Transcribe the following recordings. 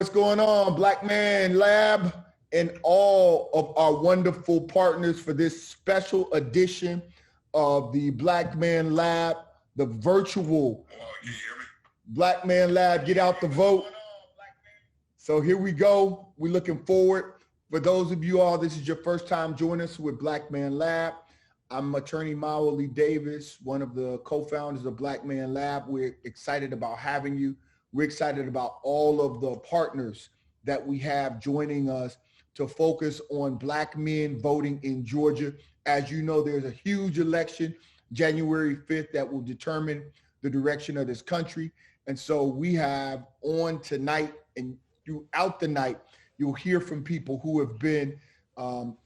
going on, Blackman Lab, and all of our wonderful partners for this special edition of the Blackman Lab, the virtual Blackman Lab. Get out the vote. So here we go. We're looking forward. For those of you all, this is your first time joining us with Blackman Lab. I'm attorney Holley Davis, one of the co-founders of Blackman Lab. We're excited about having you. We're excited about all of the partners that we have joining us to focus on Black men voting in Georgia. As you know, there's a huge election, January 5th, that will determine the direction of this country. And so we have on tonight and throughout the night, you'll hear from people who have been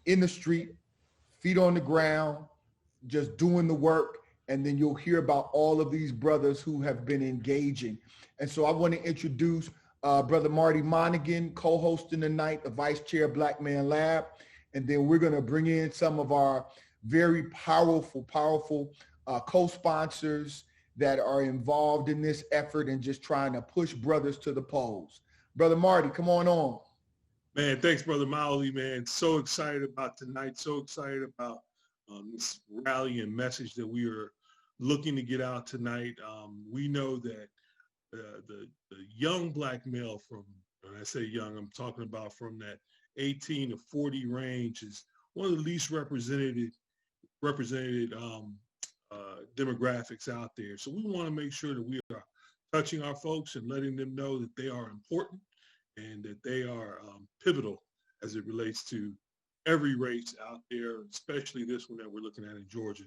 in the street, feet on the ground, just doing the work. And then you'll hear about all of these brothers who have been engaging. And so I want to introduce Brother Marty Monaghan, co-hosting tonight, the vice chair of Blackman Lab. And then we're going to bring in some of our very powerful co-sponsors that are involved in this effort and just trying to push brothers to the polls. Brother Marty, come on. Man, thanks, Brother Holley, man. So excited about tonight. So excited about this rally and message that we are looking to get out tonight. We know that the young Black male from, when I say young, I'm talking about from that 18 to 40 range, is one of the least represented demographics out there. So we want to make sure that we are touching our folks and letting them know that they are important and that they are pivotal as it relates to every race out there, especially this one that we're looking at in Georgia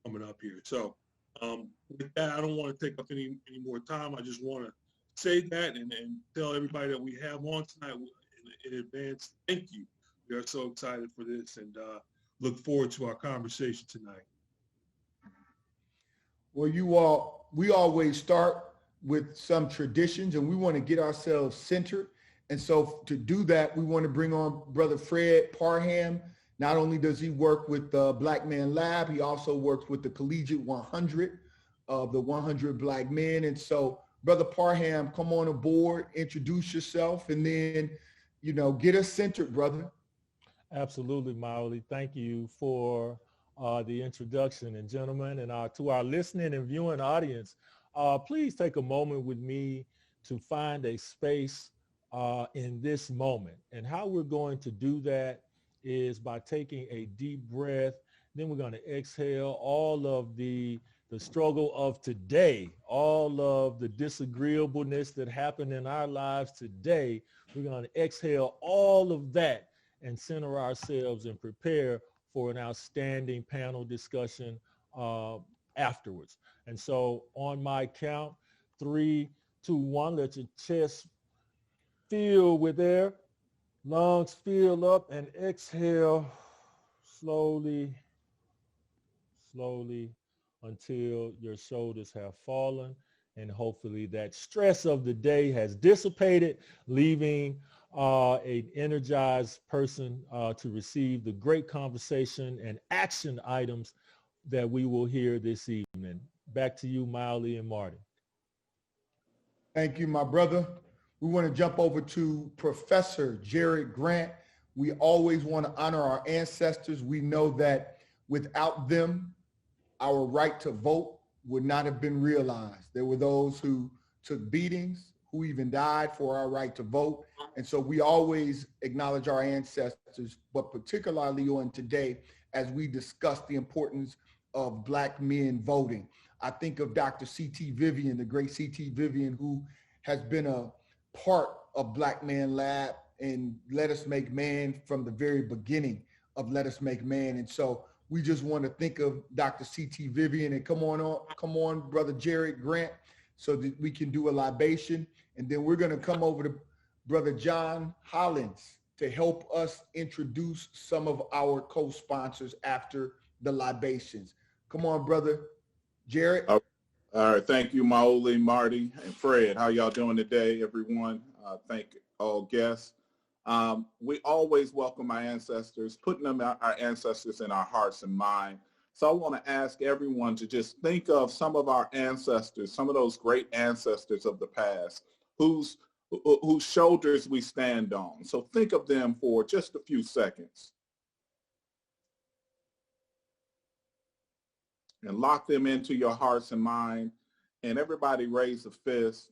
coming up here. So with that, I don't want to take up any more time. I just want to say that and tell everybody that we have on tonight in advance, thank you. We are so excited for this and look forward to our conversation tonight. Well, we always start with some traditions and we want to get ourselves centered. And so to do that, we want to bring on Brother Fred Parham. Not only does he work with the Blackman Lab, he also works with the Collegiate 100 of the 100 Black Men. And so Brother Parham, come on aboard, introduce yourself, and then, get us centered, brother. Absolutely, Holley. Thank you for the introduction. And gentlemen, and to our listening and viewing audience, please take a moment with me to find a space in this moment. And how we're going to do that is by taking a deep breath. Then we're going to exhale all of the struggle of today, all of the disagreeableness that happened in our lives today. We're going to exhale all of that and center ourselves and prepare for an outstanding panel discussion afterwards. And so on my count, 3, 2, 1, let your chest fill with air, lungs fill up, and exhale slowly until your shoulders have fallen. And hopefully that stress of the day has dissipated, leaving an energized person to receive the great conversation and action items that we will hear this evening. Back to you, Holley and Marty. Thank you, my brother. We want to jump over to Professor Jared Grant. We always want to honor our ancestors. We know that without them, our right to vote would not have been realized. There were those who took beatings, who even died for our right to vote. And so we always acknowledge our ancestors, but particularly on today, as we discuss the importance of Black men voting. I think of Dr. C.T. Vivian, the great C.T. Vivian, who has been a part of Blackman Lab and Let Us Make Man from the very beginning of Let Us Make Man. And so we just want to think of Dr. C.T. Vivian and come on, Brother Jared Grant, so that we can do a libation. And then we're going to come over to Brother John Hollins to help us introduce some of our co-sponsors after the libations. Come on, Brother Jared. All right. Thank you, Holley, Marty, and Fred. How y'all doing today, everyone? Thank all guests. We always welcome our ancestors, putting our ancestors in our hearts and mind. So I want to ask everyone to just think of some of our ancestors, some of those great ancestors of the past, whose whose shoulders we stand on. So think of them for just a few seconds and lock them into your hearts and mind. And everybody raise a fist.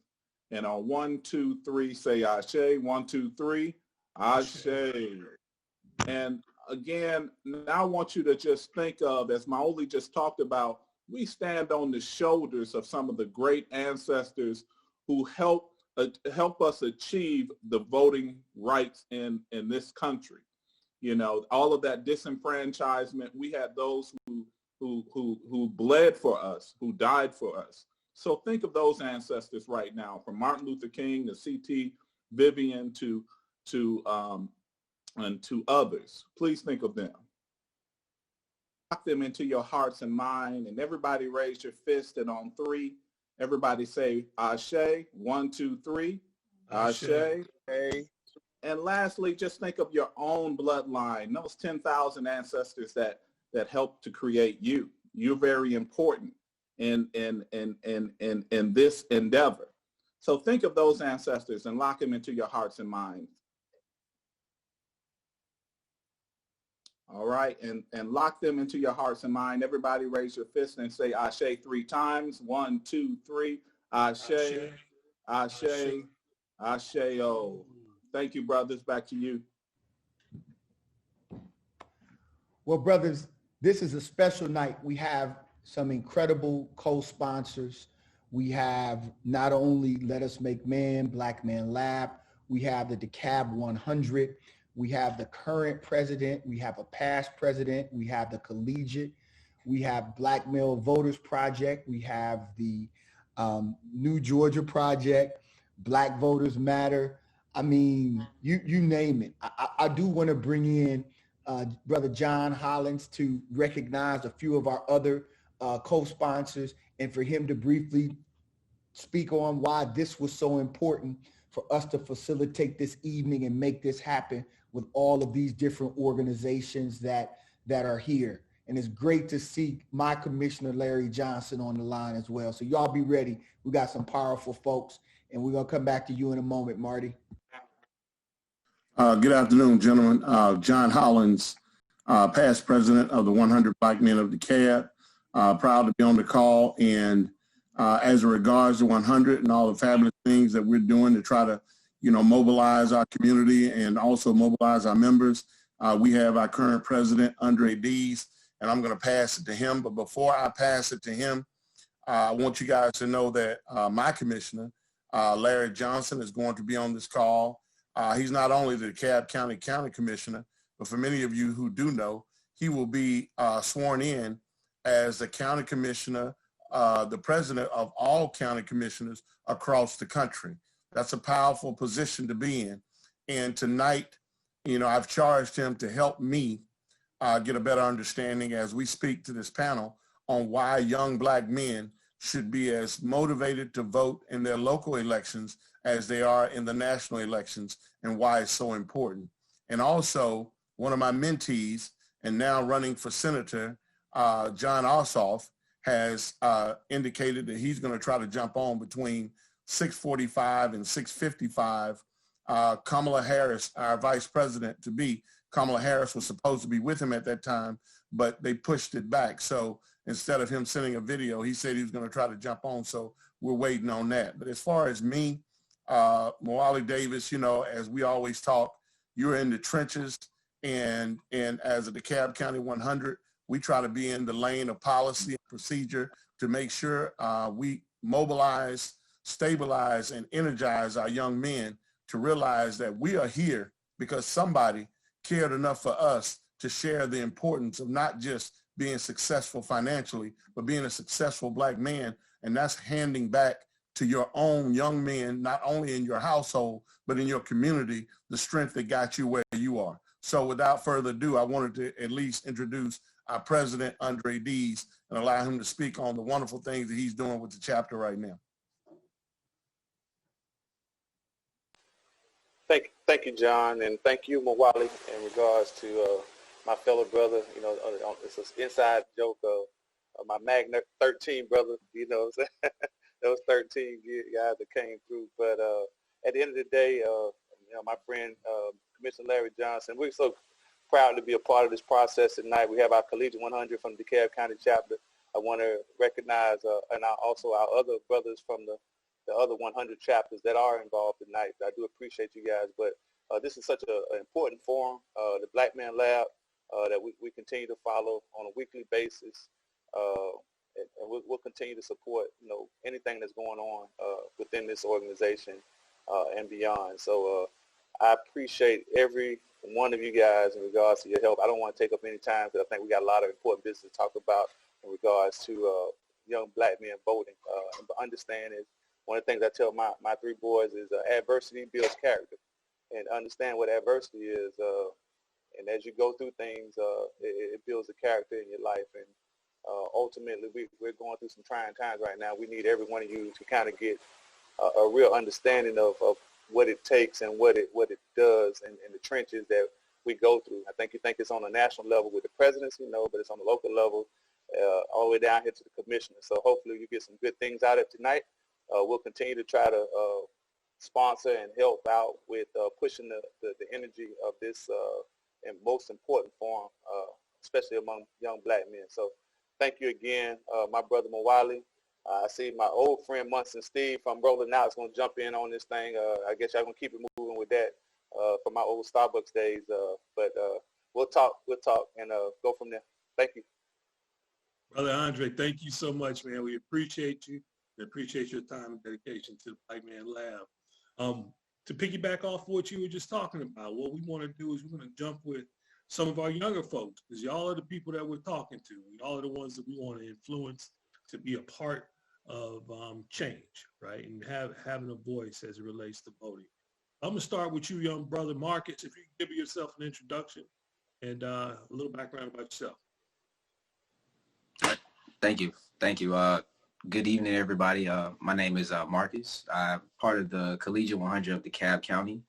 And on 1, 2, 3, say Ashe. 1, 2, 3, Ashe. And again, now I want you to just think of, as Maoli just talked about, we stand on the shoulders of some of the great ancestors who help us achieve the voting rights in this country. You know, all of that disenfranchisement, we had those who bled for us, who died for us. So think of those ancestors right now, from Martin Luther King to C.T. Vivian and to others. Please think of them. Lock them into your hearts and mind, and everybody raise your fist, and on 3, everybody say Ashe. 1, 2, 3, Ashe. And lastly, just think of your own bloodline, those 10,000 ancestors that helped to create you. You're very important in this endeavor. So think of those ancestors and lock them into your hearts and minds. All right, and lock them into your hearts and mind. Everybody raise your fist and say Ashe 3 times. 1, 2, 3, Ashe, Ashe, Ashe. Oh, thank you, brothers. Back to you. Well, brothers, this is a special night. We have some incredible co-sponsors. We have not only Let Us Make Man, Black Man Lab, we have the DeKalb 100, we have the current president, we have a past president, we have the collegiate, we have Black Male Voters Project, we have the New Georgia Project, Black Voters Matter. I mean, you name it. I do want to bring in Brother John Hollins to recognize a few of our other co-sponsors and for him to briefly speak on why this was so important for us to facilitate this evening and make this happen with all of these different organizations that are here. And it's great to see my Commissioner Larry Johnson on the line as well. So y'all be ready. We got some powerful folks, and we're going to come back to you in a moment, Marty. Good afternoon, gentlemen. John Hollins, past president of the 100 Black Men of DeKalb. Proud to be on the call. And as it regards to 100 and all the fabulous things that we're doing to try to, mobilize our community and also mobilize our members, we have our current president, Andre Dees, and I'm going to pass it to him. But before I pass it to him, I want you guys to know that my commissioner, Larry Johnson, is going to be on this call. He's not only the DeKalb County Commissioner, but for many of you who do know, he will be sworn in as the county commissioner, the president of all county commissioners across the country. That's a powerful position to be in. And tonight, I've charged him to help me get a better understanding as we speak to this panel on why young Black men should be as motivated to vote in their local elections as they are in the national elections, and why it's so important. And also, one of my mentees, and now running for senator, John Ossoff, has indicated that he's going to try to jump on between 6:45 and 6:55. Kamala Harris, our vice president-to-be, Kamala Harris was supposed to be with him at that time, but they pushed it back. So instead of him sending a video, he said he was going to try to jump on. So we're waiting on that. But as far as me, Moali Davis, as we always talk, you're in the trenches, and as a DeKalb County 100, we try to be in the lane of policy and procedure to make sure we mobilize, stabilize, and energize our young men to realize that we are here because somebody cared enough for us to share the importance of not just being successful financially, but being a successful Black man. And that's handing back to your own young men, not only in your household, but in your community, the strength that got you where you are. So without further ado, I wanted to at least introduce our president, Andre Dees, and allow him to speak on the wonderful things that he's doing with the chapter right now. Thank you, John, and thank you, Mawali, in regards to my fellow brother. It's an inside joke of my Magna 13 brother, those 13 guys that came through. But at the end of the day, my friend, Commissioner Larry Johnson, we're so proud to be a part of this process tonight. We have our Collegiate 100 from the DeKalb County chapter. I want to recognize and also our other brothers from the other 100 chapters that are involved tonight. I do appreciate you guys, but this is such an important forum, the Blackman Lab, that we continue to follow on a weekly basis, and we'll continue to support anything that's going on within this organization and beyond. So I appreciate every one of you guys in regards to your help. I don't want to take up any time because I think we got a lot of important business to talk about in regards to young black men voting. But understand is one of the things I tell my three boys is adversity builds character, and understand what adversity is. And as you go through things, it builds the character in your life. And ultimately, we're going through some trying times right now. We need every one of you to kind of get a real understanding of what it takes and what it does in the trenches that we go through. I think you think it's on a national level with the presidency, but it's on the local level all the way down here to the commissioner. So hopefully you get some good things out of it tonight. We'll continue to try to sponsor and help out with pushing the energy of this and most important forum, especially among young black men. So thank you again, my brother Mawali. I see my old friend Munson Steve from Rolling Out is going to jump in on this thing. I guess y'all going to keep it moving with that from my old Starbucks days. But we'll talk and go from there. Thank you. Brother Andre, thank you so much, man. We appreciate you and appreciate your time and dedication to the Blackman Lab. To piggyback off what you were just talking about, what we want to do is we're going to jump with some of our younger folks, because y'all are the people that we're talking to. Y'all are the ones that we want to influence to be a part of change, right? And having a voice as it relates to voting. I'm going to start with you, young brother Marcus. If you can give yourself an introduction and a little background about yourself. Thank you. Good evening, everybody. My name is Marcus. I'm part of the Collegiate 100 of DeKalb County.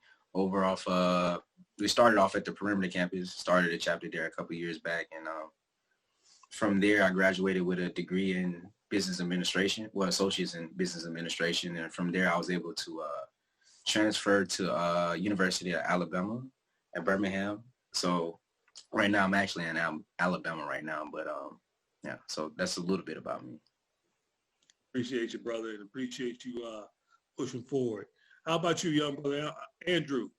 We started off at the Perimeter campus, started a chapter there a couple of years back. And from there, I graduated with a degree in business administration, associates in business administration. And from there, I was able to transfer to University of Alabama at Birmingham. So right now, I'm actually in Alabama right now. But yeah, so that's a little bit about me. Appreciate you, brother, and appreciate you pushing forward. How about you, young brother Andrew?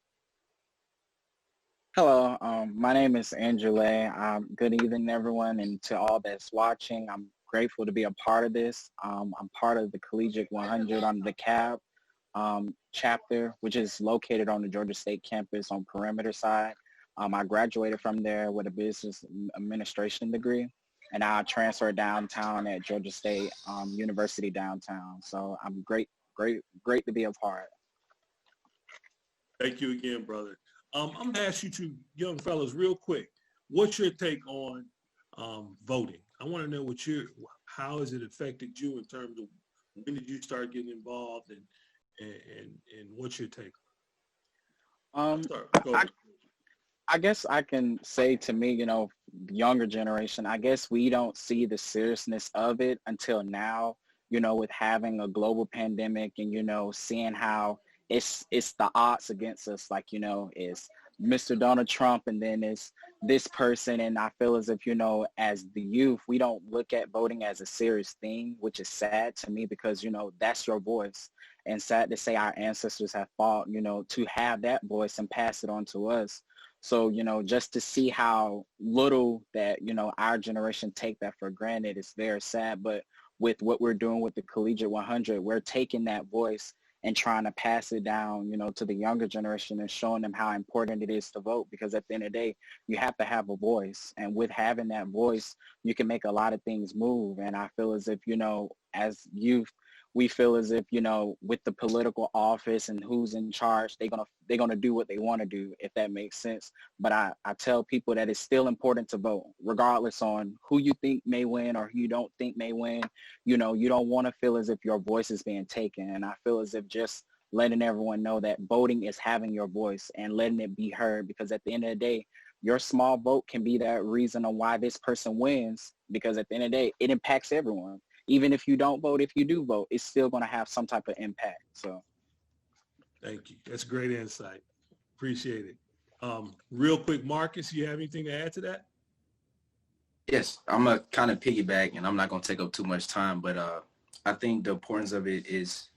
Hello, my name is Andrew Lay. Good evening, everyone, and to all that's watching. I'm grateful to be a part of this. I'm part of the Collegiate 100 on the DeKalb chapter, which is located on the Georgia State campus on Perimeter side. I graduated from there with a business administration degree, and I transferred downtown at Georgia State University downtown. So I'm great to be a part. Thank you again, brother. I'm going to ask you two young fellas real quick. What's your take on voting? I want to know how has it affected you in terms of when did you start getting involved and what's your take? I guess I can say to me, younger generation, I guess we don't see the seriousness of it until now, with having a global pandemic and, seeing how it's the odds against us, like, is Mr. Donald Trump and then it's this person. And I feel as if, as the youth, we don't look at voting as a serious thing, which is sad to me because, that's your voice. And sad to say our ancestors have fought, to have that voice and pass it on to us. So, just to see how little that, our generation take that for granted is very sad. But with what we're doing with the Collegiate 100, we're taking that voice and trying to pass it down, to the younger generation and showing them how important it is to vote. Because at the end of the day, you have to have a voice. And with having that voice, you can make a lot of things move. And I feel as if, as youth, we feel as if, with the political office and who's in charge, they're gonna do what they want to do, if that makes sense. But I tell people that it's still important to vote, regardless on who you think may win or who you don't think may win. You don't want to feel as if your voice is being taken. And I feel as if just letting everyone know that voting is having your voice and letting it be heard, because at the end of the day, your small vote can be that reason on why this person wins, because at the end of the day, it impacts everyone. Even if you don't vote, if you do vote, it's still going to have some type of impact. So, Thank you. That's great insight. Appreciate it. Real quick, Marcus, you have anything to add to that? Yes, I'm going to kind of piggyback, and I'm not going to take up too much time, but I think the importance of it is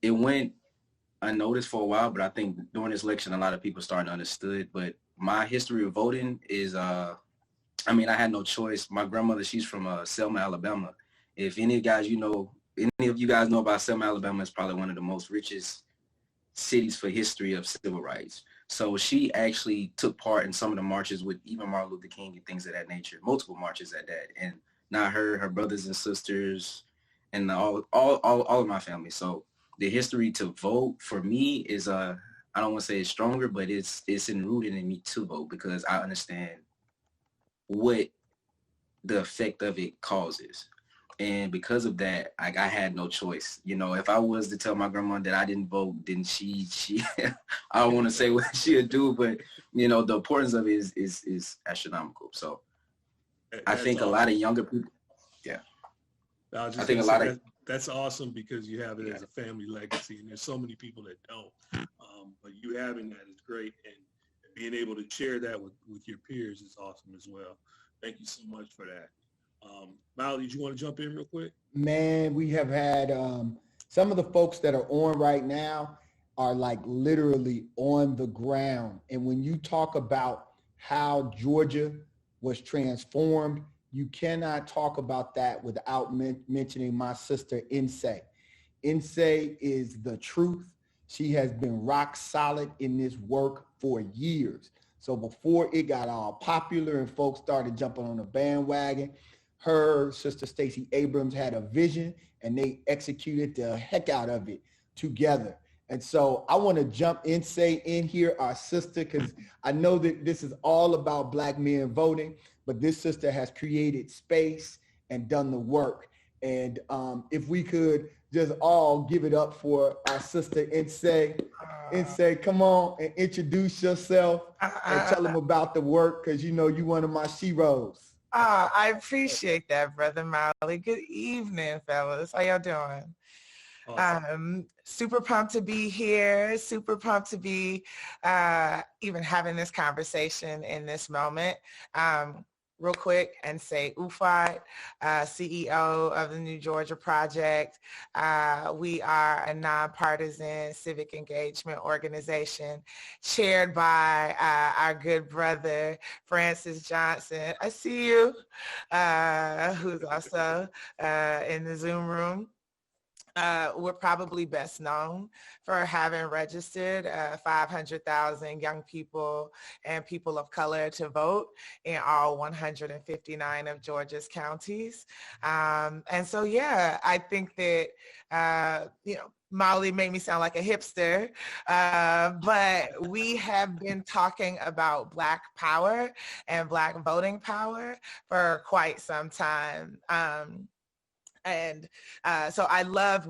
it went unnoticed for a while, but I think during this election, a lot of people started to understood. But my history of voting is, I had no choice. My grandmother, she's from Selma, Alabama. If any of you guys know about Selma, Alabama, it's probably one of the most richest cities for history of civil rights. So she actually took part in some of the marches with even Martin Luther King and things of that nature, multiple marches at that. And not her brothers and sisters, and all of my family. So the history to vote for me is, I don't want to say it's stronger, but it's enrooted in me to vote because I understand what the effect of it causes. And because of that, I had no choice. If I was to tell my grandma that I didn't vote, then she I don't want to say what she'd do, but the importance of it is astronomical. So I think awesome. A lot of younger people, yeah. I think a lot of that's awesome because you have it as a family legacy, and there's so many people that don't. But you having that is great, and being able to share that with your peers is awesome as well. Thank you so much for that. Molly, do you want to jump in real quick? Man, we have had some of the folks that are on right now are like literally on the ground. And when you talk about how Georgia was transformed, you cannot talk about that without mentioning my sister, Inse. Inse is the truth. She has been rock solid in this work for years. So before it got all popular and folks started jumping on the bandwagon, her sister Stacey Abrams had a vision and they executed the heck out of it together. And so I want to jump in here, our sister, because I know that this is all about Black men voting, but this sister has created space and done the work. And if we could just all give it up for our sister Inse. Inse, come on and introduce yourself and tell them about the work, because you're one of my sheroes. I appreciate that, Brother Molly. Good evening, fellas. How y'all doing? Awesome. Super pumped to be here. Super pumped to be even having this conversation in this moment. Real quick and say Ufot, CEO of the New Georgia Project. We are a nonpartisan civic engagement organization chaired by our good brother, Francys Johnson. I see you, who's also in the Zoom room. We're probably best known for having registered 500,000 young people and people of color to vote in all 159 of Georgia's counties. And so, yeah, I think that, Molly made me sound like a hipster, but we have been talking about Black power and Black voting power for quite some time. So I love,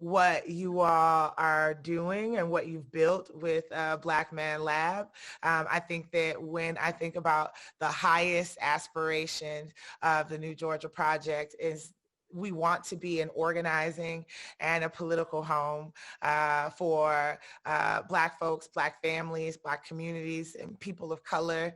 what you all are doing and what you've built with Blackman Lab. I think that when I think about the highest aspiration of the New Georgia Project is we want to be an organizing and a political home for Black folks, Black families, Black communities, and people of color.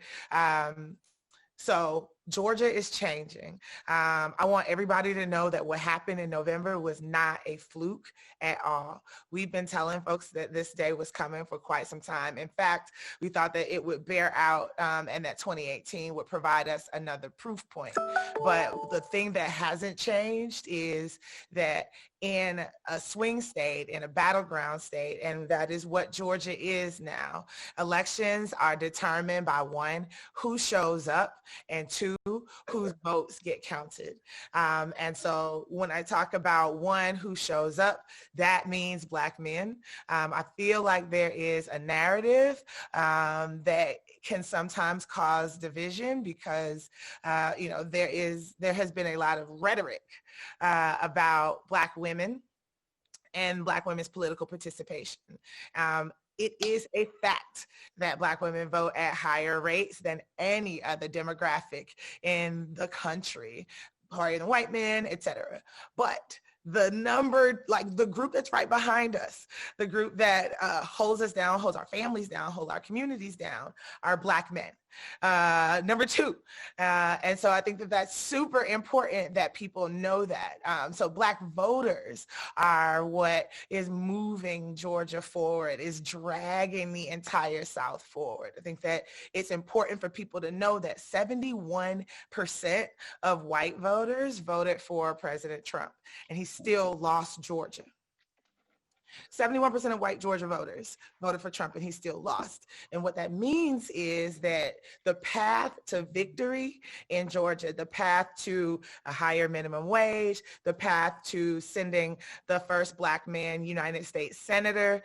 So Georgia is changing. I want everybody to know that what happened in November was not a fluke at all. We've been telling folks that this day was coming for quite some time. In fact, we thought that it would bear out and that 2018 would provide us another proof point. But the thing that hasn't changed is that in a swing state, in a battleground state, and that is what Georgia is now, elections are determined by one, who shows up, and two, whose votes get counted. And so when I talk about one, who shows up, that means Black men. I feel like there is a narrative that can sometimes cause division because, there has been a lot of rhetoric about Black women and Black women's political participation. It is a fact that Black women vote at higher rates than any other demographic in the country, higher than white men, et cetera. But the number, like the group that's right behind us, the group that holds us down, holds our families down, holds our communities down, are Black men. Number two. And so I think that that's super important that people know that. So Black voters are what is moving Georgia forward, is dragging the entire South forward. I think that it's important for people to know that 71% of white voters voted for President Trump, and he still lost Georgia. 71% of white Georgia voters voted for Trump, and he still lost. And what that means is that the path to victory in Georgia, the path to a higher minimum wage, the path to sending the first Black man United States Senator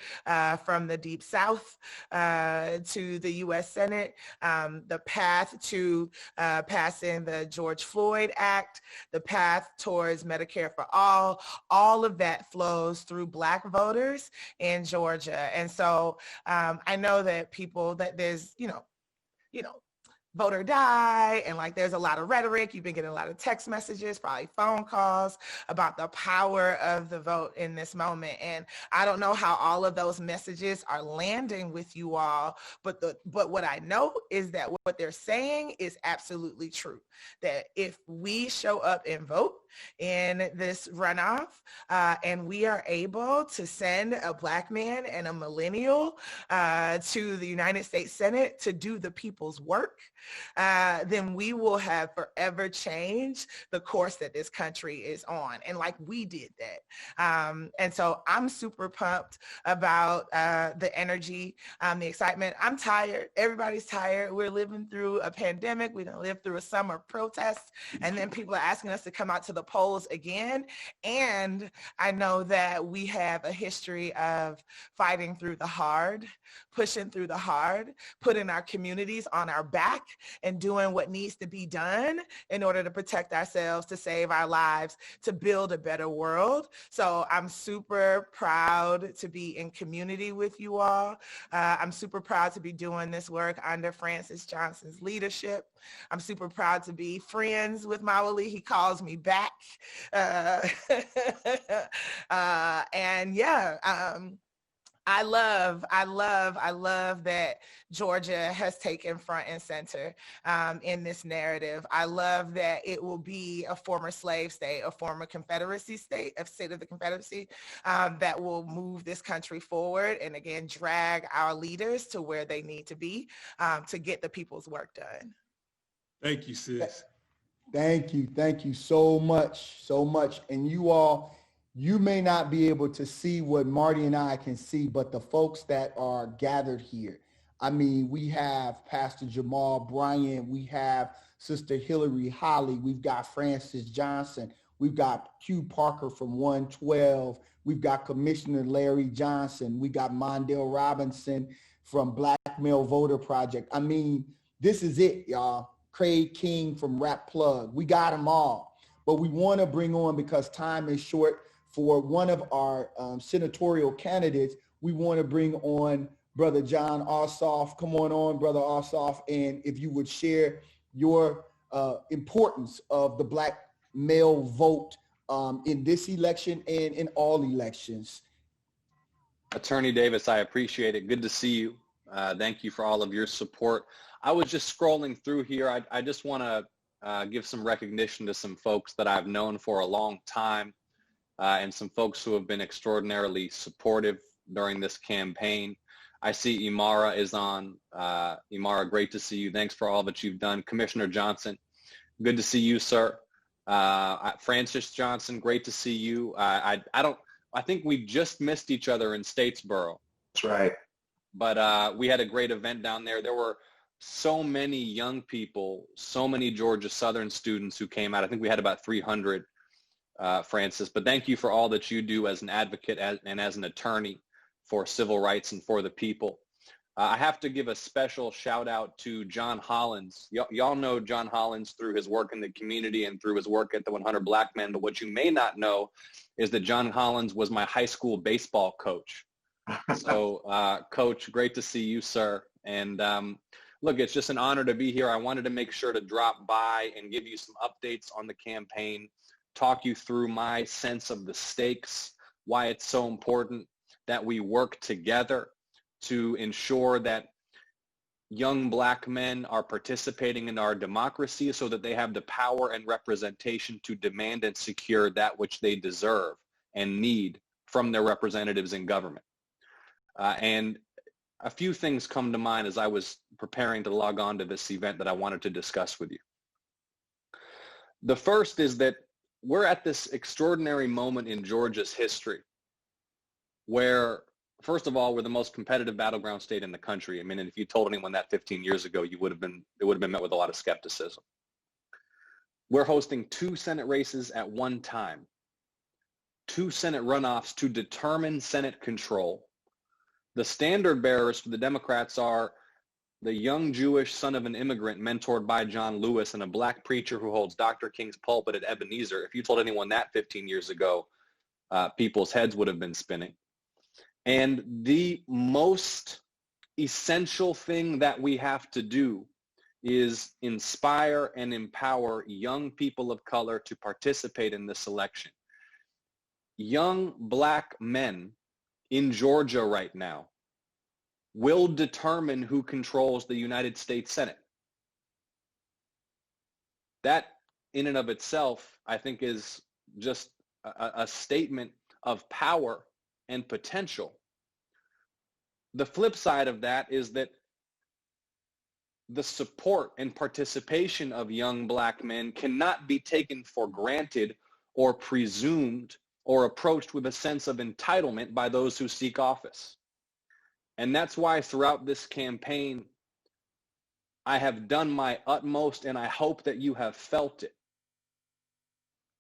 from the Deep South to the U.S. Senate, the path to passing the George Floyd Act, the path towards Medicare for all of that flows through Black voters in Georgia. And so I know that there's, vote or die, and like there's a lot of rhetoric. You've been getting a lot of text messages, probably phone calls about the power of the vote in this moment. And I don't know how all of those messages are landing with you all, but what I know is that what they're saying is absolutely true. That if we show up and vote in this runoff, and we are able to send a Black man and a millennial to the United States Senate to do the people's work, then we will have forever changed the course that this country is on. And like we did that. And so I'm super pumped about the energy, the excitement. I'm tired. Everybody's tired. We're living through a pandemic. We done lived through a summer of protests, and then people are asking us to come out to the polls again. And I know that we have a history of fighting through the hard, pushing through the hard, putting our communities on our back, and doing what needs to be done in order to protect ourselves, to save our lives, to build a better world. So I'm super proud to be in community with you all. I'm super proud to be doing this work under Francys Johnson's leadership. I'm super proud to be friends with Maoli. He calls me back. And yeah, I love that Georgia has taken front and center in this narrative. I love that it will be a former slave state, a former Confederacy state, a state of the Confederacy, that will move this country forward and again, drag our leaders to where they need to be to get the people's work done. Thank you, sis. Thank you so much. And you all, you may not be able to see what Marty and I can see, but the folks that are gathered here, I mean, we have Pastor Jamal, Bryant, we have Sister Hillary Holley, we've got Francys Johnson, we've got Q Parker from 112, we've got Commissioner Larry Johnson, we got Mondale Robinson from Black Male Voter Project. I mean, this is it, y'all. Craig King from Rap Plug. We got them all. But we want to bring on, because time is short, for one of our senatorial candidates, we want to bring on Brother John Ossoff. Come on, Brother Ossoff, and if you would share your importance of the Black male vote in this election and in all elections. Attorney Davis, I appreciate it. Good to see you. Thank you for all of your support. I was just scrolling through here. I just want to give some recognition to some folks that I've known for a long time, and some folks who have been extraordinarily supportive during this campaign. I see Imara is on. Imara, great to see you. Thanks for all that you've done. Commissioner Johnson, good to see you, sir. Francys Johnson, great to see you. I think we just missed each other in Statesboro. That's right. But we had a great event down there. There were so many young people, so many Georgia Southern students who came out. I think we had about 300, Francys. But thank you for all that you do as an advocate and as an attorney for civil rights and for the people. I have to give a special shout out to John Hollins. Y'all know John Hollins through his work in the community and through his work at the 100 Blackman. But what you may not know is that John Hollins was my high school baseball coach. So, Coach, great to see you, sir. And look, it's just an honor to be here. I wanted to make sure to drop by and give you some updates on the campaign, talk you through my sense of the stakes, why it's so important that we work together to ensure that young Black men are participating in our democracy so that they have the power and representation to demand and secure that which they deserve and need from their representatives in government. And a few things come to mind as I was preparing to log on to this event that I wanted to discuss with you. The first is that we're at this extraordinary moment in Georgia's history where, first of all, we're the most competitive battleground state in the country. I mean, if you told anyone that 15 years ago, it would have been met with a lot of skepticism. We're hosting 2 Senate races at one time, 2 Senate runoffs to determine Senate control. The standard bearers for the Democrats are the young Jewish son of an immigrant mentored by John Lewis and a Black preacher who holds Dr. King's pulpit at Ebenezer. If you told anyone that 15 years ago, people's heads would have been spinning. And the most essential thing that we have to do is inspire and empower young people of color to participate in this election. Young Black men in Georgia right now will determine who controls the United States Senate. That in and of itself, I think, is just a statement of power and potential. The flip side of that is that the support and participation of young Black men cannot be taken for granted or presumed or approached with a sense of entitlement by those who seek office. And that's why throughout this campaign, I have done my utmost, and I hope that you have felt it,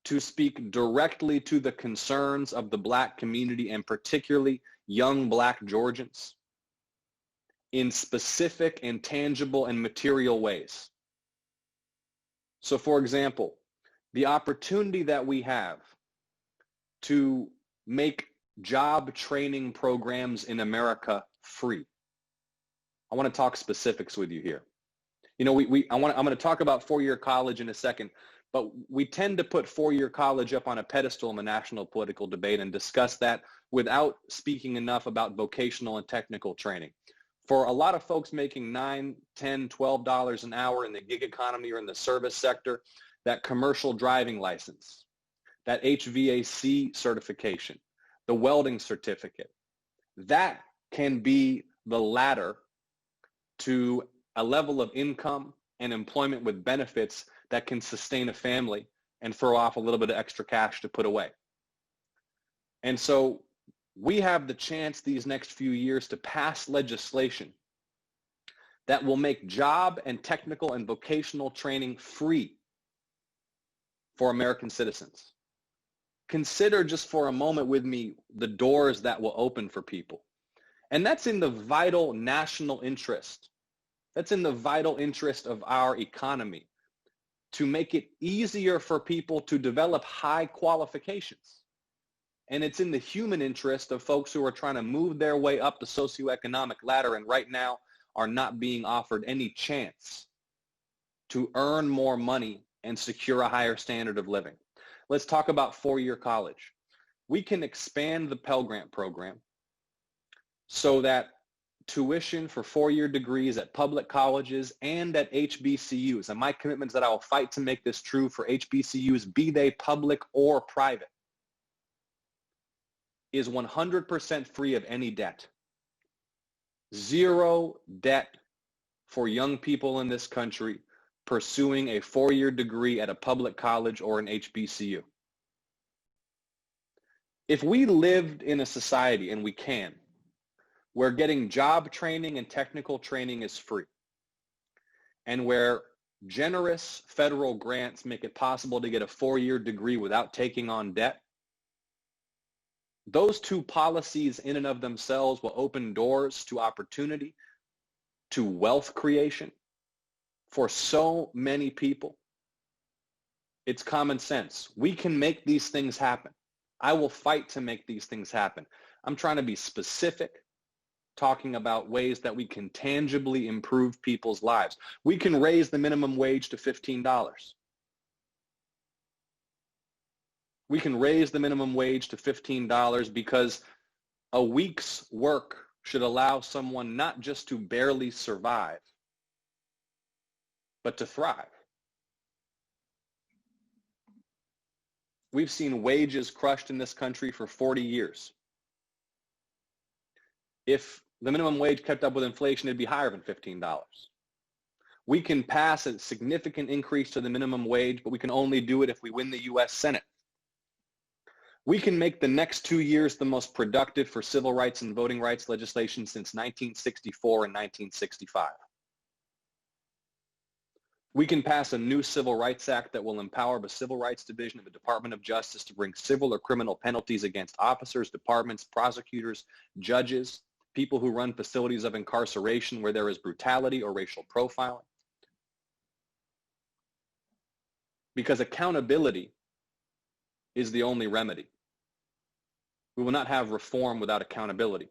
to speak directly to the concerns of the Black community, and particularly young Black Georgians, in specific and tangible and material ways. So for example, the opportunity that we have to make job training programs in America free. I want to talk specifics with you here. You know, I'm going to talk about four-year college in a second, but we tend to put four-year college up on a pedestal in the national political debate and discuss that without speaking enough about vocational and technical training. For a lot of folks making $9, $10, $12 an hour in the gig economy or in the service sector, that commercial driving license, that HVAC certification, the welding certificate, that can be the ladder to a level of income and employment with benefits that can sustain a family and throw off a little bit of extra cash to put away. And so we have the chance these next few years to pass legislation that will make job and technical and vocational training free for American citizens. Consider just for a moment with me the doors that will open for people. And that's in the vital national interest. That's in the vital interest of our economy, to make it easier for people to develop high qualifications. And it's in the human interest of folks who are trying to move their way up the socioeconomic ladder and right now are not being offered any chance to earn more money and secure a higher standard of living. Let's talk about four-year college. We can expand the Pell Grant program so that tuition for four-year degrees at public colleges and at HBCUs, and my commitment is that I will fight to make this true for HBCUs, be they public or private, is 100% free of any debt. Zero debt for young people in this country pursuing a four-year degree at a public college or an HBCU. If we lived in a society, and we can, where getting job training and technical training is free, and where generous federal grants make it possible to get a four-year degree without taking on debt, those two policies in and of themselves will open doors to opportunity, to wealth creation for so many people. It's common sense. We can make these things happen. I will fight to make these things happen. I'm trying to be specific, talking about ways that we can tangibly improve people's lives. We can raise the minimum wage to $15. We can raise the minimum wage to $15 because a week's work should allow someone not just to barely survive, but to thrive. We've seen wages crushed in this country for 40 years. If the minimum wage kept up with inflation, it'd be higher than $15. We can pass a significant increase to the minimum wage, but we can only do it if we win the U.S. Senate. We can make the next 2 years the most productive for civil rights and voting rights legislation since 1964 and 1965. We can pass a new Civil Rights Act that will empower the Civil Rights Division of the Department of Justice to bring civil or criminal penalties against officers, departments, prosecutors, judges, people who run facilities of incarceration where there is brutality or racial profiling. Because accountability is the only remedy. We will not have reform without accountability.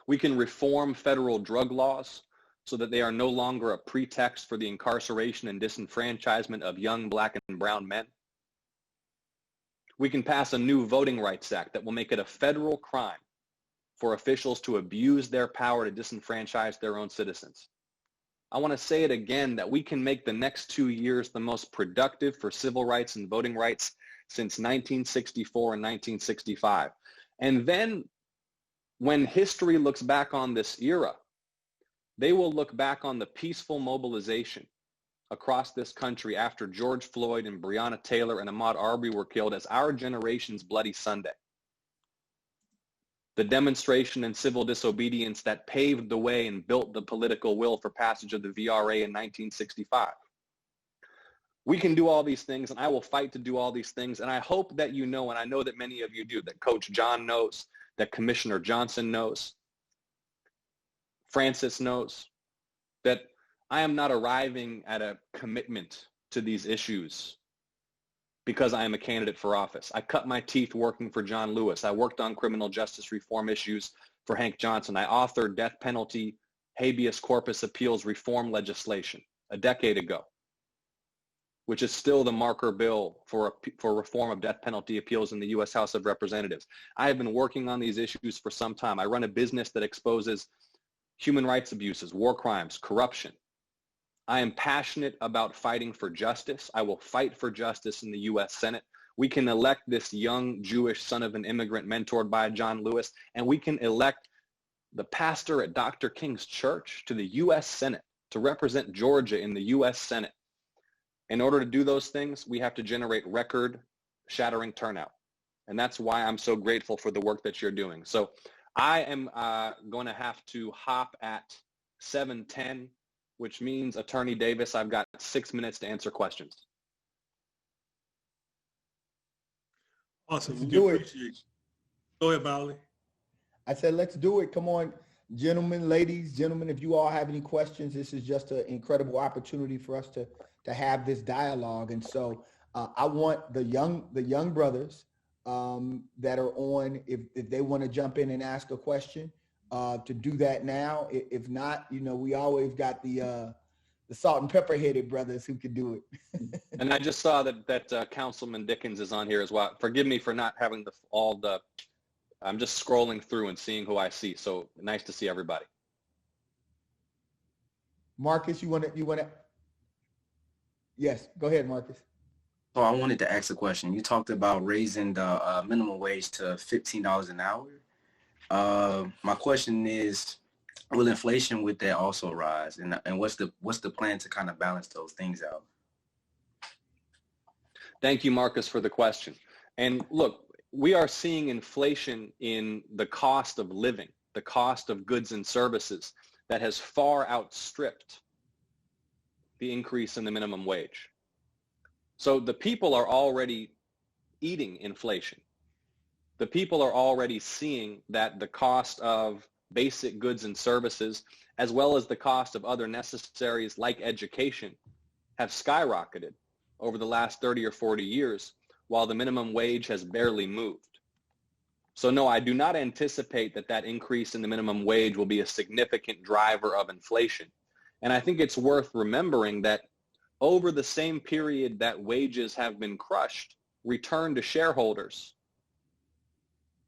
We can reform federal drug laws so that they are no longer a pretext for the incarceration and disenfranchisement of young Black and brown men. We can pass a new Voting Rights Act that will make it a federal crime for officials to abuse their power to disenfranchise their own citizens. I want to say it again, that we can make the next 2 years the most productive for civil rights and voting rights since 1964 and 1965. And then when history looks back on this era, they will look back on the peaceful mobilization across this country after George Floyd and Breonna Taylor and Ahmaud Arbery were killed as our generation's Bloody Sunday. The demonstration and civil disobedience that paved the way and built the political will for passage of the VRA in 1965. We can do all these things, and I will fight to do all these things. And I hope that you know, and I know that many of you do, that Coach John knows, that Commissioner Johnson knows, Francys knows, that I am not arriving at a commitment to these issues because I am a candidate for office. I cut my teeth working for John Lewis. I worked on criminal justice reform issues for Hank Johnson. I authored death penalty habeas corpus appeals reform legislation a decade ago, which is still the marker bill for reform of death penalty appeals in the U.S. House of Representatives. I have been working on these issues for some time. I run a business that exposes human rights abuses, war crimes, corruption. I am passionate about fighting for justice. I will fight for justice in the U.S. Senate. We can elect this young Jewish son of an immigrant mentored by John Lewis, and we can elect the pastor at Dr. King's church to the U.S. Senate to represent Georgia in the U.S. Senate. In order to do those things, we have to generate record-shattering turnout. And that's why I'm so grateful for the work that you're doing. So I am going to have to hop at 7:10, which means, Attorney Davis, I've got 6 minutes to answer questions. Awesome. Let's do it. Go ahead, Molly. I said, let's do it. Come on, gentlemen, ladies, gentlemen, if you all have any questions, this is just an incredible opportunity for us to have this dialogue. And so I want the young brothers that are on, if they want to jump in and ask a question, to do that now. If not, we always got the salt and pepper headed brothers who can do it. And I just saw that Councilman Dickens is on here as well. Forgive me for not having I'm just scrolling through and seeing who I see. So nice to see everybody. Marcus, you want to? Yes, go ahead, Marcus. So I wanted to ask a question. You talked about raising the minimum wage to $15 an hour. My question is, will inflation with that also rise? And what's the plan to kind of balance those things out? Thank you, Marcus, for the question. And look, we are seeing inflation in the cost of living, the cost of goods and services that has far outstripped the increase in the minimum wage. So the people are already eating inflation. The people are already seeing that the cost of basic goods and services, as well as the cost of other necessaries like education, have skyrocketed over the last 30 or 40 years, while the minimum wage has barely moved. So no, I do not anticipate that increase in the minimum wage will be a significant driver of inflation. And I think it's worth remembering that over the same period that wages have been crushed, return to shareholders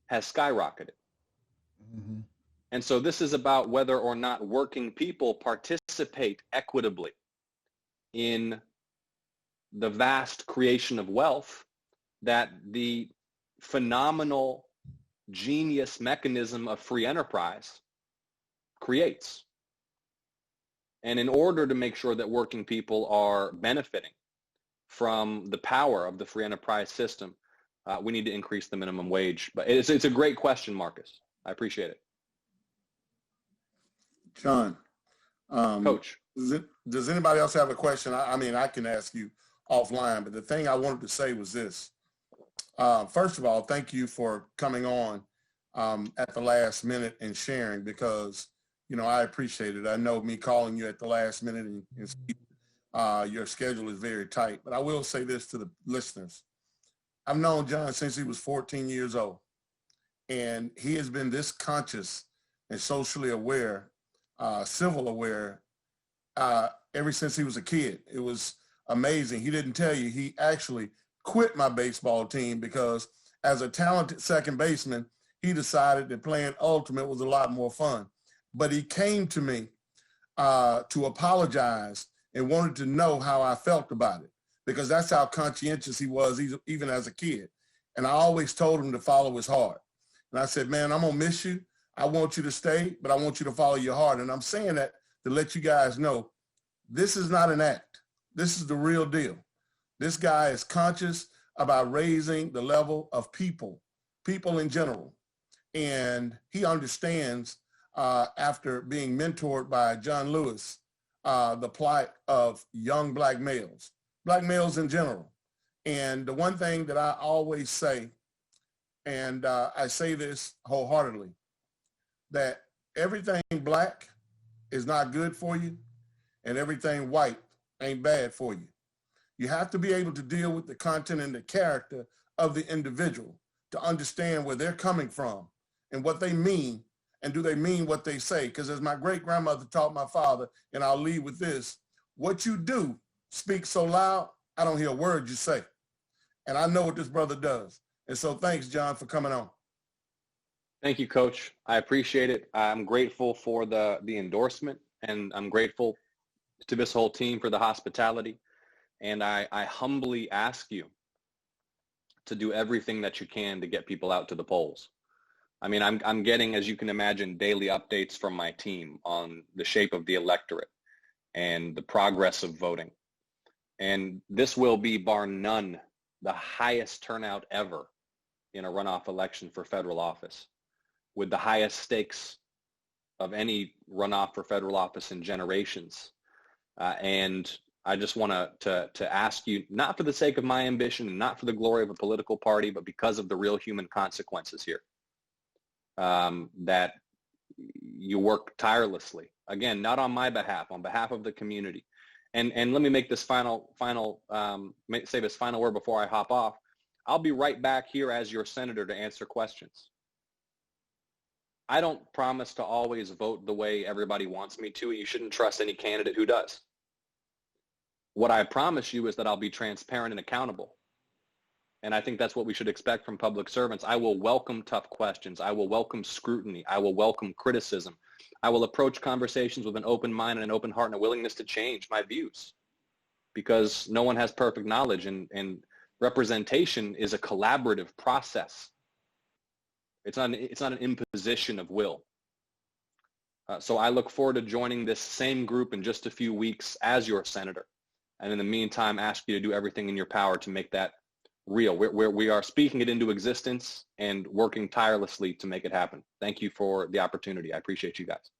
has skyrocketed. Mm-hmm. And so this is about whether or not working people participate equitably in the vast creation of wealth that the phenomenal genius mechanism of free enterprise creates. And in order to make sure that working people are benefiting from the power of the free enterprise system, we need to increase the minimum wage. But it's a great question, Marcus. I appreciate it. John. Coach. Does anybody else have a question? I mean, I can ask you offline, but the thing I wanted to say was this. First of all, thank you for coming on at the last minute and sharing, because, you know, I appreciate it. I know me calling you at the last minute and your schedule is very tight, but I will say this to the listeners. I've known John since he was 14 years old, and he has been this conscious and socially aware, civil aware, ever since he was a kid. It was amazing. He didn't tell you, he actually quit my baseball team because as a talented second baseman, he decided that playing ultimate was a lot more fun. But he came to me to apologize and wanted to know how I felt about it, because that's how conscientious he was even as a kid. And I always told him to follow his heart. And I said, man, I'm going to miss you. I want you to stay, but I want you to follow your heart. And I'm saying that to let you guys know, this is not an act. This is the real deal. This guy is conscious about raising the level of people in general. And he understands, after being mentored by John Lewis, the plight of young black males in general. And the one thing that I always say, and I say this wholeheartedly, that everything black is not good for you and everything white ain't bad for you. You have to be able to deal with the content and the character of the individual to understand where they're coming from and what they mean, and do they mean what they say? Because as my great-grandmother taught my father, and I'll leave with this, what you do speaks so loud, I don't hear a word you say. And I know what this brother does. And so thanks, John, for coming on. Thank you, Coach. I appreciate it. I'm grateful for the endorsement, and I'm grateful to this whole team for the hospitality. And I humbly ask you to do everything that you can to get people out to the polls. I mean, I'm getting, as you can imagine, daily updates from my team on the shape of the electorate and the progress of voting. And this will be, bar none, the highest turnout ever in a runoff election for federal office, with the highest stakes of any runoff for federal office in generations. And I just want to ask you, not for the sake of my ambition and not for the glory of a political party, but because of the real human consequences here, that you work tirelessly. Again, not on my behalf, on behalf of the community. And let me make this say this final word before I hop off. I'll be right back here as your senator to answer questions. I don't promise to always vote the way everybody wants me to. You shouldn't trust any candidate who does. What I promise you is that I'll be transparent and accountable. And I think that's what we should expect from public servants. I will welcome tough questions. I will welcome scrutiny. I will welcome criticism. I will approach conversations with an open mind and an open heart and a willingness to change my views, because no one has perfect knowledge, and representation is a collaborative process. It's not an imposition of will. So I look forward to joining this same group in just a few weeks as your senator. And in the meantime, ask you to do everything in your power to make that real. We are speaking it into existence and working tirelessly to make it happen. Thank you for the opportunity. I appreciate you guys.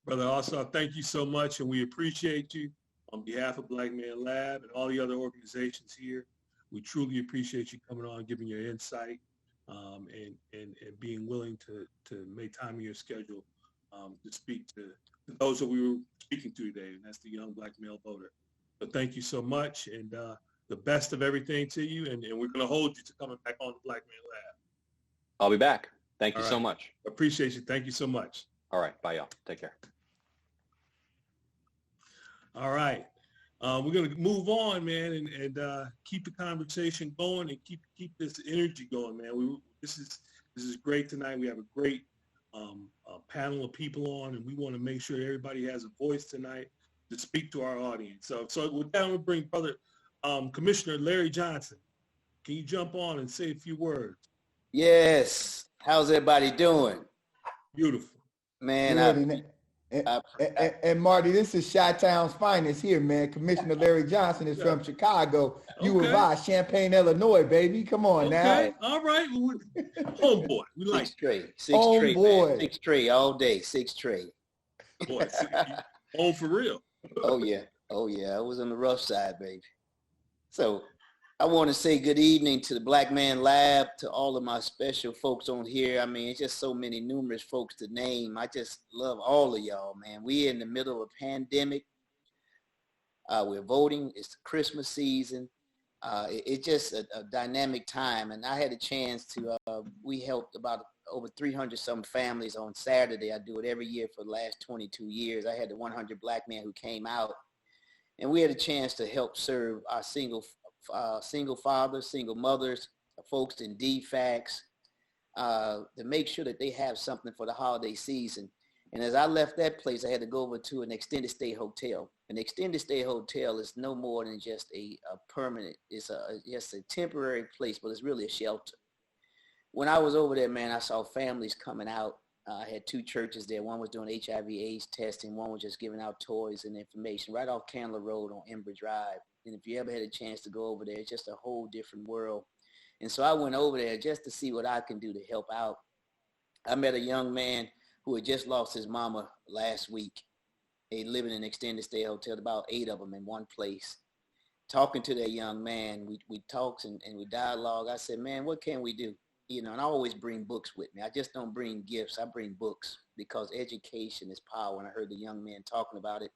Brother Ossoff, thank you so much, and we appreciate you on behalf of Blackman Lab and all the other organizations here. We truly appreciate you coming on, giving your insight, and being willing to make time in your schedule to speak to those that we were speaking to today, and that's the young black male voter. So thank you so much, and the best of everything to you, and we're going to hold you to coming back on the Blackman Lab. I'll be back. Thank you so much. Appreciate you. Thank you so much. All right. Bye, y'all. Take care. All right. We're going to move on, man, and keep the conversation going and keep this energy going, man. This is great tonight. We have a great panel of people on, and we want to make sure everybody has a voice tonight to speak to our audience. So with that, I'm going to bring Brother Commissioner Larry Johnson. Can you jump on and say a few words? Yes. How's everybody doing? Beautiful. Man, and Marty, this is Chi-Town's finest here, man. Commissioner Larry Johnson is from Chicago. U of I, Champaign, Illinois, baby. Come on now. All right. Homeboy. We like six tray all day. 6 tray. Boy, for real. Oh yeah. I was on the rough side, baby. So I want to say good evening to the Black Man Lab, to all of my special folks on here. I mean, it's just so many numerous folks to name. I just love all of y'all, man. We're in the middle of a pandemic. We're voting. It's the Christmas season. It's just a dynamic time. And I had a chance to, we helped about over 300 some families on Saturday. I do it every year for the last 22 years. I had the 100 Black men who came out, and we had a chance to help serve our single fathers, single mothers, folks in DFACs, to make sure that they have something for the holiday season. And as I left that place, I had to go over to an extended stay hotel. An extended stay hotel is no more than just a permanent, it's just a temporary place, but it's really a shelter. When I was over there, man, I saw families coming out. I had 2 churches there. One was doing HIV/AIDS testing. One was just giving out toys and information right off Candler Road on Ember Drive. And if you ever had a chance to go over there, it's just a whole different world. And so I went over there just to see what I can do to help out. I met a young man who had just lost his mama last week. They live in an extended stay hotel, about 8 of them in one place. Talking to that young man, we talked and we dialogue. I said, man, what can we do? You know, and I always bring books with me. I just don't bring gifts. I bring books, because education is power. And I heard the young man talking about it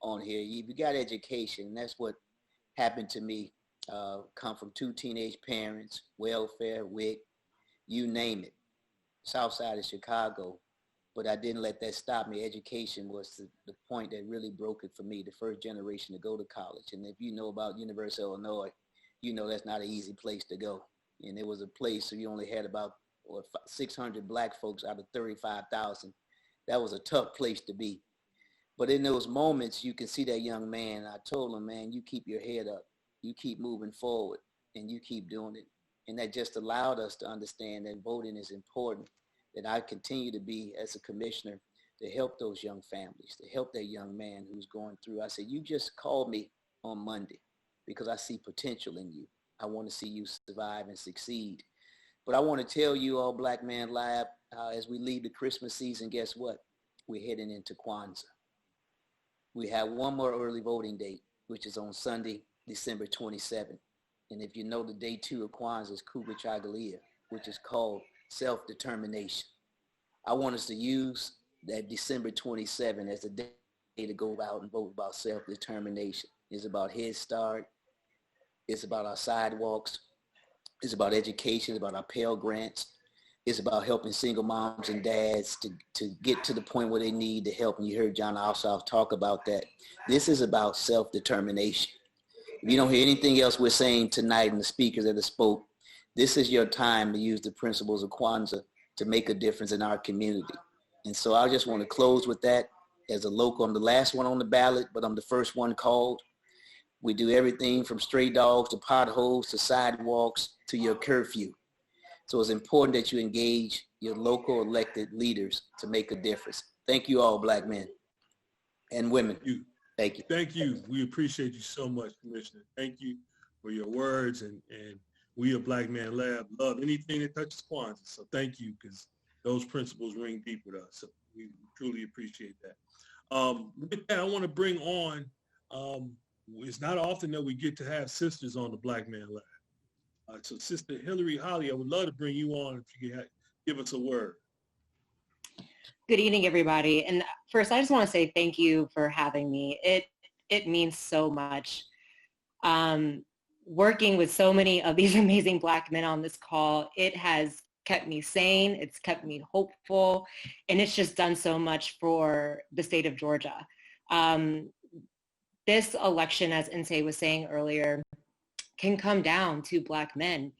on here. You got education, and that's what happened to me. Come from 2 teenage parents, welfare, WIC, you name it, south side of Chicago. But I didn't let that stop me. Education was the point that really broke it for me, the first generation to go to college. And if you know about University of Illinois, you know that's not an easy place to go. And it was a place where you only had about 600 Black folks out of 35,000. That was a tough place to be. But in those moments, you can see that young man. I told him, man, you keep your head up. You keep moving forward, and you keep doing it. And that just allowed us to understand that voting is important, that I continue to be, as a commissioner, to help those young families, to help that young man who's going through. I said, you just called me on Monday because I see potential in you. I want to see you survive and succeed. But I want to tell you all, Black Man Lab, as we leave the Christmas season, guess what? We're heading into Kwanzaa. We have one more early voting date, which is on Sunday, December 27th. And if you know, the day 2 of Kwanzaa is Kuba Chagalia, which is called self-determination. I want us to use that December 27th as a day to go out and vote about self-determination. It's about Head Start. It's about our sidewalks. It's about education. It's about our Pell Grants. It's about helping single moms and dads to get to the point where they need the help. And you heard John Ossoff talk about that. This is about self-determination. If you don't hear anything else we're saying tonight and the speakers that have spoke, this is your time to use the principles of Kwanzaa to make a difference in our community. And so I just want to close with that. As a local, I'm the last one on the ballot, but I'm the first one called. We do everything from stray dogs to potholes to sidewalks to your curfew. So it's important that you engage your local elected leaders to make a difference. Thank you all, Black men and women. Thank you. Thank you. We appreciate you so much, Commissioner. Thank you for your words. And we at Black Man Lab love anything that touches Kwanzaa. So thank you, because those principles ring deep with us. So we truly appreciate that. With that, I want to bring on, it's not often that we get to have sisters on the Black Man Lab. So Sister Hillary Holley, I would love to bring you on if you could give us a word. Good evening, everybody. And first, I just want to say thank you for having me. It means so much. Working with so many of these amazing Black men on this call, it has kept me sane, it's kept me hopeful, and it's just done so much for the state of Georgia. this election, as Insei was saying earlier, can come down to Black men.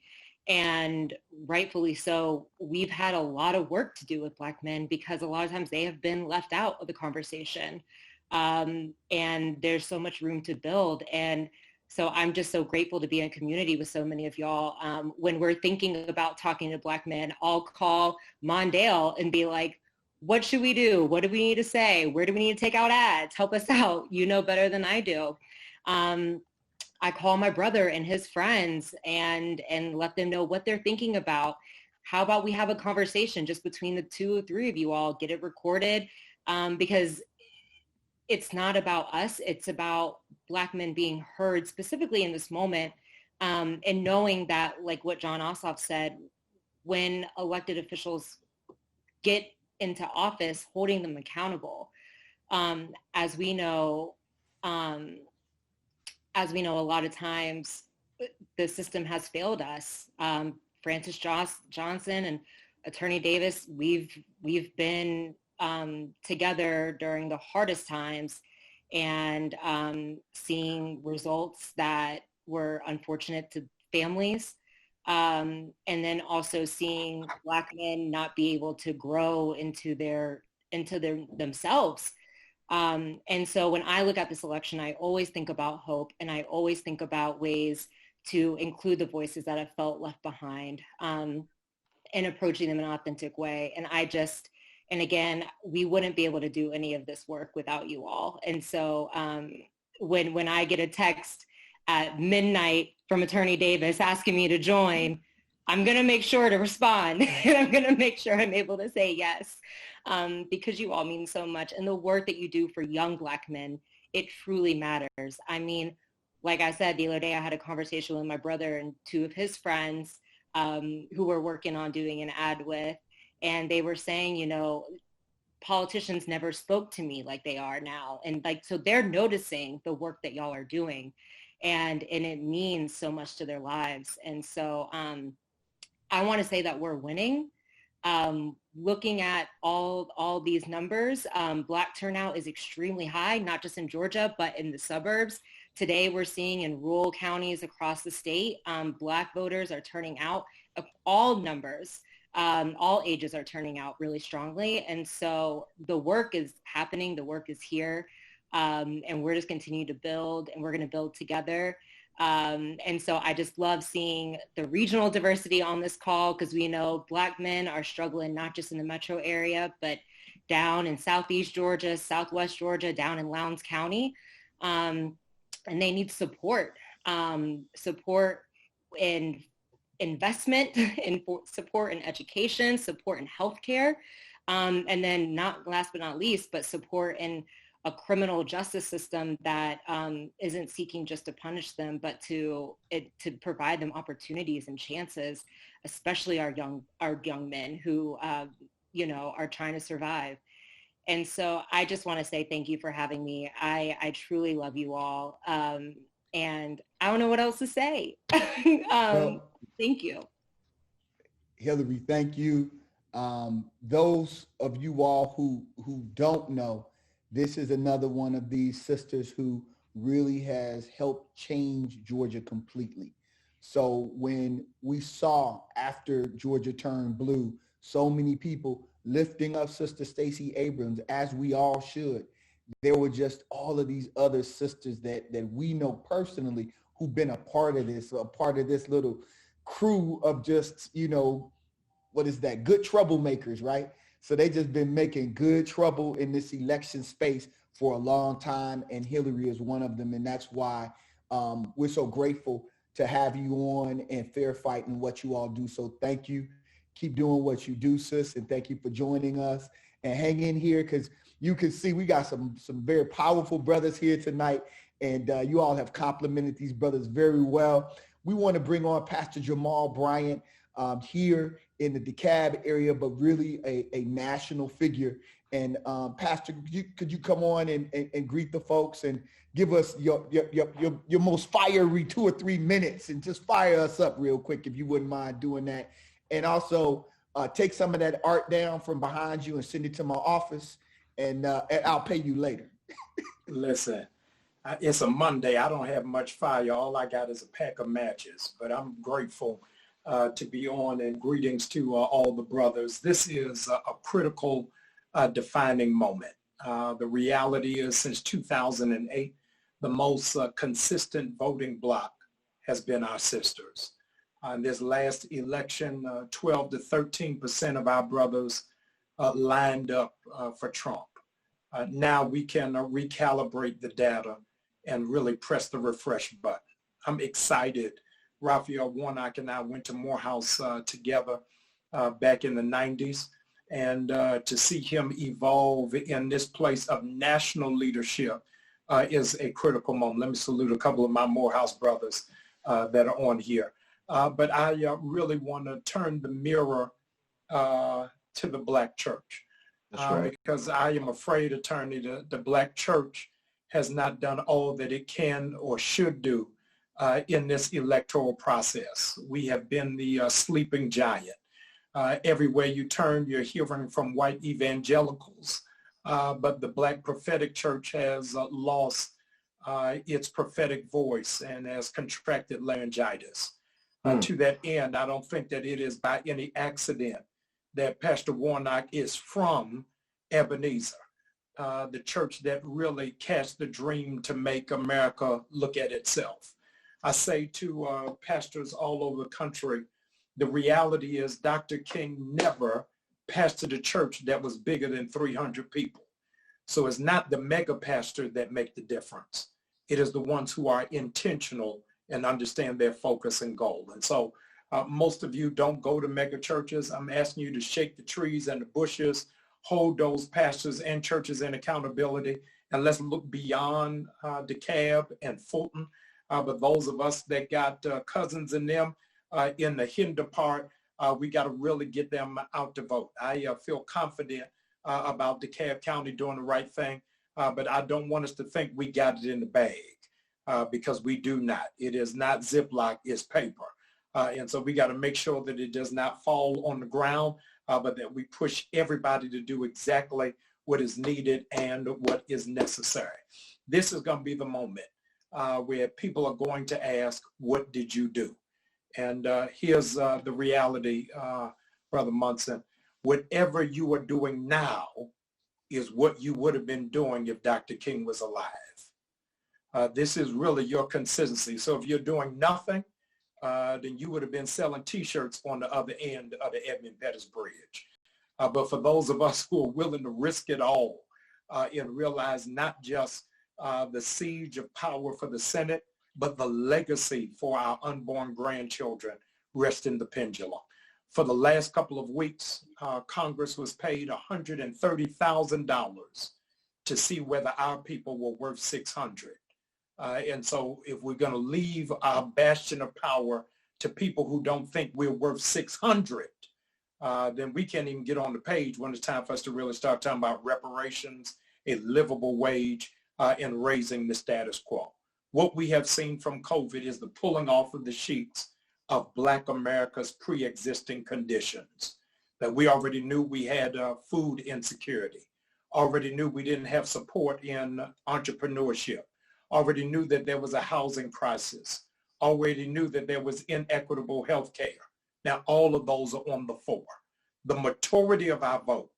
And rightfully so. We've had a lot of work to do with Black men because a lot of times they have been left out of the conversation. And there's so much room to build. And so I'm just so grateful to be in community with so many of y'all. When we're thinking about talking to Black men, I'll call Mondale and be like, what should we do? What do we need to say? Where do we need to take out ads? Help us out. You know better than I do. I call my brother and his friends and let them know what they're thinking about. How about we have a conversation just between the 2 or 3 of you all, get it recorded, because it's not about us. It's about Black men being heard specifically in this moment, and knowing that, like what John Ossoff said, when elected officials get into office, holding them accountable. As we know, a lot of times the system has failed us. Francys Johnson and Attorney Davis, we've been together during the hardest times, and seeing results that were unfortunate to families. And then also seeing Black men not be able to grow into themselves. And so when I look at this election, I always think about hope, and I always think about ways to include the voices that have felt left behind, and approaching them in an authentic way. And again, we wouldn't be able to do any of this work without you all. And so when I get a text at midnight from Attorney Davis asking me to join, I'm going to make sure to respond. And I'm going to make sure I'm able to say yes, because you all mean so much. And the work that you do for young Black men, it truly matters. I mean, like I said, the other day I had a conversation with my brother and 2 of his friends who we're working on doing an ad with. And they were saying, you know, politicians never spoke to me like they are now. And like, so they're noticing the work that y'all are doing, and it means so much to their lives. And so I want to say that we're winning. Looking at all these numbers, Black turnout is extremely high, not just in Georgia, but in the suburbs. Today, we're seeing in rural counties across the state, Black voters are turning out. All numbers, all ages are turning out really strongly. And so the work is happening, the work is here, and we're just continue to build, and we're going to build together. And so I just love seeing the regional diversity on this call, because we know Black men are struggling not just in the metro area, but down in Southeast Georgia, Southwest Georgia, down in Lowndes County. And they need support, support in investment, in support in education, support in healthcare, and then not last but not least, but support in a criminal justice system that isn't seeking just to punish them, but to provide them opportunities and chances, especially our young men who are trying to survive. And so I just want to say thank you for having me. I truly love you all, and I don't know what else to say. Thank you. Hillary, thank you. Those of you all who don't know, this is another one of these sisters who really has helped change Georgia completely. So when we saw after Georgia turned blue, so many people lifting up Sister Stacey Abrams, as we all should, there were just all of these other sisters that we know personally who've been a part of this little crew of just, what is that? Good troublemakers, right? So they just been making good trouble in this election space for a long time, and Hillary is one of them. And that's why we're so grateful to have you on and fair fighting what you all do. So thank you. Keep doing what you do, sis, and thank you for joining us. And hang in here, because you can see we got some very powerful brothers here tonight, and you all have complimented these brothers very well. We want to bring on Pastor Jamal Bryant here in the DeKalb area, but really a national figure. And Pastor, could you come on and greet the folks and give us your most fiery 2 or 3 minutes, and just fire us up real quick if you wouldn't mind doing that. And also take some of that art down from behind you and send it to my office, and I'll pay you later. Listen, It's a Monday. I don't have much fire. All I got is a pack of matches, but I'm grateful to be on, and greetings to all the brothers. This is a critical defining moment. The reality is since 2008, the most consistent voting bloc has been our sisters. In this last election, 12 to 13% of our brothers lined up for Trump. Now we can recalibrate the data and really press the refresh button. I'm excited. Raphael, Warnock, and I went to Morehouse together back in the 90s, and to see him evolve in this place of national leadership is a critical moment. Let me salute a couple of my Morehouse brothers that are on here. But I really want to turn the mirror to the Black church. That's right. Because I am afraid, attorney, the Black church has not done all that it can or should do in this electoral process. We have been the sleeping giant. Everywhere you turn, you're hearing from white evangelicals, but the Black prophetic church has lost its prophetic voice and has contracted laryngitis. To that end, I don't think that it is by any accident that Pastor Warnock is from Ebenezer, the church that really cast the dream to make America look at itself. I say to pastors all over the country, the reality is Dr. King never pastored a church that was bigger than 300 people. So it's not the mega pastor that make the difference. It is the ones who are intentional and understand their focus and goal. And so most of you don't go to mega churches. I'm asking you to shake the trees and the bushes, hold those pastors and churches in accountability, and let's look beyond DeKalb and Fulton. But those of us that got cousins in them in the hinder part, we got to really get them out to vote. I feel confident about DeKalb County doing the right thing, but I don't want us to think we got it in the bag. Because we do not. It is not Ziploc, it's paper. And so we got to make sure that it does not fall on the ground, but that we push everybody to do exactly what is needed and what is necessary. This is going to be the moment where people are going to ask, what did you do? And here's the reality, Brother Munson. Whatever you are doing now is what you would have been doing if Dr. King was alive. This is really your consistency. So if you're doing nothing, then you would have been selling T-shirts on the other end of the Edmund Pettus Bridge. But for those of us who are willing to risk it all and realize not just the siege of power for the Senate, but the legacy for our unborn grandchildren rest in the pendulum. For the last couple of weeks, Congress was paid $130,000 to see whether our people were worth $600. And so if we're going to leave our bastion of power to people who don't think we're worth 600, then we can't even get on the page when it's time for us to really start talking about reparations, a livable wage, and raising the status quo. What we have seen from COVID is the pulling off of the sheets of Black America's pre-existing conditions. That we already knew we had food insecurity, already knew we didn't have support in entrepreneurship, already knew that there was a housing crisis, already knew that there was inequitable health care. Now, all of those are on the fore. The majority of our vote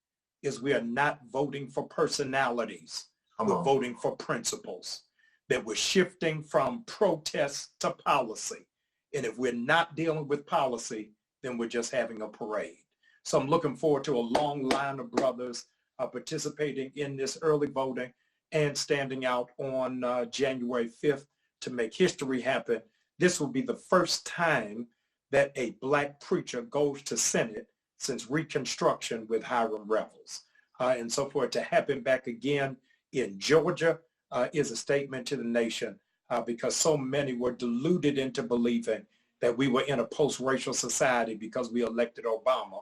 is we are not voting for personalities. We're voting for principles, that we're shifting from protest to policy. And if we're not dealing with policy, then we're just having a parade. So I'm looking forward to a long line of brothers participating in this early voting and standing out on January 5th to make history happen. This will be the first time that a Black preacher goes to Senate since Reconstruction with Hiram Revels. And so for it to happen back again in Georgia is a statement to the nation because so many were deluded into believing that we were in a post-racial society because we elected Obama.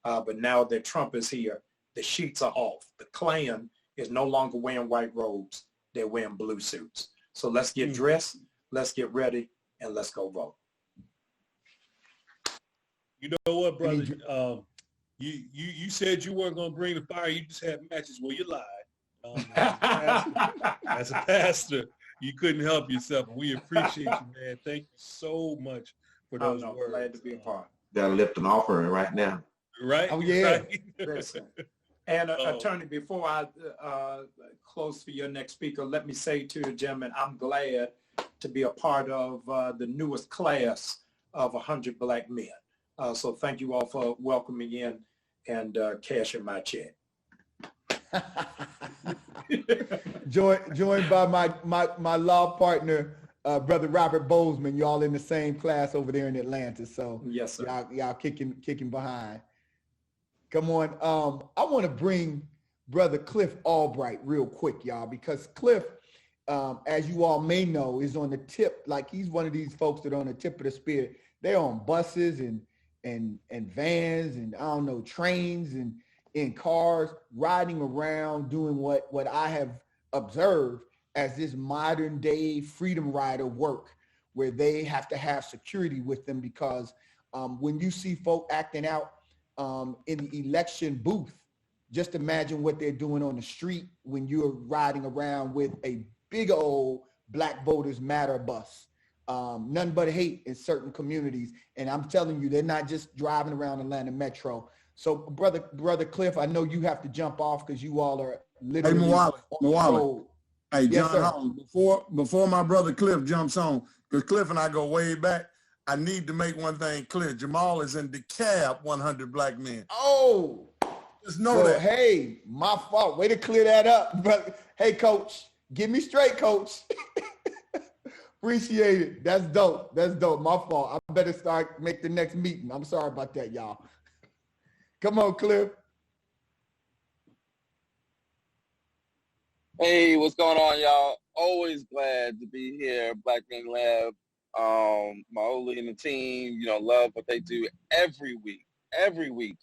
But now that Trump is here, the sheets are off. The Klan is no longer wearing white robes. They're wearing blue suits. So let's get dressed, let's get ready, and let's go vote. You know what, brother? You said you weren't going to bring the fire. You just had matches. Well, you lied. As a pastor, you couldn't help yourself. We appreciate you, man. Thank you so much for those words. Glad to be a part. Gotta lift an offering right now. Right? Oh, yeah. Right. Listen. And Attorney, before I close for your next speaker, let me say to the gentleman, I'm glad to be a part of the newest class of 100 Black men. So thank you all for welcoming in and cashing my check. Joined by my law partner, Brother Robert Bozeman. Y'all in the same class over there in Atlanta. So yes, sir. Y'all kicking behind. Come on. I want to bring Brother Cliff Albright real quick, y'all, because Cliff, as you all may know, is on the tip. Like, he's one of these folks that are on the tip of the spear. They're on buses and vans and I don't know, trains and in cars, riding around doing what I have observed as this modern day freedom rider work, where they have to have security with them because when you see folk acting out in the election booth, just imagine what they're doing on the street when you're riding around with a big old Black Voters Matter bus. None but hate in certain communities. And I'm telling you, they're not just driving around Atlanta Metro. So brother Cliff, I know you have to jump off because you all are literally on the road. Hey, Yes, John Holland, before my brother Cliff jumps on, because Cliff and I go way back, I need to make one thing clear. Jamal is in the cab 100 Black men. Oh, just know that. Hey, my fault. Way to clear that up. But hey, coach, get me straight, coach. Appreciate it. That's dope. That's dope. My fault. I better make the next meeting. I'm sorry about that, y'all. Come on, Cliff. Hey, what's going on, y'all? Always glad to be here, Blackman Lab. Maoli and the team, love what they do every week,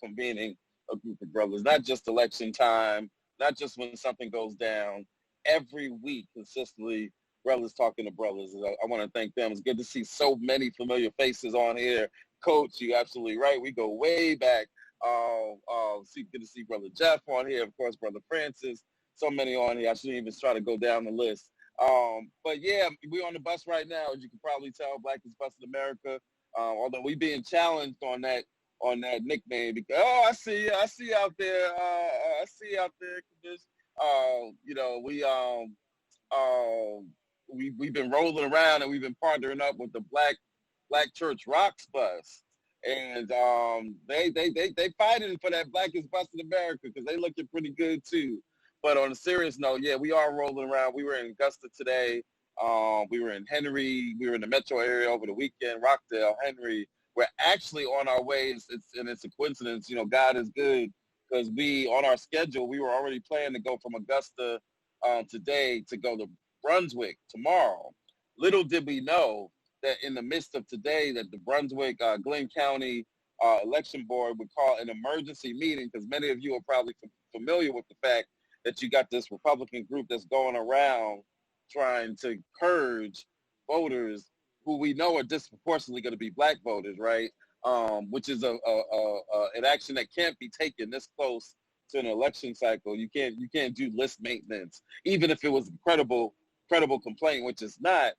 convening a group of brothers, not just election time, not just when something goes down, every week, consistently, brothers talking to brothers. I want to thank them. It's good to see so many familiar faces on here. Coach, you're absolutely right. We go way back. Good to see Brother Jeff on here, of course, Brother Francys, so many on here. I shouldn't even try to go down the list. But yeah, we're on the bus right now. As you can probably tell, Blackest Bus in America. Although we being challenged on that nickname because I see you out there. We've been rolling around and we've been partnering up with the Black Church Rocks bus. And they fighting for that Blackest Bus in America because they looking pretty good too. But on a serious note, yeah, we are rolling around. We were in Augusta today. We were in Henry. We were in the metro area over the weekend, Rockdale, Henry. We're actually on our way. It's a coincidence. God is good because on our schedule, we were already planning to go from Augusta today to go to Brunswick tomorrow. Little did we know that in the midst of today that the Brunswick, Glenn County election board would call an emergency meeting because many of you are probably familiar with the fact that you got this Republican group that's going around trying to purge voters who we know are disproportionately going to be Black voters, right? Which is an action that can't be taken this close to an election cycle. You can't do list maintenance, even if it was a credible complaint, which is not.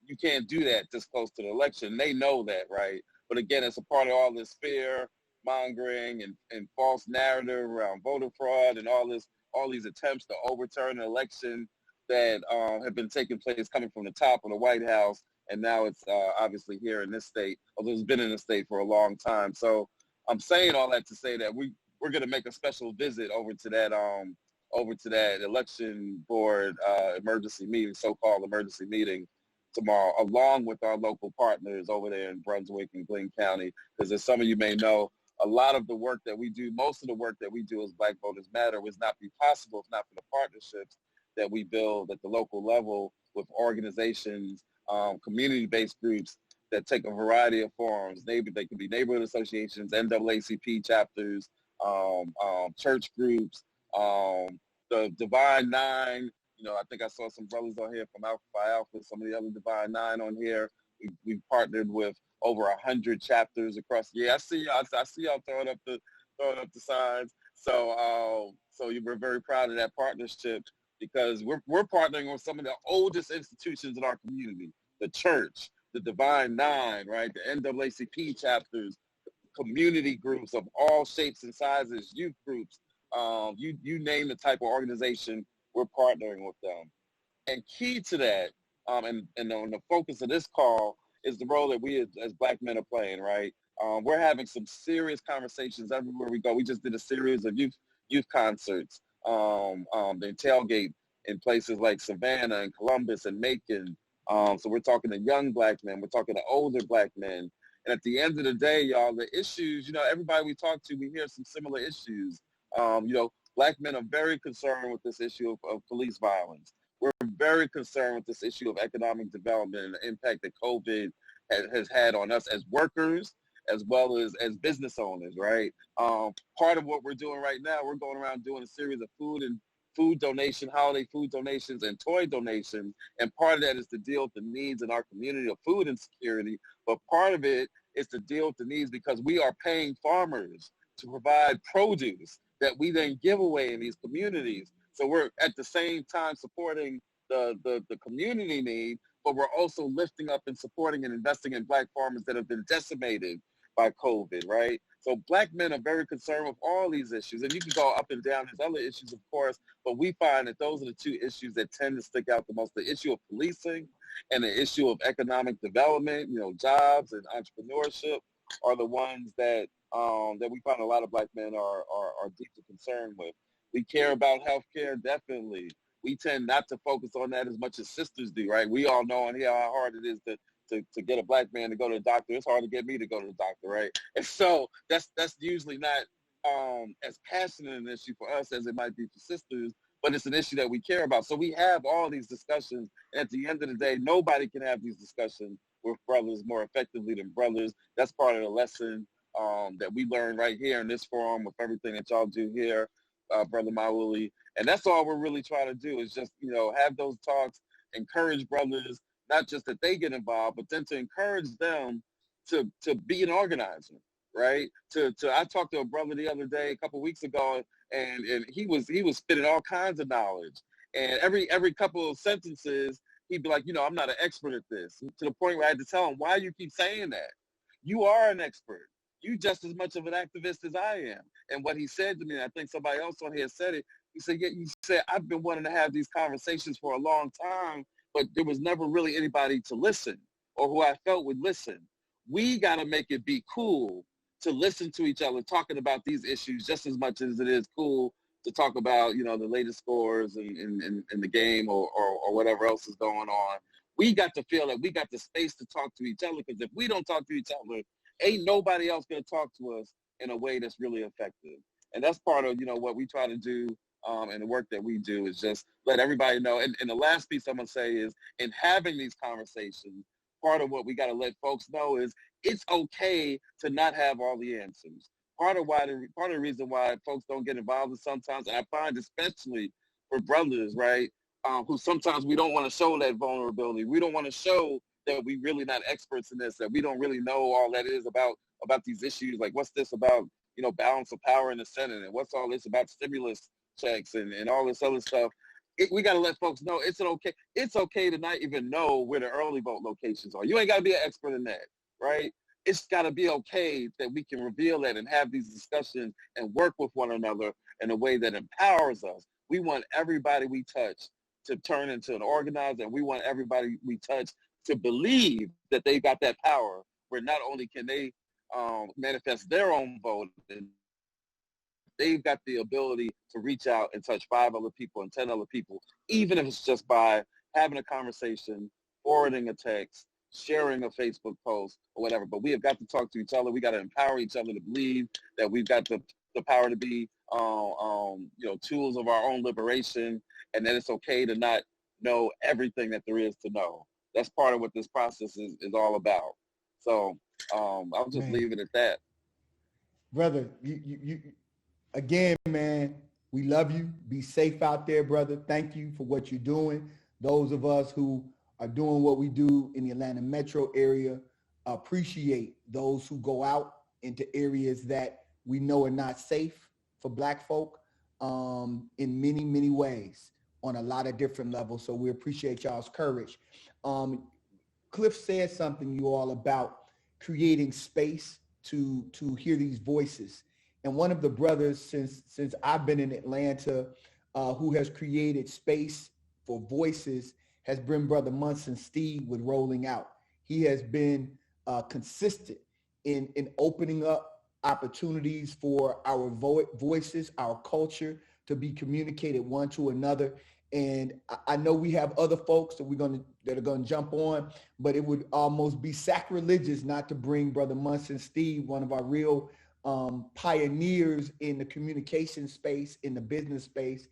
You can't do that this close to the election. They know that, right? But again, it's a part of all this fear mongering and false narrative around voter fraud and all these attempts to overturn an election that have been taking place coming from the top of the White House, and now it's obviously here in this state, although it's been in the state for a long time. So I'm saying all that to say that we're going to make a special visit over to that election board emergency meeting, so-called emergency meeting tomorrow, along with our local partners over there in Brunswick and Glenn County, because as some of you may know, a lot of the work that we do, most of the work that we do as Black Voters Matter would not be possible if not for the partnerships that we build at the local level with organizations, community-based groups that take a variety of forms. They could be neighborhood associations, NAACP chapters, church groups, the Divine Nine. I think I saw some brothers on here from Alpha Phi Alpha, some of the other Divine Nine on here. We've partnered with over 100 chapters across. Yeah, I see y'all throwing up the signs. So we're very proud of that partnership because we're partnering with some of the oldest institutions in our community, the church, the Divine Nine, right? The NAACP chapters, community groups of all shapes and sizes, youth groups, you name the type of organization, we're partnering with them. And key to that, and on the focus of this call, is the role that we as Black men are playing, right? We're having some serious conversations everywhere we go. We just did a series of youth concerts, they tailgate in places like Savannah and Columbus and Macon. So we're talking to young Black men, we're talking to older Black men. And at the end of the day, y'all, the issues, everybody we talk to, we hear some similar issues. Black men are very concerned with this issue of police violence. We're very concerned with this issue of economic development and the impact that COVID has had on us as workers, as well as business owners, right? Part of what we're doing right now, we're going around doing a series of food donation, holiday food donations and toy donations. And part of that is to deal with the needs in our community of food insecurity. But part of it is to deal with the needs because we are paying farmers to provide produce that we then give away in these communities. So we're at the same time supporting the community need, but we're also lifting up and supporting and investing in Black farmers that have been decimated by COVID, right? So Black men are very concerned with all these issues. And you can go up and down. There's other issues, of course, but we find that those are the two issues that tend to stick out the most. The issue of policing and the issue of economic development, jobs and entrepreneurship are the ones that we find a lot of Black men are deeply concerned with. We care about healthcare, definitely. We tend not to focus on that as much as sisters do, right? We all know on here how hard it is to get a Black man to go to the doctor. It's hard to get me to go to the doctor, right? And so that's usually not as passionate an issue for us as it might be for sisters, but it's an issue that we care about. So we have all these discussions. And at the end of the day, nobody can have these discussions with brothers more effectively than brothers. That's part of the lesson that we learn right here in this forum with everything that y'all do here, Brother Mauli. And that's all we're really trying to do is just, have those talks, encourage brothers, not just that they get involved, but then to encourage them to be an organizer, right? I talked to a brother the other day, a couple of weeks ago, and he was spitting all kinds of knowledge. And every couple of sentences, he'd be like, I'm not an expert at this. To the point where I had to tell him, why you keep saying that? You are an expert. You just as much of an activist as I am. And what he said to me, and I think somebody else on here said it, he said, I've been wanting to have these conversations for a long time, but there was never really anybody to listen or who I felt would listen. We got to make it be cool to listen to each other talking about these issues just as much as it is cool to talk about, the latest scores in the game or whatever else is going on. We got to feel that we got the space to talk to each other, because if we don't talk to each other, ain't nobody else going to talk to us in a way that's really effective. And that's part of, what we try to do and the work that we do is just let everybody know. And the last piece I'm going to say is, in having these conversations, part of what we got to let folks know is it's okay to not have all the answers. Part of the reason why folks don't get involved is sometimes, and I find especially for brothers, right, who sometimes we don't want to show that vulnerability. We don't want to show that we really not experts in this, that we don't really know all that is about these issues. Like, what's this about, balance of power in the Senate, and what's all this about stimulus checks and all this other stuff. We got to let folks know it's okay to not even know where the early vote locations are. You ain't got to be an expert in that, right? It's got to be okay that we can reveal that and have these discussions and work with one another in a way that empowers us. We want everybody we touch to turn into an organizer, and we want everybody we touch to believe that they've got that power where not only can they manifest their own vote, and they've got the ability to reach out and touch 5 other people and 10 other people, even if it's just by having a conversation, forwarding a text, sharing a Facebook post or whatever. But we have got to talk to each other. We got to empower each other to believe that we've got the power to be, tools of our own liberation, and that it's okay to not know everything that there is to know. That's part of what this process is all about. So I'll just leave it at that. Brother, you again, man, we love you. Be safe out there, brother. Thank you for what you're doing. Those of us who are doing what we do in the Atlanta metro area appreciate those who go out into areas that we know are not safe for Black folk in many, many ways. on a lot of different levels. So we appreciate y'all's courage. Cliff said something, you all, about creating space to hear these voices. And one of the brothers since I've been in Atlanta who has created space for voices has been Brother Munson Steve with Rolling Out. He has been consistent in opening up opportunities for our voices, our culture to be communicated one to another. And I know we have other folks that are gonna jump on, but it would almost be sacrilegious not to bring Brother Munson Steve, one of our real pioneers in the communication space, in the business space,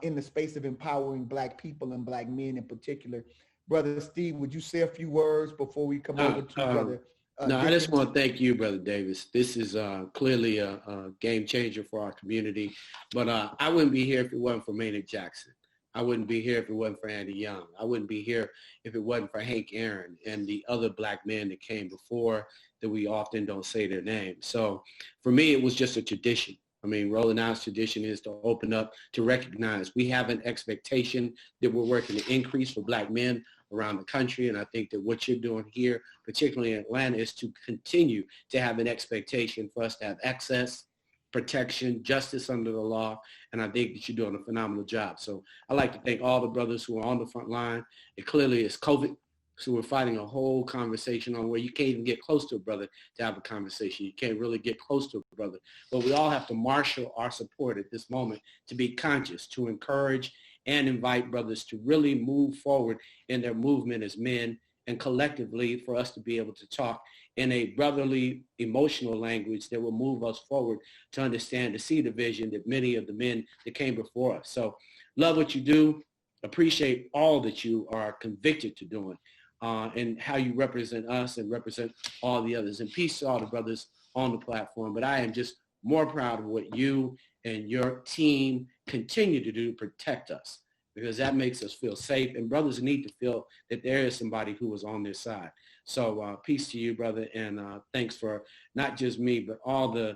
in the space of empowering Black people and Black men in particular. Brother Steve, would you say a few words before we come over to Brother No, Dickens? I just want to thank you, Brother Davis. This is clearly a game changer for our community. But I wouldn't be here if it wasn't for Maynard Jackson. I wouldn't be here if it wasn't for Andy Young. I wouldn't be here if it wasn't for Hank Aaron and the other Black men that came before that we often don't say their names. So for me, it was just a tradition. I mean, Rolling Out's tradition is to open up, to recognize we have an expectation that we're working to increase for Black men around the country. And I think that what you're doing here, particularly in Atlanta, is to continue to have an expectation for us to have access, protection, justice under the law. And I think that you're doing a phenomenal job. So I'd like to thank all the brothers who are on the front line. It clearly is COVID. So we're fighting a whole conversation on where you can't even get close to a brother to have a conversation. You can't really get close to a brother. But we all have to marshal our support at this moment to be conscious, to encourage and invite brothers to really move forward in their movement as men, and collectively for us to be able to talk in a brotherly, emotional language that will move us forward to understand, to see the vision that many of the men that came before us. So love what you do, appreciate all that you are convicted to doing, and how you represent us and represent all the others. And peace to all the brothers on the platform. But I am just more proud of what you and your team continue to do to protect us, because that makes us feel safe. And brothers need to feel that there is somebody who is on their side. So peace to you, brother. And thanks for not just me, but all the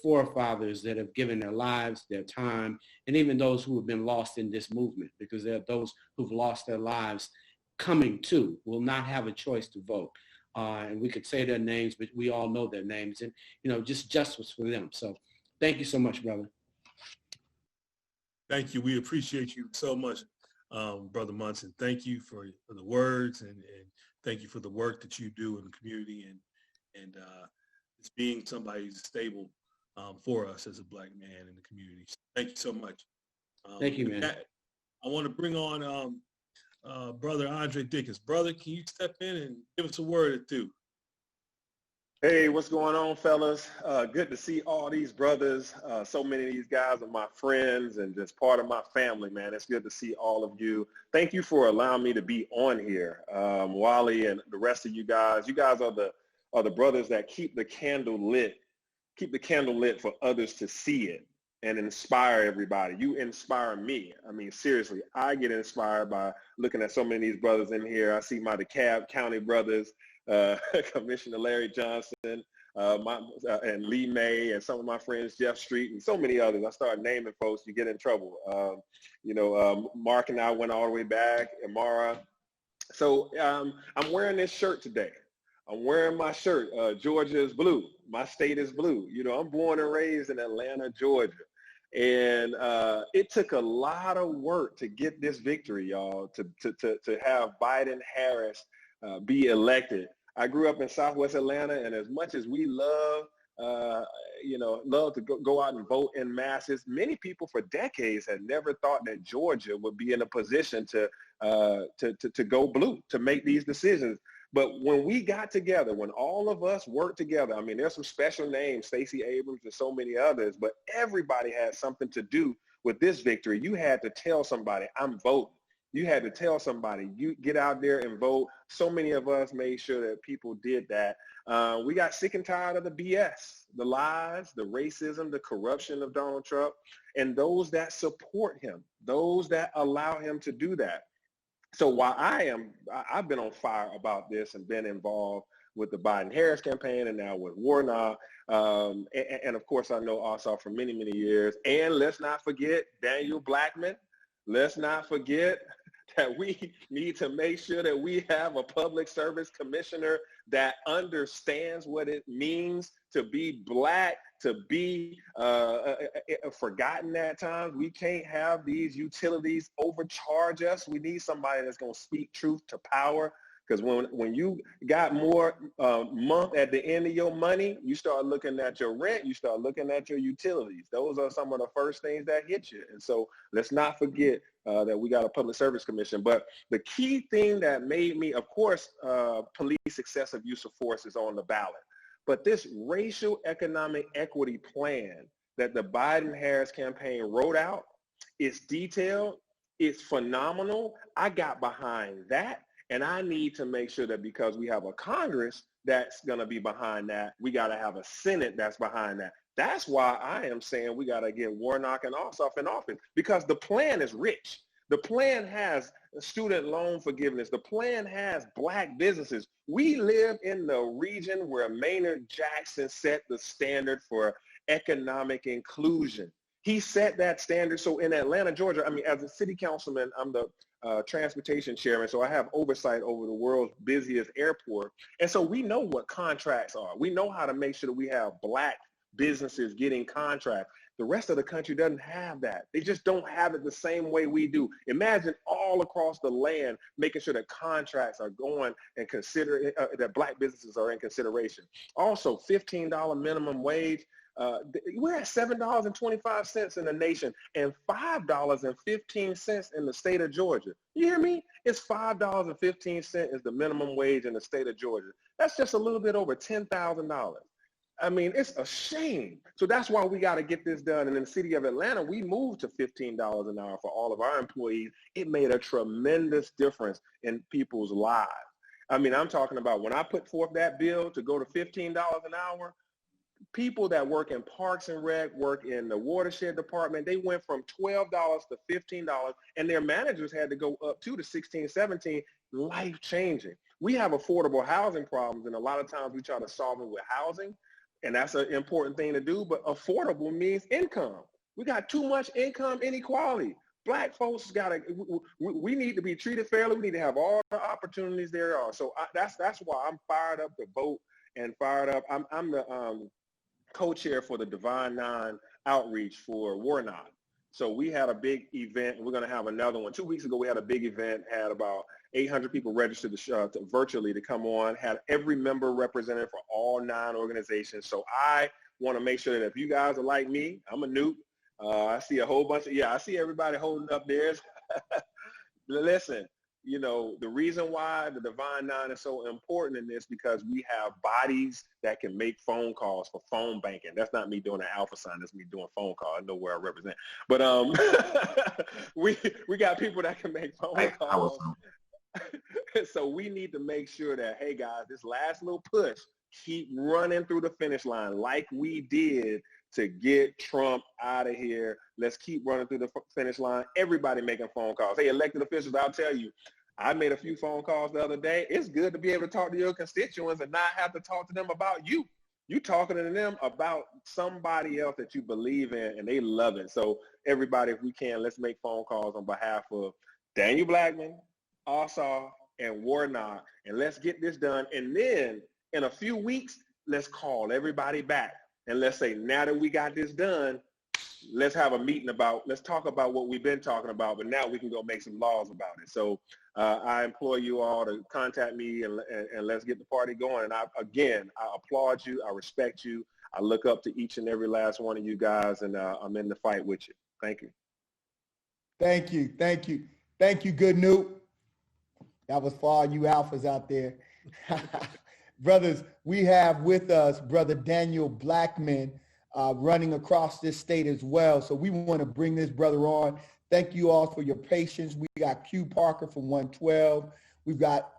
forefathers that have given their lives, their time, and even those who have been lost in this movement, because there are those who've lost their lives coming to, will not have a choice to vote. And we could say their names, but we all know their names, and, you know, just justice for them. So thank you so much, brother. Thank you. We appreciate you so much, Brother Munson. Thank you for the words, and thank you for the work that you do in the community, and it's being somebody who's stable for us as a Black man in the community. So thank you so much. Thank you, man. I want to bring on Brother Andre Dickens. Brother, can you step in and give us a word or two? Hey, what's going on, fellas? Good to see all these brothers. So many of these guys are my friends and just part of my family, man. It's good to see all of you. Thank you for allowing me to be on here. Wally and the rest of you guys are the brothers that keep the candle lit for others to see it and inspire everybody. You inspire me. I mean, seriously, I get inspired by looking at so many of these brothers in here. I see my DeKalb County brothers, Commissioner Larry Johnson, and Lee May, and some of my friends, Jeff Street, and so many others. I start naming folks, you get in trouble. Mark and I went all the way back, Amara. So I'm wearing this shirt today. I'm wearing my shirt. Georgia is blue. My state is blue. You know, I'm born and raised in Atlanta, Georgia. And it took a lot of work to get this victory, y'all, to have Biden-Harris be elected. I grew up in Southwest Atlanta, and as much as we love to go out and vote in masses, many people for decades had never thought that Georgia would be in a position to go blue, to make these decisions. But when we got together, when all of us worked together, I mean, there's some special names, Stacey Abrams and so many others, but everybody had something to do with this victory. You had to tell somebody, I'm voting. You had to tell somebody, you get out there and vote. So many of us made sure that people did that. We got sick and tired of the BS, the lies, the racism, the corruption of Donald Trump, and those that support him, those that allow him to do that. So while I've been on fire about this and been involved with the Biden-Harris campaign and now with Warnock, and of course I know Ossoff for many, many years. And let's not forget Daniel Blackman. let's not forget that we need to make sure that we have a public service commissioner that understands what it means to be Black, to be forgotten at times. We can't have these utilities overcharge us. We need somebody that's going to speak truth to power. Because when you got more month at the end of your money, you start looking at your rent, you start looking at your utilities. Those are some of the first things that hit you. And so let's not forget that we got a public service commission. But the key thing that made me, of course, police excessive use of force is on the ballot. But this racial economic equity plan that the Biden-Harris campaign wrote out is detailed, it's phenomenal. I got behind that. And I need to make sure that because we have a Congress that's going to be behind that, we got to have a Senate that's behind that. That's why I am saying we got to get Warnock and Ossoff in office, because the plan is rich. The plan has student loan forgiveness. The plan has Black businesses. We live in the region where Maynard Jackson set the standard for economic inclusion. He set that standard. So in Atlanta, Georgia, I mean, as a city councilman, I'm the transportation chairman, so I have oversight over the world's busiest airport. And so we know what contracts are. We know how to make sure that we have Black businesses getting contracts. The rest of the country doesn't have that. They just don't have it the same way we do. Imagine all across the land making sure that contracts are going and consider that Black businesses are in consideration. Also, $15 minimum wage. We're at $7.25 in the nation and $5.15 in the state of Georgia. You hear me? It's $5.15 is the minimum wage in the state of Georgia. That's just a little bit over $10,000. I mean, it's a shame. So that's why we got to get this done. And in the city of Atlanta, we moved to $15 an hour for all of our employees. It made a tremendous difference in people's lives. I mean, I'm talking about when I put forth that bill to go to $15 an hour, people that work in Parks and Rec, work in the watershed department, they went from $12 to $15, and their managers had to go up to $16, $17, life-changing. We have affordable housing problems, and a lot of times we try to solve it with housing, and that's an important thing to do, but affordable means income. We got too much income inequality. Black folks we need to be treated fairly. We need to have all the opportunities there are. So that's why I'm fired up to vote and fired up. I'm the co-chair for the Divine Nine outreach for Warnock. So we had a big event, and we're going to have another one. 2 weeks ago, we had a big event, had about 800 people registered virtually to come on, had every member represented for all 9 organizations. So I want to make sure that if you guys are like me, I'm a newt. I see a whole bunch of, I see everybody holding up theirs. Listen, you know, the reason why the Divine Nine is so important in this because we have bodies that can make phone calls for phone banking. That's not me doing an alpha sign. That's me doing phone call. I know where I represent. But we got people that can make phone calls. So we need to make sure that, hey, guys, this last little push, keep running through the finish line like we did to get Trump out of here. Let's keep running through the finish line. Everybody making phone calls. Hey, elected officials, I'll tell you, I made a few phone calls the other day. It's good to be able to talk to your constituents and not have to talk to them about you. You talking to them about somebody else that you believe in, and they love it. So everybody, if we can, let's make phone calls on behalf of Daniel Blackman, Ossoff, and Warnock, and let's get this done. And then in a few weeks, let's call everybody back. And let's say, now that we got this done, let's have a meeting let's talk about what we've been talking about, but now we can go make some laws about it. So I implore you all to contact me and let's get the party going. And I applaud you. I respect you. I look up to each and every last one of you guys, and I'm in the fight with you. Thank you. Thank you. Thank you. Thank you, good Newt. That was for all you alphas out there. Brothers, we have with us Brother Daniel Blackman running across this state as well. So we want to bring this brother on. Thank you all for your patience. We got Q Parker from 112. We've got,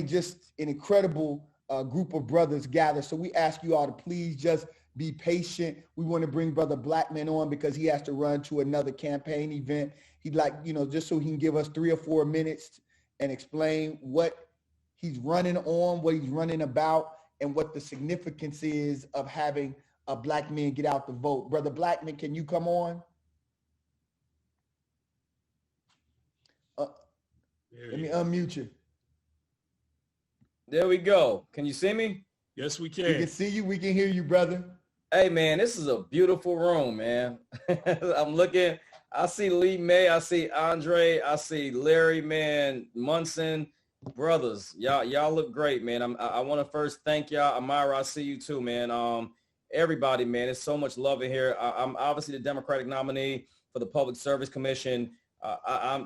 just an incredible group of brothers gathered. So we ask you all to please just be patient. We want to bring Brother Blackman on because he has to run to another campaign event. He'd like, just so he can give us 3 or 4 minutes and explain what he's running on, what he's running about, and what the significance is of having a Black man get out the vote. Brother Blackman, can you come on? Let me unmute you. There we go. Can you see me? Yes, we can. We can see you. We can hear you, brother. Hey, man, this is a beautiful room, man. I'm looking. I see Lee May. I see Andre. I see Larry, man, Munson. Brothers, y'all look great, man. I want to first thank y'all. Amira, I see you too, man. Everybody, man, there's so much love in here. I'm obviously the Democratic nominee for the Public Service Commission.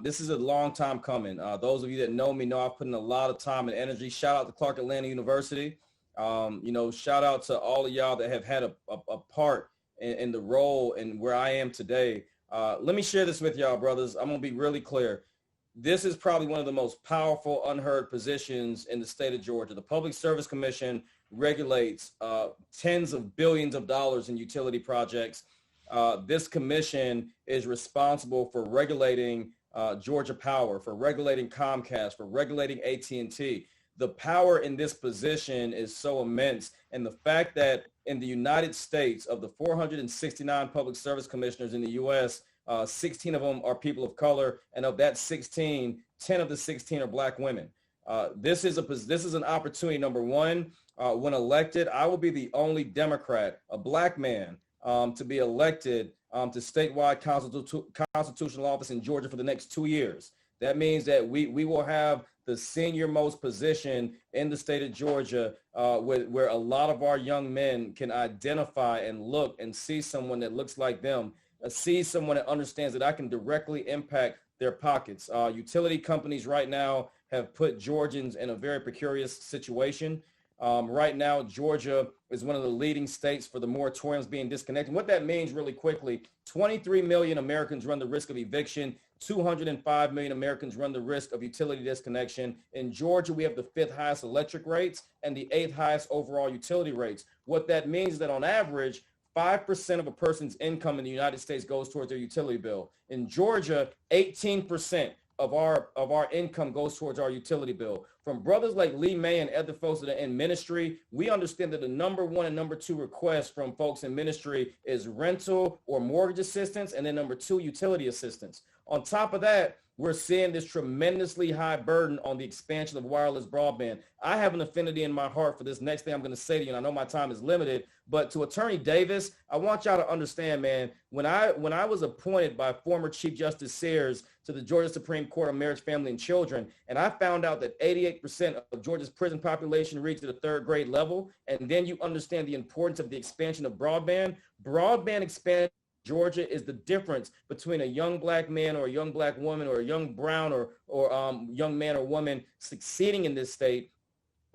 This is a long time coming. Those of you that know me know I've put in a lot of time and energy. Shout out to Clark Atlanta University. Shout out to all of y'all that have had a part in the role and where I am today. Let me share this with y'all, brothers. I'm going to be really clear. This is probably one of the most powerful, unheard positions in the state of Georgia. The Public Service Commission regulates tens of billions of dollars in utility projects. This commission is responsible for regulating Georgia Power, for regulating Comcast, for regulating AT&T. The power in this position is so immense. And the fact that in the United States, of the 469 public service commissioners in the U.S., 16 of them are people of color. And of that 16, 10 of the 16 are black women. This is an opportunity, number one. When elected, I will be the only Democrat, a black man, to be elected to statewide constitutional office in Georgia for the next 2 years. That means that we will have the senior most position in the state of Georgia, where a lot of our young men can identify and look and see someone that looks like them, see someone that understands that I can directly impact their pockets. Utility companies right now have put Georgians in a very precarious situation. Right now, Georgia is one of the leading states for the moratoriums being disconnected. What that means really quickly, 23 million Americans run the risk of eviction. 205 million Americans run the risk of utility disconnection. In Georgia, we have the 5th highest electric rates and the 8th highest overall utility rates. What that means is that on average, 5% of a person's income in the United States goes towards their utility bill. In Georgia, 18% of our income goes towards our utility bill. From brothers like Lee May and other folks that are in ministry, we understand that the number one and number two request from folks in ministry is rental or mortgage assistance, and then number two, utility assistance. On top of that, we're seeing this tremendously high burden on the expansion of wireless broadband. I have an affinity in my heart for this next thing I'm going to say to you, and I know my time is limited, but to Attorney Davis, I want y'all to understand, man, when I was appointed by former Chief Justice Sears to the Georgia Supreme Court on Marriage, Family, and Children, and I found out that 88% of Georgia's prison population reached the 3rd grade level, and then you understand the importance of the expansion of broadband. Broadband expansion Georgia is the difference between a young black man or a young black woman or a young brown or young man or woman succeeding in this state.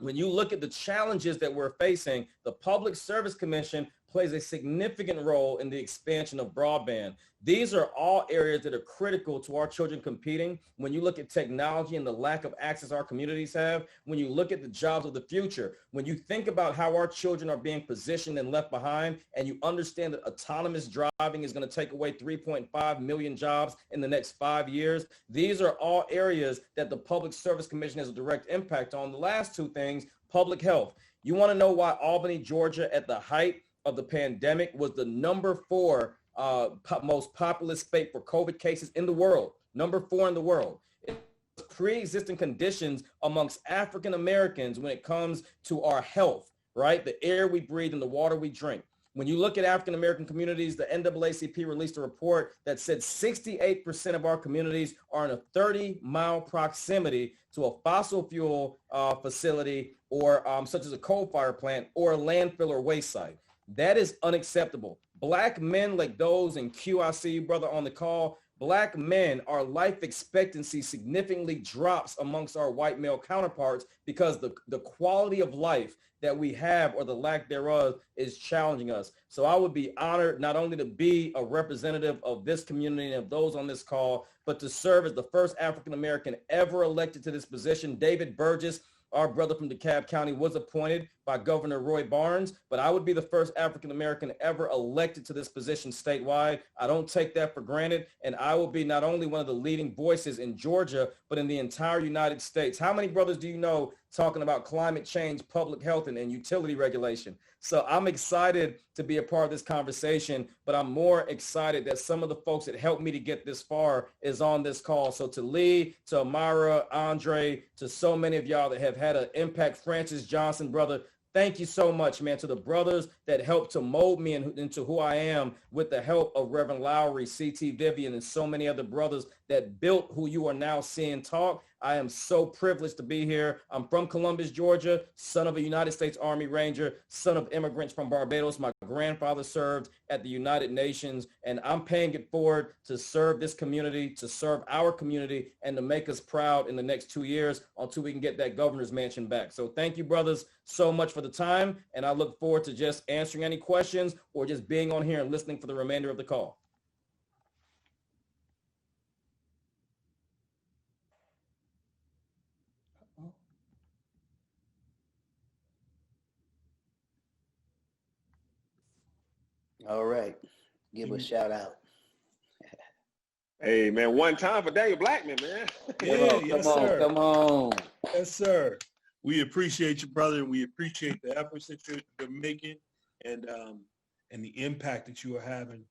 When you look at the challenges that we're facing, the Public Service Commission plays a significant role in the expansion of broadband. These are all areas that are critical to our children competing. When you look at technology and the lack of access our communities have, when you look at the jobs of the future, when you think about how our children are being positioned and left behind, and you understand that autonomous driving is going to take away 3.5 million jobs in the next 5 years, these are all areas that the Public Service Commission has a direct impact on. The last two things, public health. You want to know why Albany, Georgia, at the height of the pandemic was the number 4 most populous state for COVID cases in the world, number 4 in the world. Pre-existing conditions amongst African Americans when it comes to our health, right? The air we breathe and the water we drink. When you look at African American communities, the NAACP released a report that said 68% of our communities are in a 30-mile proximity to a fossil fuel facility or such as a coal-fired plant or a landfill or waste site. That is unacceptable. Black men like those in Q, I see you, brother, on the call. Black men, our life expectancy significantly drops amongst our white male counterparts because the quality of life that we have or the lack thereof is challenging us. So I would be honored not only to be a representative of this community and of those on this call, but to serve as the first African-American ever elected to this position. David Burgess, our brother from DeKalb County, was appointed by Governor Roy Barnes, but I would be the first African-American ever elected to this position statewide. I don't take that for granted. And I will be not only one of the leading voices in Georgia, but in the entire United States. How many brothers do you know talking about climate change, public health, and utility regulation? So I'm excited to be a part of this conversation, but I'm more excited that some of the folks that helped me to get this far is on this call. So to Lee, to Amara, Andre, to so many of y'all that have had an impact, Francis Johnson, brother, thank you so much, man, to the brothers that helped to mold me into who I am with the help of Reverend Lowry, C.T. Vivian, and so many other brothers that built who you are now seeing talk. I am so privileged to be here. I'm from Columbus, Georgia, son of a United States Army Ranger, son of immigrants from Barbados. My grandfather served at the United Nations, and I'm paying it forward to serve this community, to serve our community, and to make us proud in the next 2 years until we can get that governor's mansion back. So thank you, brothers, so much for the time, and I look forward to just answering any questions or just being on here and listening for the remainder of the call. All right. Give a shout out. Hey, man, one time for Daniel Blackman, man. Yeah, yes, sir. Come on. Yes, sir. We appreciate you, brother, and we appreciate the efforts that you're making and the impact that you are having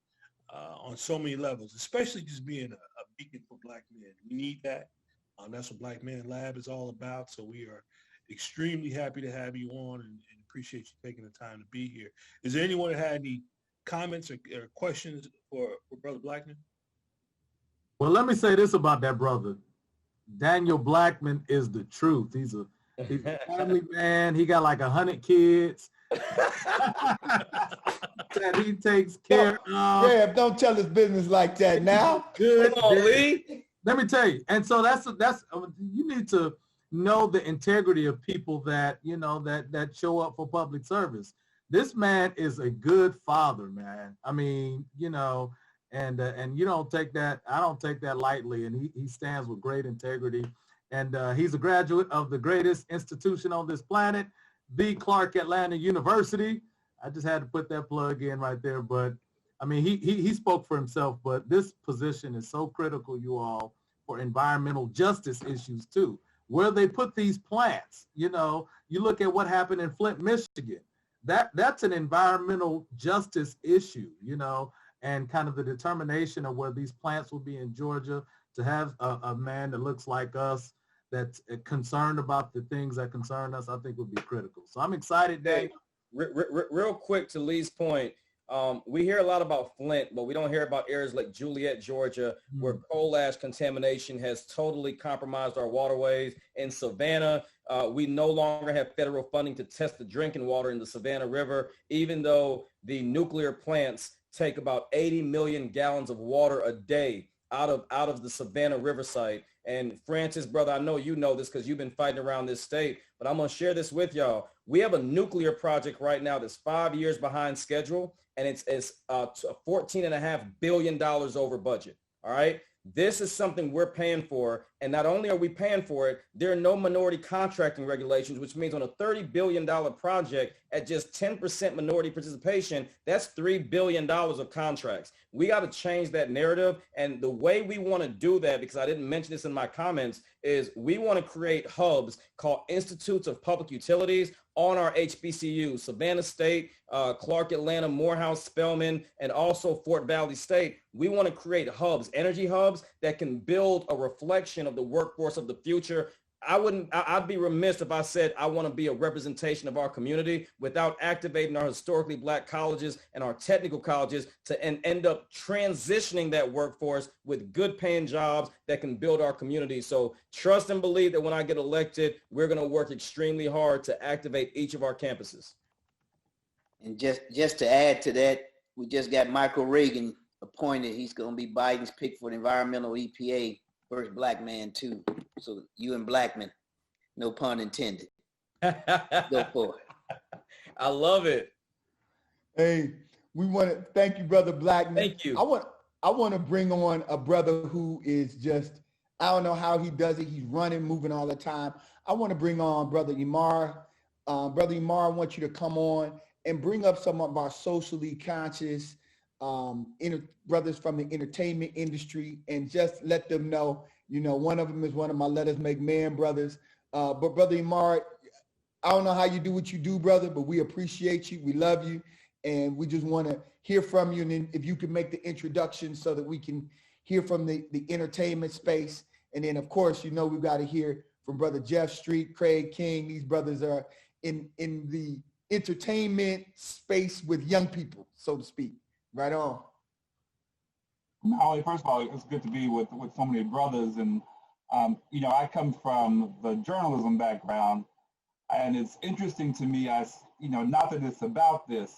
on so many levels, especially just being a beacon for Black men. We need that. That's what Black Man Lab is all about. So we are extremely happy to have you on and appreciate you taking the time to be here. Is there anyone that had any comments or questions for Brother Blackman? Well, let me say this about that brother. Daniel Blackman is the truth. He's a family man. He got like 100 kids that he takes care of. Yeah, don't tell his business like that now. Good. Come on, Lee. Let me tell you. And so that's you need to know the integrity of people that, you know, that show up for public service. This man is a good father, man. I mean, you know, and you don't take that, I don't take that lightly. And he stands with great integrity. And he's a graduate of the greatest institution on this planet, the Clark Atlanta University. I just had to put that plug in right there. But I mean, he spoke for himself, but this position is so critical, you all, for environmental justice issues too. Where they put these plants, you know, you look at what happened in Flint, Michigan. That's an environmental justice issue, you know, and kind of the determination of where these plants will be in Georgia, to have a man that looks like us, that's concerned about the things that concern us, I think would be critical. So I'm excited, Dave. Real quick to Lee's point, we hear a lot about Flint, but we don't hear about areas like Juliet, Georgia, where coal ash contamination has totally compromised our waterways. In Savannah, we no longer have federal funding to test the drinking water in the Savannah River, even though the nuclear plants take about 80 million gallons of water a day out of the Savannah River site. And Francis, brother, I know you know this because you've been fighting around this state, but I'm going to share this with y'all. We have a nuclear project right now that's 5 years behind schedule, and it's $14.5 billion over budget. All right. This is something we're paying for. And not only are we paying for it, there are no minority contracting regulations, which means on a $30 billion project at just 10% minority participation, that's $3 billion of contracts. We got to change that narrative. And the way we want to do that, because I didn't mention this in my comments, is we want to create hubs called Institutes of Public Utilities on our HBCUs, Savannah State, Clark Atlanta, Morehouse, Spelman, and also Fort Valley State. We want to create hubs, energy hubs that can build a reflection of the workforce of the future. I'd be remiss if I said I want to be a representation of our community without activating our historically Black colleges and our technical colleges to end up transitioning that workforce with good paying jobs that can build our community. So trust and believe that when I get elected, we're going to work extremely hard to activate each of our campuses. And just to add to that, we just got Michael Reagan appointed. He's going to be Biden's pick for the environmental EPA, first Black man too. So you and Blackman, no pun intended. Go for it. I love it. Hey, we want to thank you, Brother Blackman. Thank you. I want to bring on a brother who is just, I don't know how he does it. He's running, moving all the time. I want to bring on Brother Imar. Brother Imar, I want you to come on and bring up some of our socially conscious brothers from the entertainment industry, and just let them know, one of them is one of my Let Us Make Man brothers. But Brother Imar, I don't know how you do what you do, brother, but we appreciate you. We love you. And we just want to hear from you. And then if you can make the introduction so that we can hear from the entertainment space. And then, of course, we've got to hear from Brother Jeff Street, Craig King. These brothers are in the entertainment space with young people, so to speak. Right on. Holley, first of all, it's good to be with so many brothers. And, I come from the journalism background. And it's interesting to me, not that it's about this,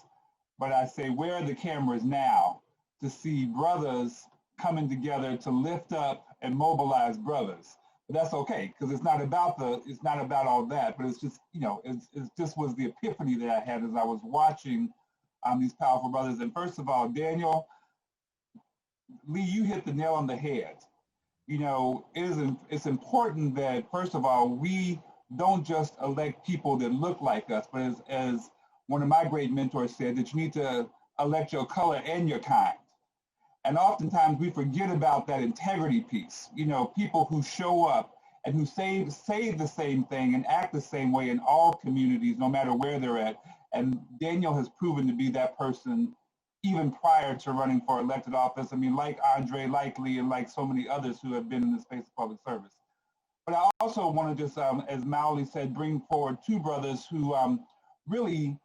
but I say, where are the cameras now to see brothers coming together to lift up and mobilize brothers? But that's okay, because it's not about all that, but it's just, it just was the epiphany that I had as I was watching these powerful brothers. And first of all, Daniel, Lee, you hit the nail on the head. It's important that, first of all, we don't just elect people that look like us, but as one of my great mentors said, that you need to elect your color and your kind. And oftentimes we forget about that integrity piece. People who show up and who say the same thing and act the same way in all communities, no matter where they're at. And Daniel has proven to be that person even prior to running for elected office. I mean, like Andre, like Lee, and like so many others who have been in the space of public service. But I also want to just, as Maoli said, bring forward two brothers who really,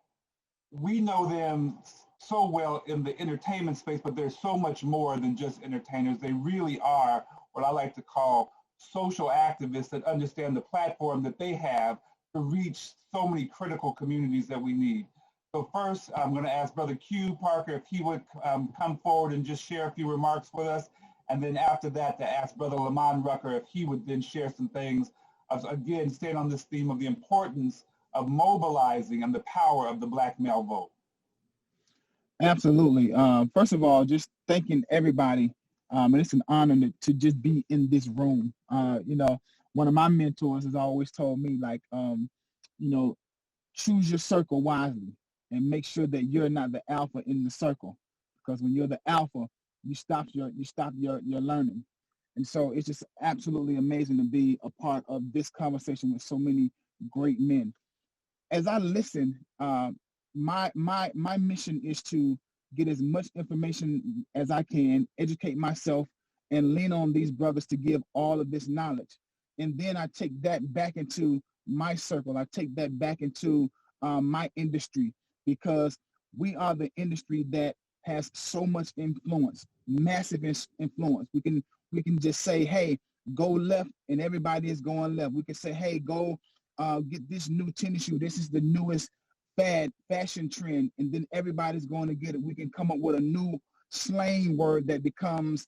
we know them so well in the entertainment space, but they're so much more than just entertainers. They really are what I like to call social activists that understand the platform that they have to reach so many critical communities that we need. So first, I'm going to ask Brother Q Parker if he would come forward and just share a few remarks with us. And then after that, to ask Brother Lamont Rucker if he would then share some things, again, staying on this theme of the importance of mobilizing and the power of the Black male vote. Absolutely. First of all, just thanking everybody. And it's an honor to just be in this room. One of my mentors has always told me, choose your circle wisely and make sure that you're not the alpha in the circle. Because when you're the alpha, you stop your learning. And so it's just absolutely amazing to be a part of this conversation with so many great men. As I listen, my mission is to get as much information as I can, educate myself, and lean on these brothers to give all of this knowledge. And then I take that back into my circle. I take that back into my industry, because we are the industry that has so much influence, massive influence. We can just say, hey, go left, and everybody is going left. We can say, hey, go get this new tennis shoe. This is the newest fashion trend, and then everybody's going to get it. We can come up with a new slang word that becomes,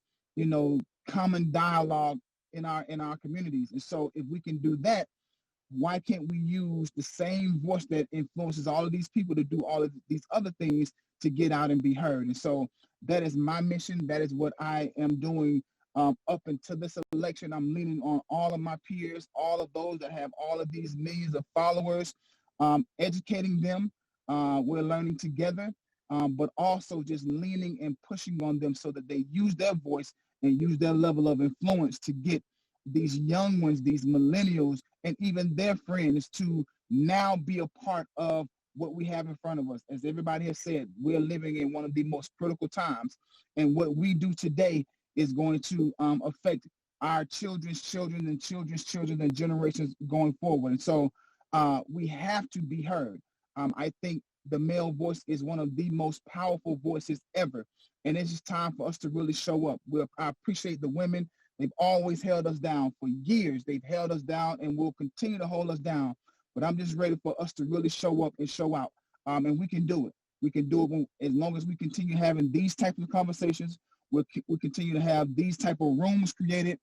common dialogue in our communities. And so if we can do that, why can't we use the same voice that influences all of these people to do all of these other things to get out and be heard? And so that is my mission. That is what I am doing up until this election. I'm leaning on all of my peers, all of those that have all of these millions of followers, educating them. We're learning together, but also just leaning and pushing on them so that they use their voice and use their level of influence to get these young ones, these millennials, and even their friends to now be a part of what we have in front of us. As everybody has said, we're living in one of the most critical times, and what we do today is going to affect our children's children and children's children and generations going forward. And so we have to be heard. I think the male voice is one of the most powerful voices ever, and it's just time for us to really show up. I appreciate the women. They've always held us down for years. They've held us down and will continue to hold us down. But I'm just ready for us to really show up and show out. And we can do it. We can do it as long as we continue having these types of conversations. We'll continue to have these type of rooms created,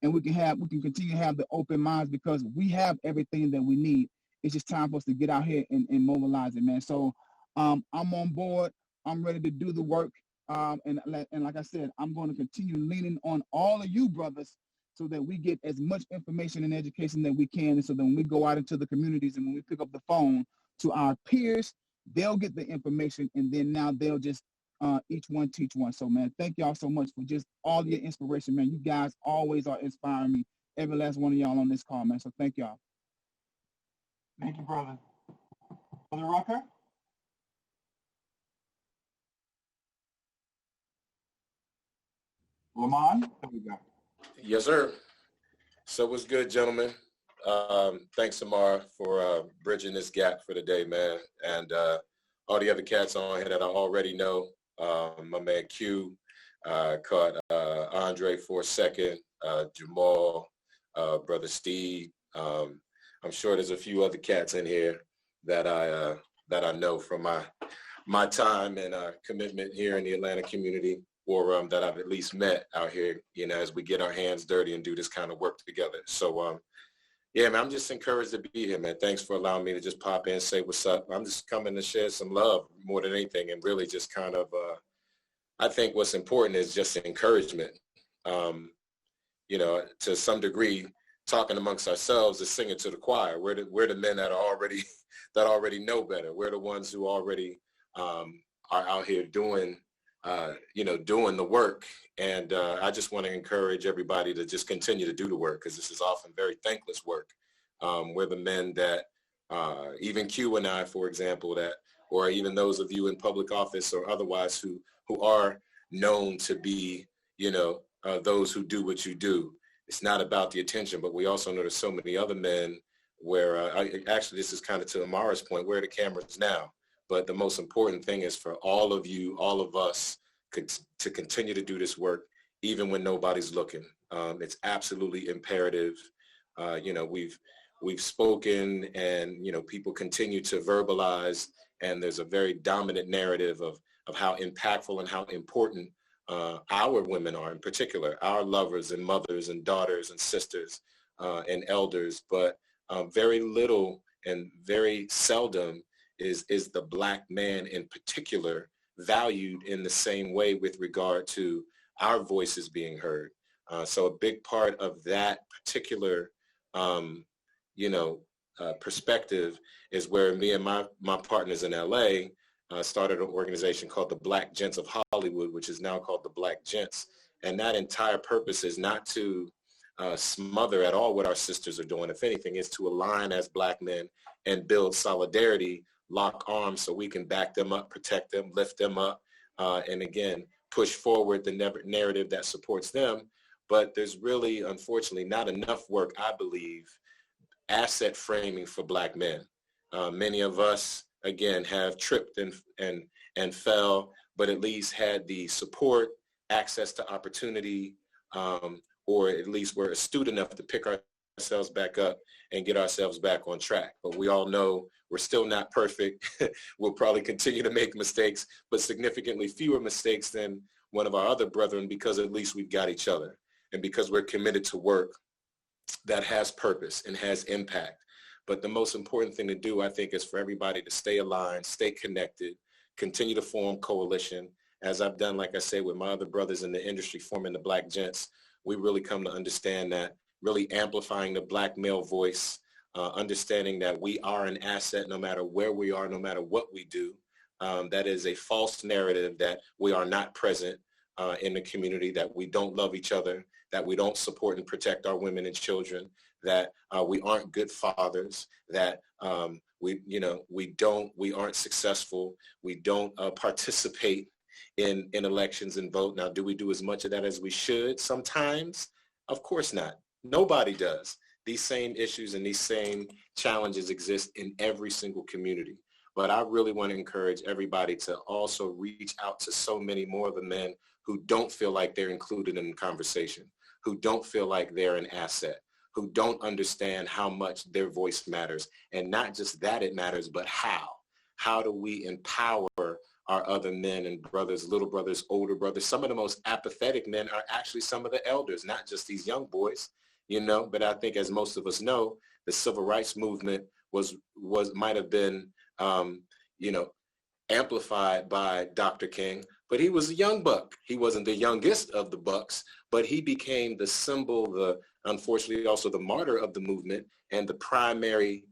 and we can continue to have the open minds, because we have everything that we need. It's just time for us to get out here and mobilize it, man. So I'm on board. I'm ready to do the work. And like I said, I'm going to continue leaning on all of you brothers so that we get as much information and education that we can. And so then when we go out into the communities and when we pick up the phone to our peers, they'll get the information, and then now they'll just each one teach one. So, man, thank y'all so much for just all your inspiration, man. You guys always are inspiring me, every last one of y'all on this call, man. So thank y'all. Thank you, brother. Brother Rucker? Lamont? There we go. Yes, sir. So what's good, gentlemen? Thanks, Amar, for bridging this gap for the day, man. And all the other cats on here that I already know. My man Q, caught Andre for a second, Jamal, Brother Steve. I'm sure there's a few other cats in here that I know from my time and commitment here in the Atlanta community, or that I've at least met out here, you know, as we get our hands dirty and do this kind of work together. So, yeah, man, I'm just encouraged to be here, man. Thanks for allowing me to just pop in and say what's up. I'm just coming to share some love more than anything, and really just kind of, I think what's important is just encouragement. You know, to some degree, talking amongst ourselves is singing to the choir. We're the men that are already know better. We're the ones who already are out here doing, you know, doing the work. And I just want to encourage everybody to just continue to do the work, because this is often very thankless work. We're the men that, even Q and I, for example, that, or even those of you in public office or otherwise who are known to be, you know, those who do what you do. It's not about the attention, but we also know there's so many other men where, actually this is kind of to Amara's point, where are the cameras now? But the most important thing is for all of you, all of us, to continue to do this work, even when nobody's looking. It's absolutely imperative. You know, we've spoken, and, you know, people continue to verbalize, and there's a very dominant narrative of how impactful and how important our women are, in particular, our lovers and mothers and daughters and sisters and elders. But very little and very seldom is the Black man in particular valued in the same way with regard to our voices being heard. So a big part of that particular, you know, perspective is where me and my partners in LA started an organization called the Black Gents of Hollywood, which is now called the Black Gents. And that entire purpose is not to smother at all what our sisters are doing. If anything, is to align as Black men and build solidarity, lock arms so we can back them up, protect them, lift them up, and again, push forward the narrative that supports them. But there's really, unfortunately, not enough work, I believe, asset framing for Black men. Many of us, again, have tripped and fell, but at least had the support, access to opportunity, or at least were astute enough to pick ourselves back up and get ourselves back on track. But we all know we're still not perfect. We'll probably continue to make mistakes, but significantly fewer mistakes than one of our other brethren, because at least we've got each other, and because we're committed to work that has purpose and has impact. But the most important thing to do, I think, is for everybody to stay aligned, stay connected, continue to form coalition. As I've done, like I say, with my other brothers in the industry forming the Black Gents, we really come to understand that really amplifying the Black male voice, understanding that we are an asset no matter where we are, no matter what we do. That is a false narrative that we are not present in the community, that we don't love each other, that we don't support and protect our women and children, that we aren't good fathers, that we aren't successful, we don't participate in elections and vote. Now, do we do as much of that as we should? Sometimes, of course not. Nobody does. These same issues and these same challenges exist in every single community. But I really want to encourage everybody to also reach out to so many more of the men who don't feel like they're included in the conversation, who don't feel like they're an asset, who don't understand how much their voice matters. And not just that it matters, but how. How do we empower our other men and brothers, little brothers, older brothers? Some of the most apathetic men are actually some of the elders, not just these young boys, you know. But I think, as most of us know, the civil rights movement might have been, amplified by Dr. King, but he was a young buck. He wasn't the youngest of the bucks, but he became the symbol, unfortunately also the martyr of the movement and the primary,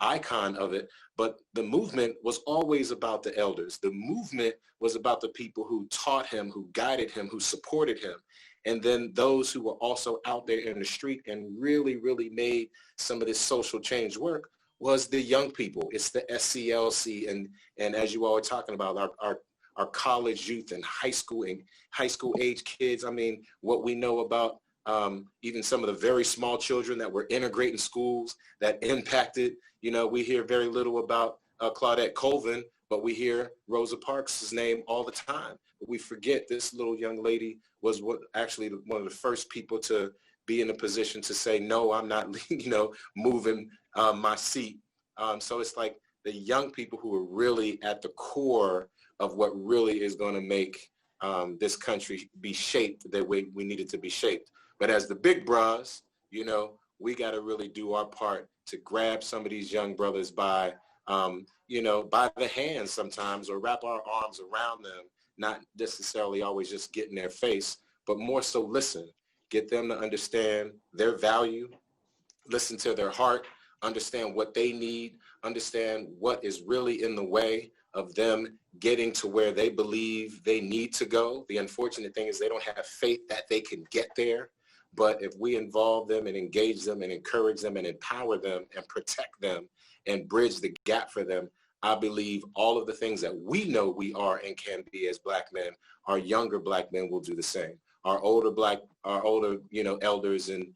icon of it. But the movement was always about the elders. The movement was about the people who taught him, who guided him, who supported him. And then those who were also out there in the street and really, really made some of this social change work was the young people. It's the SCLC and as you all are talking about, our college youth and high school age kids. I mean, what we know about even some of the very small children that were integrating schools that impacted, we hear very little about Claudette Colvin, but we hear Rosa Parks' name all the time. But we forget this little young lady was one of the first people to be in a position to say, no, I'm not, moving my seat. So it's like the young people who are really at the core of what really is going to make this country be shaped the way we need it to be shaped. But as the big bras, we got to really do our part to grab some of these young brothers by the hands sometimes, or wrap our arms around them, not necessarily always just get in their face, but more so listen, get them to understand their value, listen to their heart, understand what they need, understand what is really in the way of them getting to where they believe they need to go. The unfortunate thing is they don't have faith that they can get there. But if we involve them and engage them and encourage them and empower them and protect them and bridge the gap for them, I believe all of the things that we know we are and can be as Black men, our younger Black men will do the same. Our older elders and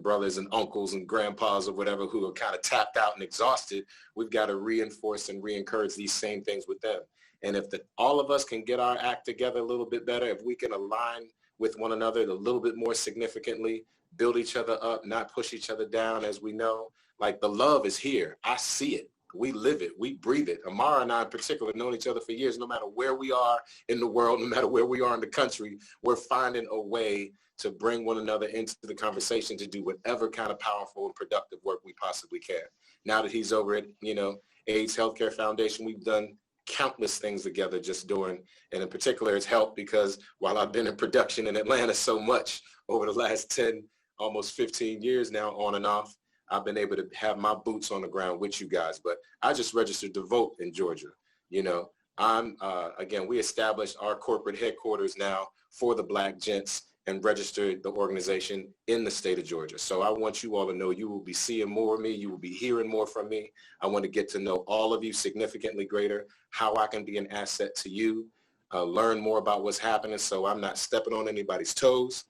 brothers and uncles and grandpas or whatever who are kind of tapped out and exhausted, we've got to reinforce and re-encourage these same things with them. And if all of us can get our act together a little bit better, if we can align with one another a little bit more significantly, build each other up, not push each other down, as we know, like the love is here. I see it. We live it. We breathe it. Amara and I in particular have known each other for years. No matter where we are in the world, no matter where we are in the country, we're finding a way to bring one another into the conversation to do whatever kind of powerful and productive work we possibly can. Now that he's over at, AIDS Healthcare Foundation, we've done countless things together just doing, and in particular it's helped because while I've been in production in Atlanta so much over the last 10, almost 15 years now on and off, I've been able to have my boots on the ground with you guys. But I just registered to vote in Georgia. Again, we established our corporate headquarters now for the Black Gents and registered the organization in the state of Georgia. So I want you all to know you will be seeing more of me. You will be hearing more from me. I want to get to know all of you significantly greater, how I can be an asset to you, learn more about what's happening so I'm not stepping on anybody's toes,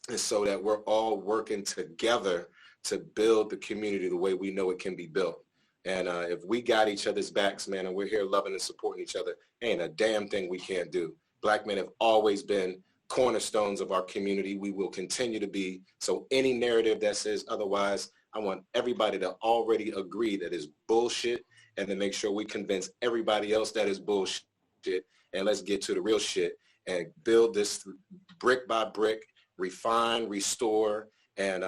and so that we're all working together to build the community the way we know it can be built. And if we got each other's backs, man, and we're here loving and supporting each other, ain't a damn thing we can't do. Black men have always been cornerstones of our community. We will continue to be. So any narrative that says otherwise, I want everybody to already agree that is bullshit, and then make sure we convince everybody else that is bullshit, and let's get to the real shit and build this brick by brick, refine, restore, and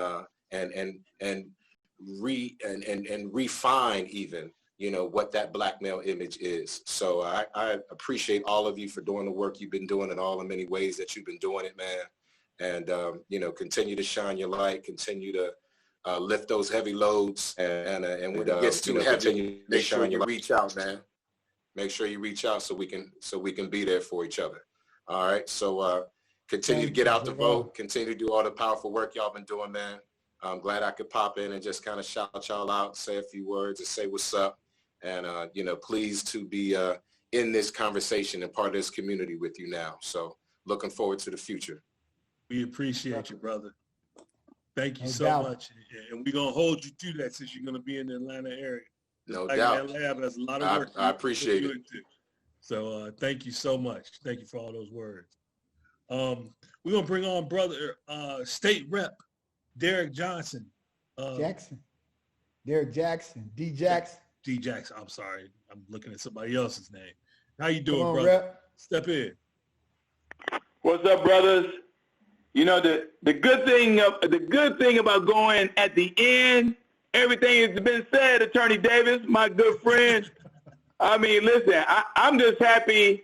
refine even, what that Black male image is. So I appreciate all of you for doing the work you've been doing in all the many ways that you've been doing it, man. And, continue to shine your light, continue to lift those heavy loads. And when it gets too heavy, make sure you reach out, man. Make sure you reach out so we can be there for each other. All right. So continue to get out the vote, continue to do all the powerful work y'all been doing, man. I'm glad I could pop in and just kind of shout y'all out, say a few words and say what's up. And, pleased to be in this conversation and part of this community with you now. So looking forward to the future. We appreciate you, brother. Thank you so much. And we're going to hold you to that since you're going to be in the Atlanta area. No doubt. That lab has a lot of work. I appreciate it. So thank you so much. Thank you for all those words. We're going to bring on brother State Rep Derek Johnson. Derek Jackson. D. Jackson. D. Jackson. I'm sorry. I'm looking at somebody else's name. How you doing, on, brother? Rep. Step in. What's up, brothers? The good thing about going at the end, everything has been said, Attorney Davis, my good friend. I mean, listen, I'm just happy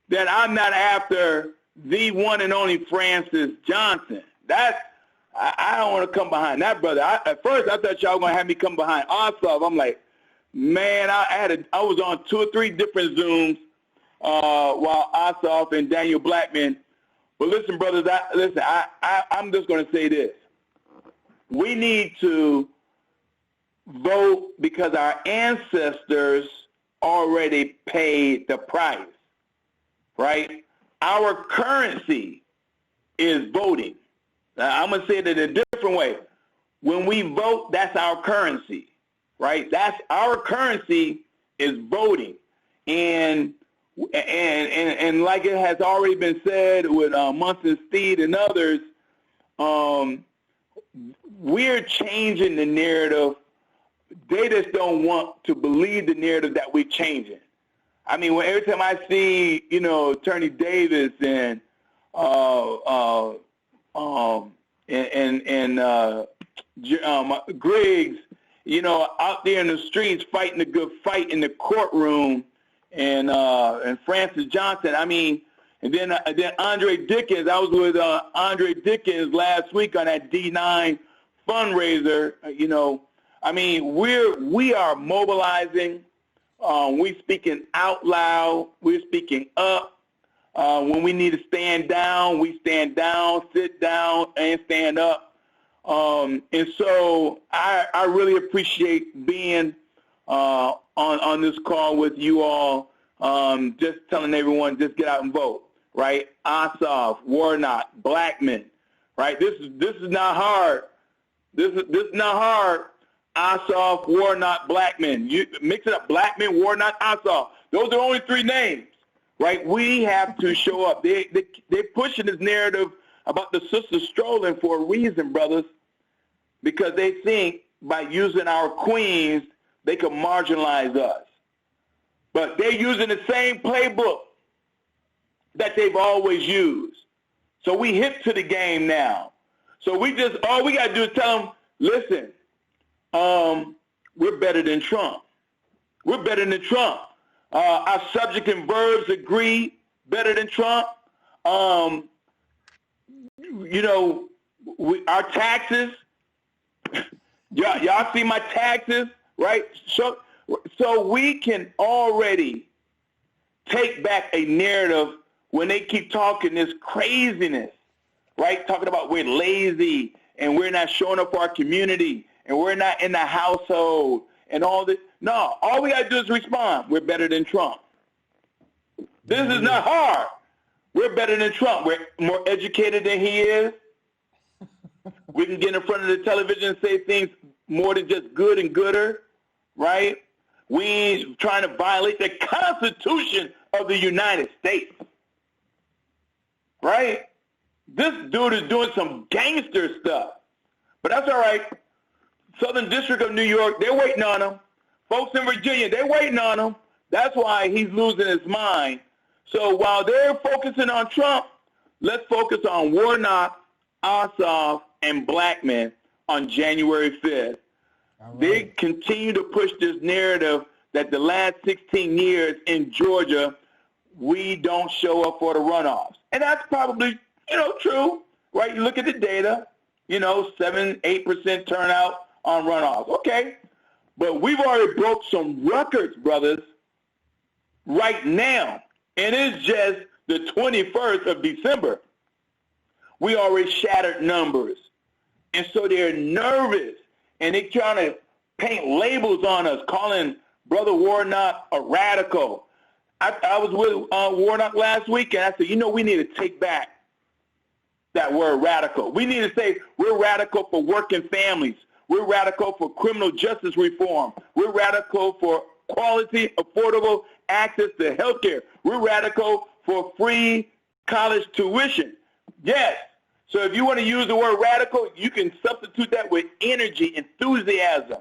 that I'm not after the one and only Francys Johnson. I don't want to come behind that brother. At first, I thought y'all were going to have me come behind Ossoff. I'm like, man, I was on 2 or 3 different Zooms while Ossoff and Daniel Blackman. But listen, brothers, I'm just going to say this. We need to vote because our ancestors already paid the price, right? Our currency is voting. Now, I'm going to say it in a different way. When we vote, that's our currency, right? That's our currency is voting. And like it has already been said with Munson Steed and others, we're changing the narrative. They just don't want to believe the narrative that we're changing. I mean, every time I see, Attorney Davis and Griggs, out there in the streets fighting a good fight in the courtroom, and Francis Johnson. I mean, and then Andre Dickens. I was with Andre Dickens last week on that D9 fundraiser. I mean, we are mobilizing. We're speaking out loud. We're speaking up. When we need to stand down, we stand down, sit down, and stand up. And so I really appreciate being on this call with you all, just telling everyone, just get out and vote, right? Ossoff, Warnock, Blackman, right? This is not hard. This is not hard. Ossoff, Warnock, Blackman. You mix it up, Blackman, Warnock, Ossoff. Those are the only 3 names, right? We have to show up. They're pushing this narrative about the sisters strolling for a reason, brothers, because they think by using our queens, they can marginalize us. But they're using the same playbook that they've always used. So we hip to the game now. So all we got to do is tell them, listen, we're better than Trump. We're better than Trump. Our subject and verbs agree, better than Trump. Our taxes, y'all see my taxes, right? So we can already take back a narrative when they keep talking this craziness, right? Talking about we're lazy and we're not showing up for our community and we're not in the household and all this. No, all we got to do is respond. We're better than Trump. This is not hard. We're better than Trump. We're more educated than he is. We can get in front of the television and say things more than just good and gooder, right? We ain't trying to violate the Constitution of the United States, right? This dude is doing some gangster stuff, but that's all right. Southern District of New York, they're waiting on him. Folks in Virginia, they're waiting on him. That's why he's losing his mind. So while they're focusing on Trump, let's focus on Warnock, Ossoff, and Blackman on January 5th. Right. They continue to push this narrative that the last 16 years in Georgia, we don't show up for the runoffs. And that's probably, true, right? You look at the data, 7-8% turnout on runoffs. Okay. But we've already broke some records, brothers, right now. And it's just the 21st of December. We already shattered numbers. And so they're nervous. And they're trying to paint labels on us, calling Brother Warnock a radical. I was with Warnock last week, and I said, we need to take back that word radical. We need to say we're radical for working families. We're radical for criminal justice reform. We're radical for quality, affordable access to health care. We're radical for free college tuition. Yes. So if you want to use the word radical, you can substitute that with energy, enthusiasm,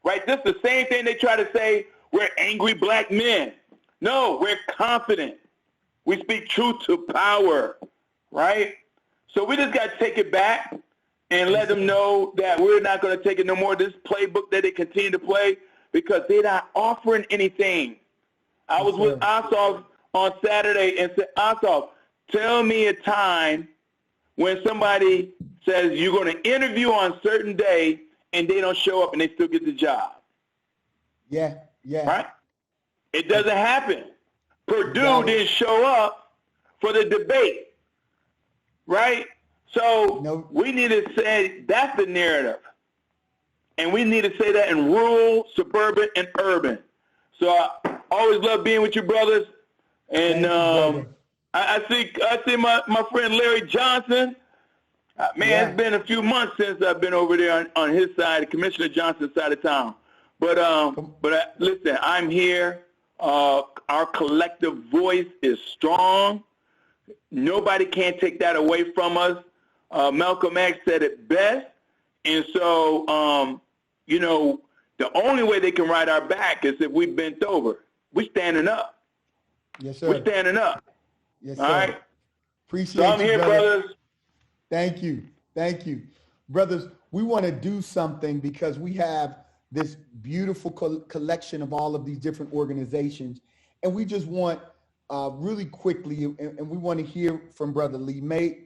right? This is the same thing they try to say, we're angry black men. No, we're confident. We speak truth to power, right? So we just got to take it back and let them know that we're not going to take it no more. This playbook that they continue to play because they're not offering anything. I was with Ossoff on Saturday and said, Ossoff, tell me a time when somebody says you're going to interview on a certain day and they don't show up and they still get the job. Yeah. Right? It doesn't happen. Purdue didn't show up for the debate. Right? So we need to say that's the narrative. And we need to say that in rural, suburban, and urban. So I always love being with you, brothers. And I see my friend Larry Johnson. It's been a few months since I've been over there on his side, Commissioner Johnson's side of town. But listen, I'm here. Our collective voice is strong. Nobody can take that away from us. Malcolm X said it best. And so, the only way they can ride our back is if we bent over. We're standing up. Yes, sir. We're standing up. Yes, sir. All right? Appreciate so I'm here, brothers. Thank you. Brothers, we want to do something because we have this beautiful collection of all of these different organizations. And we just want really quickly, and we want to hear from Brother Lee May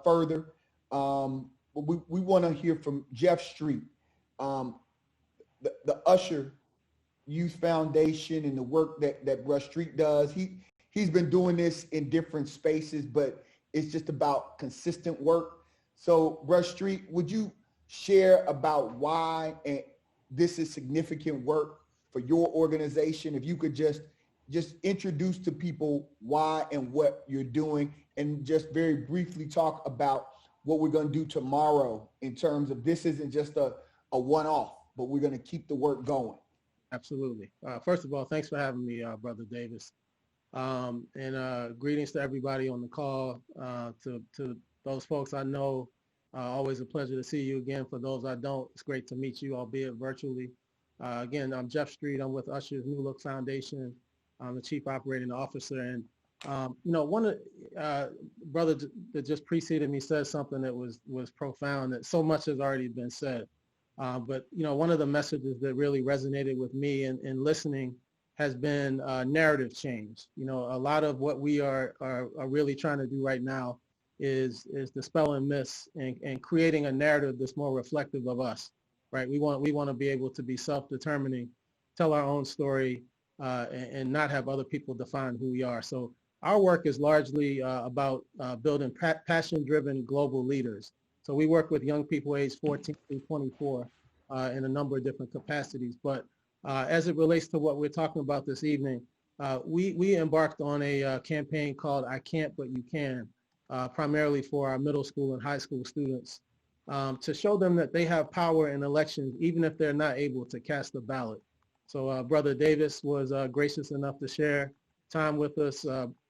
further. We want to hear from Jeff Street, the Usher Youth Foundation and the work that Rush Street does. He's been doing this in different spaces, but it's just about consistent work. So Rush Street, would you share about why this is significant work for your organization? If you could just introduce to people why and what you're doing, and just very briefly talk about what we're going to do tomorrow in terms of this isn't just a one-off, but we're going to keep the work going. Absolutely. First of all, thanks for having me, Brother Davis. And greetings to everybody on the call, to those folks I know. Always a pleasure to see you again. For those I don't, it's great to meet you, albeit virtually. Again, I'm Jeff Street. I'm with Usher's New Look Foundation. I'm the Chief Operating Officer. And, one of brother that just preceded me said something that was profound, that so much has already been said. But one of the messages that really resonated with me in listening has been narrative change. A lot of what we are really trying to do right now is dispelling myths and creating a narrative that's more reflective of us, right? We want to be able to be self-determining, tell our own story, and not have other people define who we are. So our work is largely about building passion-driven global leaders. So we work with young people aged 14 through 24 in a number of different capacities. But as it relates to what we're talking about this evening, we embarked on a campaign called I Can't But You Can, primarily for our middle school and high school students, to show them that they have power in elections, even if they're not able to cast a ballot. So Brother Davis was gracious enough to share time with us.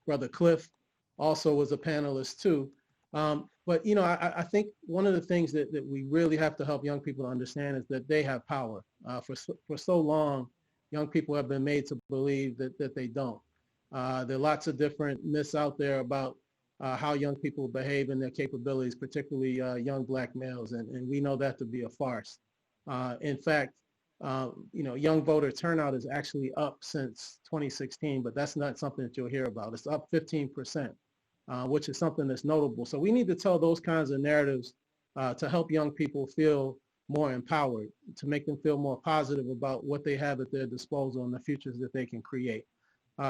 Brother Cliff also was a panelist too. But I think one of the things that we really have to help young people understand is that they have power. For so long, young people have been made to believe that they don't. There are lots of different myths out there about how young people behave and their capabilities, particularly young Black males, and we know that to be a farce. In fact, young voter turnout is actually up since 2016, but that's not something that you'll hear about. It's up 15%, which is something that's notable. So we need to tell those kinds of narratives to help young people feel more empowered, to make them feel more positive about what they have at their disposal and the futures that they can create.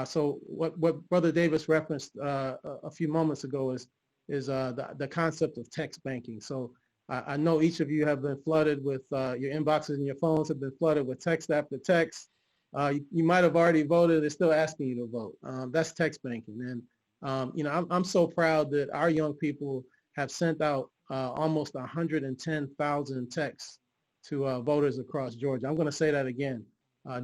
So what Brother Davis referenced a few moments ago is the concept of text banking. So I know each of you have been flooded with your inboxes and your phones have been flooded with text after text. You might have already voted. They're still asking you to vote. That's text banking. And I'm so proud that our young people have sent out almost 110,000 texts to voters across Georgia. I'm going to say that again.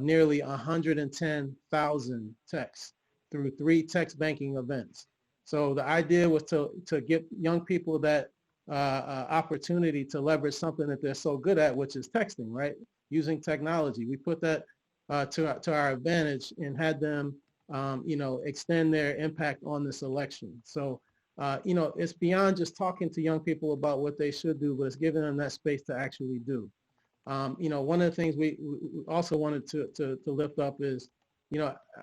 Nearly 110,000 texts through 3 text banking events. So the idea was to give young people that opportunity to leverage something that they're so good at, which is texting, right? Using technology. We put that to our advantage and had them, extend their impact on this election. So, it's beyond just talking to young people about what they should do, but it's giving them that space to actually do. One of the things we also wanted to lift up is,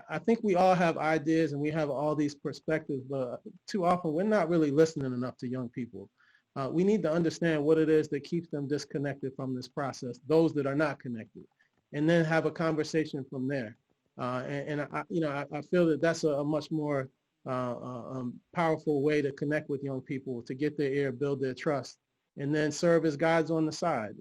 I think we all have ideas and we have all these perspectives, but too often we're not really listening enough to young people. we need to understand what it is that keeps them disconnected from this process, those that are not connected, and then have a conversation from there. I feel that that's a much more powerful way to connect with young people, to get their ear, build their trust, and then serve as guides on the side.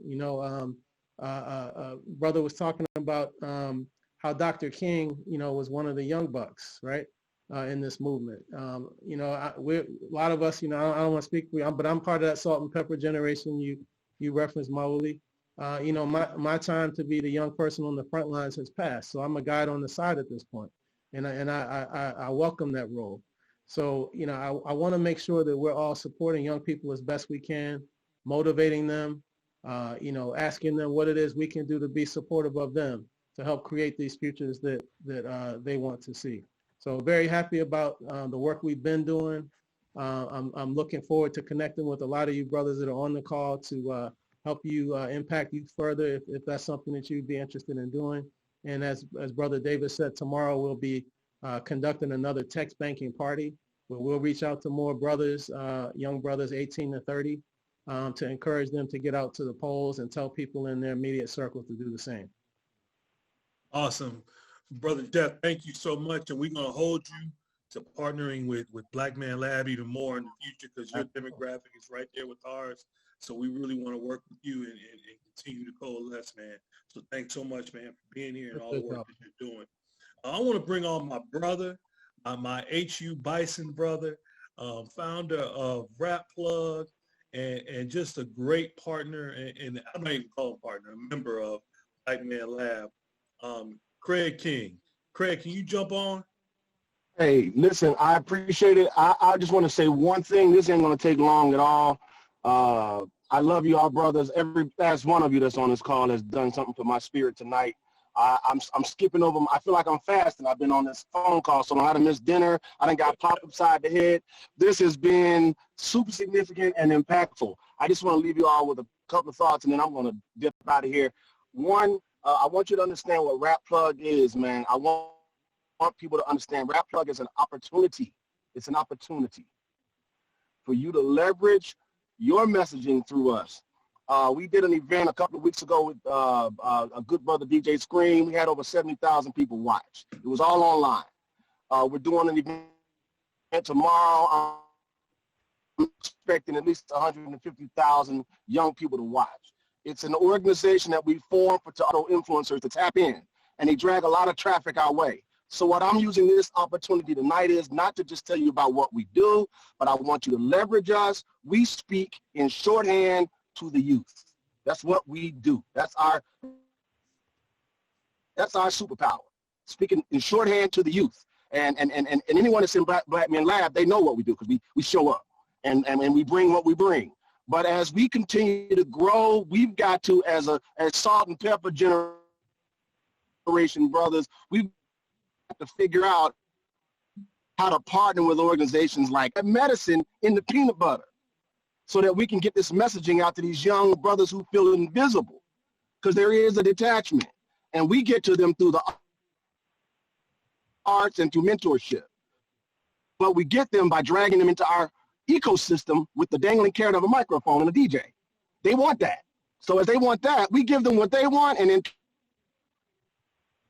Brother was talking about how Dr. King, was one of the young bucks, right, in this movement. A lot of us, I don't want to speak for you, but I'm part of that salt and pepper generation you referenced, Mauli. My time to be the young person on the front lines has passed, so I'm a guide on the side at this point, and I welcome that role. So, I want to make sure that we're all supporting young people as best we can, motivating them, asking them what it is we can do to be supportive of them, to help create these futures that they want to see. So very happy about the work we've been doing. I'm looking forward to connecting with a lot of you brothers that are on the call to help you impact youth further if that's something that you'd be interested in doing. And as Brother Davis said, tomorrow we'll be conducting another text banking party where we'll reach out to more brothers, young brothers 18 to 30, to encourage them to get out to the polls and tell people in their immediate circle to do the same. Awesome. Brother Jeff, thank you so much. And we're going to hold you to partnering with Blackman Lab even more in the future, because your demographic is right there with ours. So we really want to work with you and continue to coalesce, man. So thanks so much, man, for being here and all the work that you're doing. I want to bring on my brother, my HU Bison brother, founder of Rap Plug, and just a great partner, and I'm not even calling partner, a member of Blackman Lab, Craig King. Craig, can you jump on? Hey, listen, I appreciate it. I just want to say one thing. This ain't going to take long at all. I love you all, brothers. Every last one of you that's on this call has done something to my spirit tonight. I'm skipping over. I feel like I'm fasting. I've been on this phone call, so I don't know how to miss dinner. I done got popped upside the head. This has been super significant and impactful. I just want to leave you all with a couple of thoughts, and then I'm going to dip out of here. One, I want you to understand what Rap Plug is, man. I want people to understand Rap Plug is an opportunity. It's an opportunity for you to leverage your messaging through us. We did an event a couple of weeks ago with a good brother, DJ Scream. We had over 70,000 people watch. It was all online. We're doing an event tomorrow. I'm expecting at least 150,000 young people to watch. It's an organization that we formed for auto influencers to tap in, and they drag a lot of traffic our way. So what I'm using this opportunity tonight is not to just tell you about what we do, but I want you to leverage us. We speak in shorthand to the youth. That's what we do. That's our superpower. Speaking in shorthand to the youth. And anyone that's in Blackman Lab, they know what we do, because we show up and we bring what we bring. But as we continue to grow, we've got to, as salt and pepper generation brothers, we've got to figure out how to partner with organizations like Medicine in the Peanut Butter, so that we can get this messaging out to these young brothers who feel invisible, because there is a detachment, and we get to them through the arts and through mentorship. But we get them by dragging them into our ecosystem with the dangling carrot of a microphone and a DJ. They want that. So as they want that, we give them what they want, and in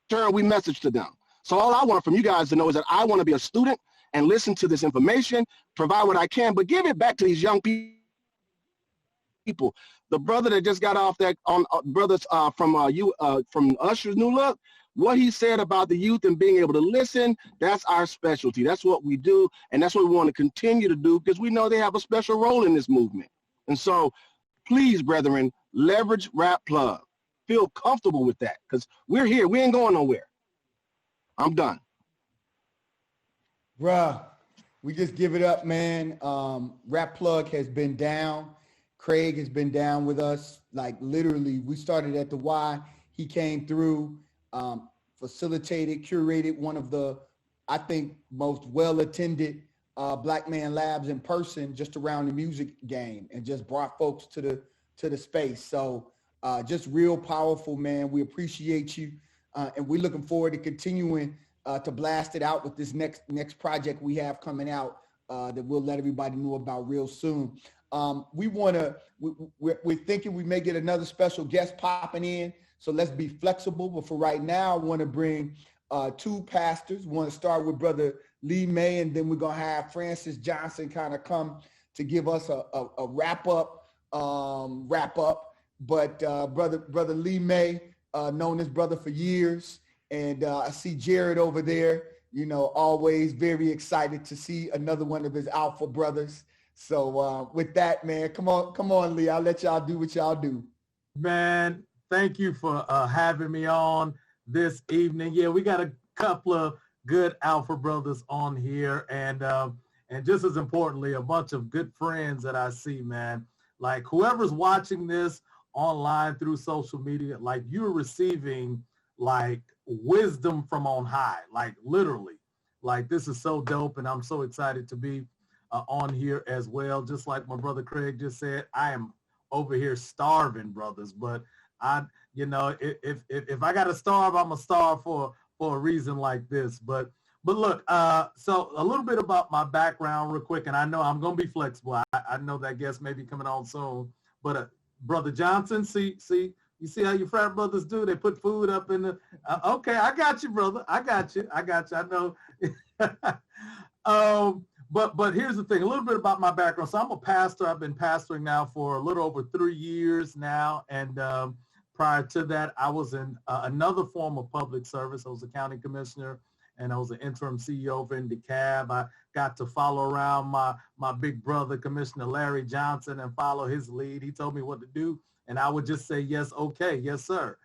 turn, we message to them. So all I want from you guys to know is that I want to be a student and listen to this information, provide what I can, but give it back to these young people. The brother that just got off that on brothers from Usher's New Look, what he said about the youth and being able to listen, that's our specialty. That's what we do, and that's what we want to continue to do, because we know they have a special role in this movement. And so please, brethren, leverage Rap Plug. Feel comfortable with that, because we're here. We ain't going nowhere. I'm done. Bruh, we just give it up, man. Rap Plug has been down. Craig has been down with us. Like literally, we started at the Y. He came through, facilitated, curated one of the, I think, most well-attended Blackman Labs in person just around the music game, and just brought folks to the space. So just real powerful, man. We appreciate you. And we're looking forward to continuing to blast it out with this next project we have coming out that we'll let everybody know about real soon. We're thinking we may get another special guest popping in. So let's be flexible. But for right now, I want to bring two pastors. We want to start with Brother Lee May, and then we're going to have Francis Johnson kind of come to give us a wrap up. But Brother Lee May, known this brother for years. And I see Jared over there, you know, always very excited to see another one of his alpha brothers. So with that, man, come on, Lee. I'll let y'all do what y'all do. Man, thank you for having me on this evening. Yeah, we got a couple of good alpha brothers on here, and just as importantly, a bunch of good friends that I see, man. Like whoever's watching this online through social media, like you're receiving like wisdom from on high, like literally. Like this is so dope, and I'm so excited to be on here as well. Just like my brother Craig just said, I am over here starving, brothers. But you know, if I got to starve, I'm gonna starve for a reason like this. But look, so a little bit about my background real quick, and I know I'm gonna be flexible. I know that guest may be coming on soon, but Brother Johnson, you see how your frat brothers do? They put food up in the, okay, I got you, brother. I got you. I know. But here's the thing, a little bit about my background. So I'm a pastor. I've been pastoring now for a little over 3 years now. And prior to that, I was in another form of public service. I was a county commissioner, and I was an interim CEO over in DeKalb. I got to follow around my big brother, Commissioner Larry Johnson, and follow his lead. He told me what to do, and I would just say, yes, okay, yes, sir.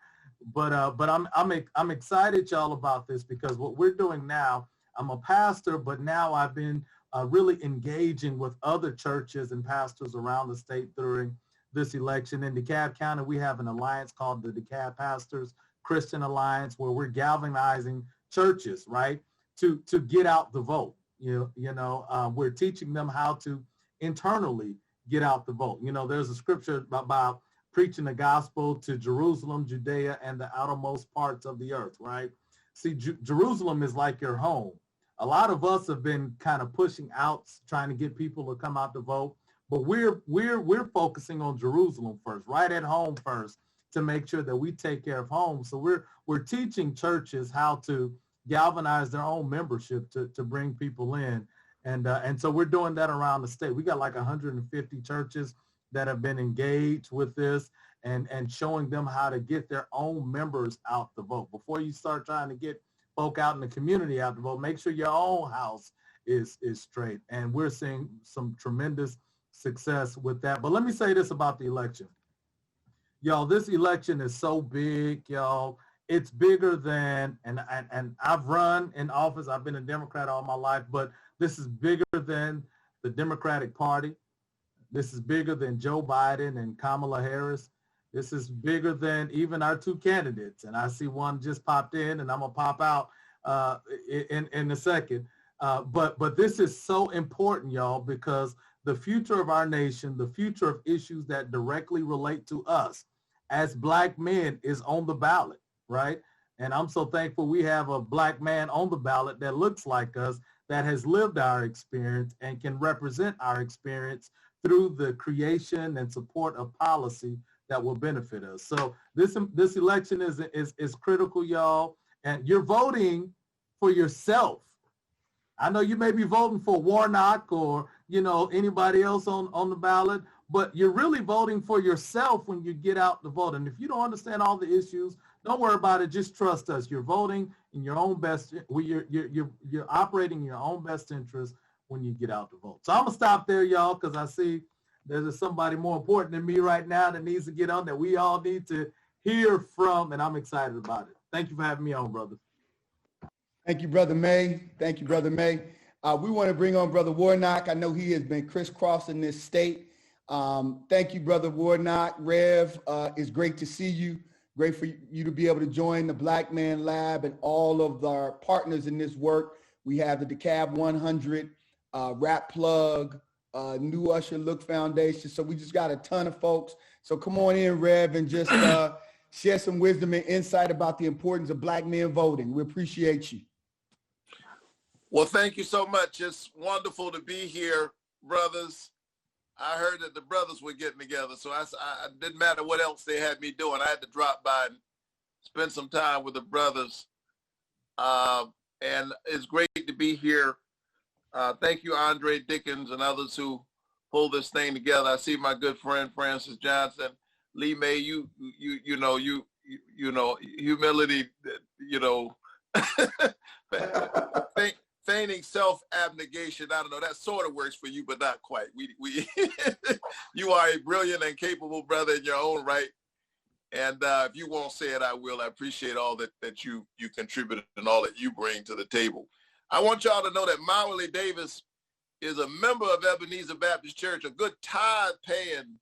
But I'm excited, y'all, about this, because what we're doing now, I'm a pastor, but now I've been really engaging with other churches and pastors around the state during this election. In DeKalb County, we have an alliance called the DeKalb Pastors Christian Alliance, where we're galvanizing churches, right, to get out the vote. We're teaching them how to internally get out the vote. You know, there's a scripture about preaching the gospel to Jerusalem, Judea, and the outermost parts of the earth, right? See, Jerusalem is like your home. A lot of us have been kind of pushing out, trying to get people to come out to vote, but we're focusing on Jerusalem first, right at home first, to make sure that we take care of home. So we're teaching churches how to galvanize their own membership to bring people in. And so we're doing that around the state. We got like 150 churches that have been engaged with this and showing them how to get their own members out to vote. Before you start trying to get folk out in the community out to vote, make sure your own house is straight. And we're seeing some tremendous success with that. But let me say this about the election. Y'all, this election is so big, y'all. It's bigger than, and I've run in office. I've been a Democrat all my life, but this is bigger than the Democratic Party. This is bigger than Joe Biden and Kamala Harris. This is bigger than even our two candidates. And I see one just popped in, and I'm gonna pop out in a second. But this is so important, y'all, because the future of our nation, the future of issues that directly relate to us as Black men is on the ballot, right? And I'm so thankful we have a Black man on the ballot that looks like us, that has lived our experience and can represent our experience through the creation and support of policy that will benefit us. So this election is critical, y'all, and you're voting for yourself. I know you may be voting for Warnock or, you know, anybody else on the ballot, but you're really voting for yourself when you get out to vote. And if you don't understand all the issues, don't worry about it. Just trust us. You're voting in your own best. You're operating in your own best interest when you get out to vote. So I'm gonna stop there, y'all, because I see there's somebody more important than me right now that needs to get on, that we all need to hear from, and I'm excited about it. Thank you for having me on, brother. Thank you, Brother May. Thank you, Brother May. We want to bring on Brother Warnock. I know he has been crisscrossing this state. Thank you, Brother Warnock. Rev, it's great to see you. Great for you to be able to join the Blackman Lab and all of our partners in this work. We have the DeKalb 100, Rap Plug, New Usher Look Foundation. So we just got a ton of folks. So come on in, Rev, and just share some wisdom and insight about the importance of Black men voting. We appreciate you. Well, thank you so much. It's wonderful to be here, brothers. I heard that the brothers were getting together, so I didn't matter what else they had me doing. I had to drop by and spend some time with the brothers. And it's great to be here. Thank you, Andre, Dickens, and others who pulled this thing together. I see my good friend Francys Johnson, Lee May. You know, humility. You know, feigning self-abnegation. I don't know. That sort of works for you, but not quite. We you are a brilliant and capable brother in your own right. And if you won't say it, I will. I appreciate all that you contributed and all that you bring to the table. I want y'all to know that Mauli Davis is a member of Ebenezer Baptist Church, a good tithe-paying,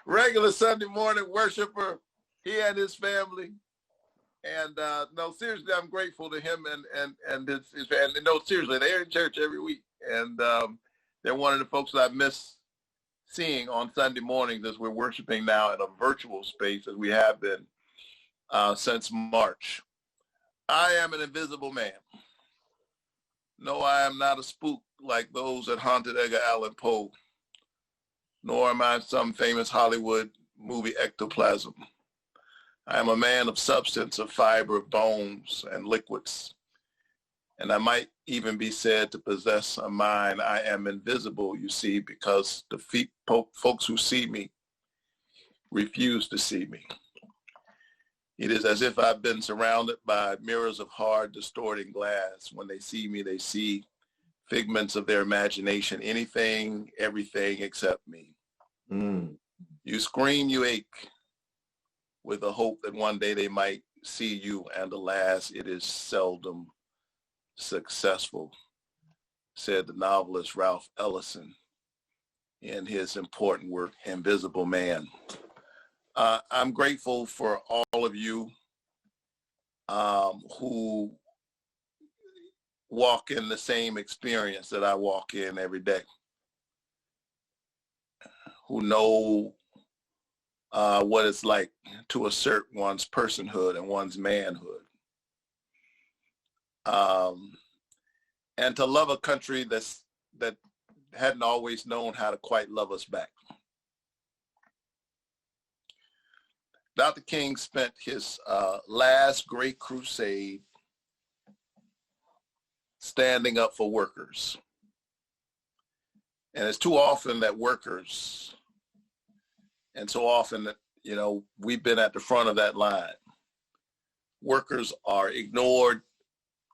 regular Sunday morning worshiper, he and his family. And no, seriously, I'm grateful to him and his family. No, seriously, they're in church every week. And they're one of the folks that I miss seeing on Sunday mornings as we're worshiping now in a virtual space as we have been since March. I am an invisible man. No, I am not a spook like those that haunted Edgar Allan Poe, nor am I some famous Hollywood movie ectoplasm. I am a man of substance, of fiber, of bones and liquids. And I might even be said to possess a mind. I am invisible, you see, because the folks who see me refuse to see me. It is as if I've been surrounded by mirrors of hard, distorting glass. When they see me, they see figments of their imagination, anything, everything except me. You scream, you ache, with the hope that one day they might see you, and alas, it is seldom successful, said the novelist Ralph Ellison in his important work, Invisible Man. I'm grateful for all of you who walk in the same experience that I walk in every day, who know what it's like to assert one's personhood and one's manhood. And to love a country that hadn't always known how to quite love us back. Dr. King spent his last great crusade standing up for workers. And it's too often that workers, and so often that, you know, we've been at the front of that line. Workers are ignored.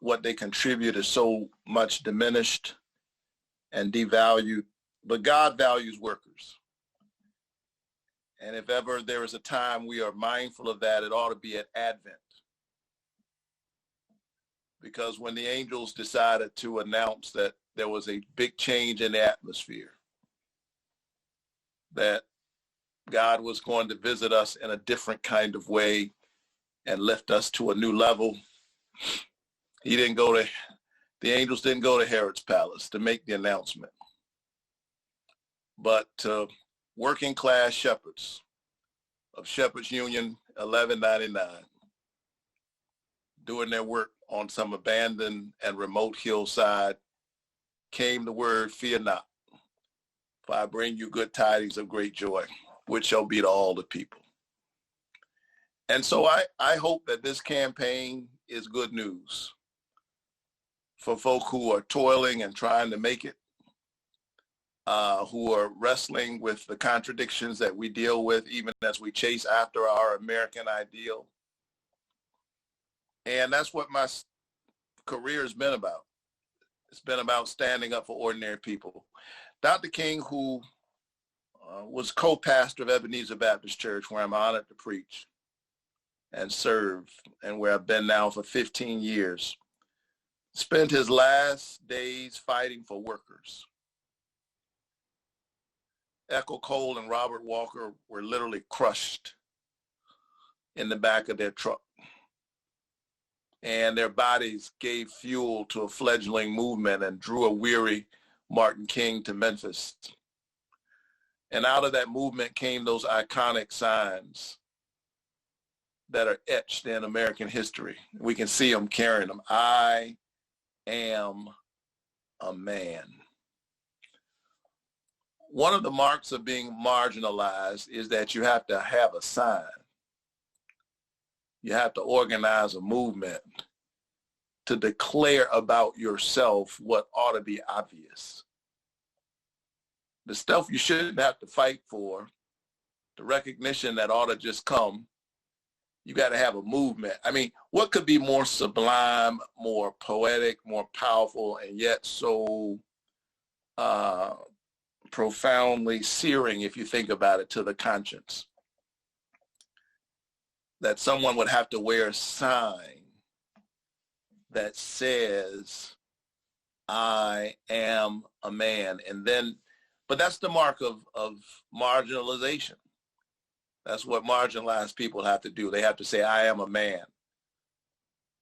What they contribute is so much diminished and devalued, but God values workers. And if ever there is a time we are mindful of that, it ought to be at Advent. Because when the angels decided to announce that there was a big change in the atmosphere, that God was going to visit us in a different kind of way and lift us to a new level, the angels didn't go to Herod's palace to make the announcement, but working class shepherds of Shepherds Union 1199 doing their work on some abandoned and remote hillside came the word, fear not, for I bring you good tidings of great joy, which shall be to all the people. And so I hope that this campaign is good news for folk who are toiling and trying to make it, who are wrestling with the contradictions that we deal with even as we chase after our American ideal. And that's what my career has been about. It's been about standing up for ordinary people. Dr. King, who was co-pastor of Ebenezer Baptist Church, where I'm honored to preach and serve, and where I've been now for 15 years, spent his last days fighting for workers. Echo Cole and Robert Walker were literally crushed in the back of their truck, and their bodies gave fuel to a fledgling movement and drew a weary Martin King to Memphis. And out of that movement came those iconic signs that are etched in American history. We can see them carrying them. I am a man. one of the marks of being marginalized is that you have to have a sign. You have to organize a movement to declare about yourself what ought to be obvious. The stuff you shouldn't have to fight for, the recognition that ought to just come, you got to have a movement. I mean, what could be more sublime, more poetic, more powerful, and yet so profoundly searing, if you think about it, to the conscience? That someone would have to wear a sign that says, I am a man. And then, but that's the mark of marginalization. That's what marginalized people have to do. They have to say, I am a man.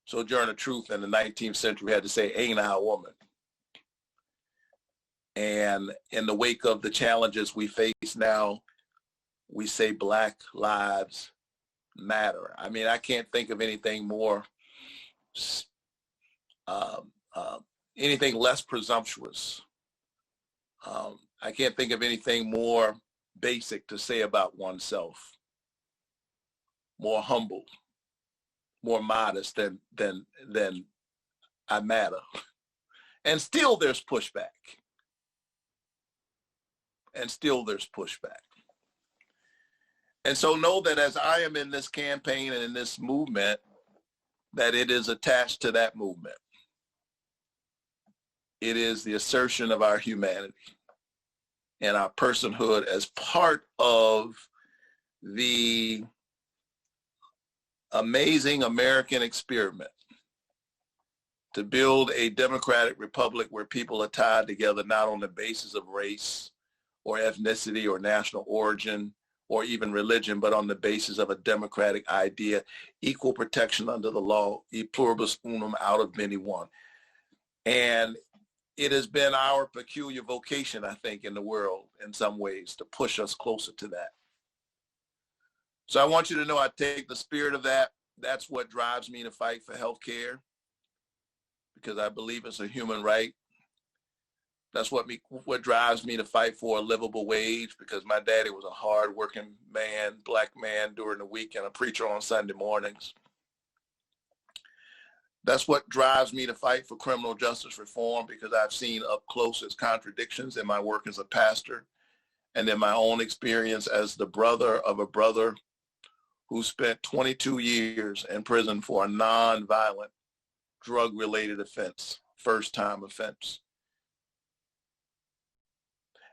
Sojourner Truth in the 19th century had to say, ain't I a woman? And in the wake of the challenges we face now, we say Black lives matter. I mean, I can't think of anything more, anything less presumptuous. I can't think of anything more basic to say about oneself, more humble, more modest than I matter. And still there's pushback. And still there's pushback. And so know that as I am in this campaign and in this movement, that it is attached to that movement. It is the assertion of our humanity and our personhood as part of the amazing American experiment to build a democratic republic where people are tied together not on the basis of race or ethnicity or national origin or even religion, but on the basis of a democratic idea, equal protection under the law, e pluribus unum, out of many one. And it has been our peculiar vocation, I think, in the world in some ways to push us closer to that. So I want you to know I take the spirit of that. That's what drives me to fight for health care, because I believe it's a human right. That's what drives me to fight for a livable wage, because my daddy was a hard-working man, Black man during the week, and a preacher on Sunday mornings. That's what drives me to fight for criminal justice reform, because I've seen up close its contradictions in my work as a pastor and in my own experience as the brother of a brother who spent 22 years in prison for a non-violent drug-related offense, first-time offense.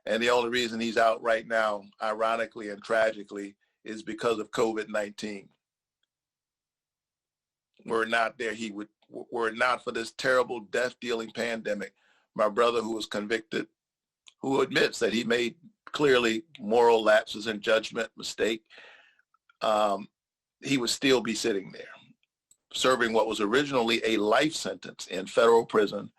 And the only reason he's out right now, ironically and tragically, is because of COVID-19. Were it not there, were it not for this terrible death-dealing pandemic, my brother who was convicted, who admits that he made clearly moral lapses in judgment, mistake, he would still be sitting there, serving what was originally a life sentence in federal prison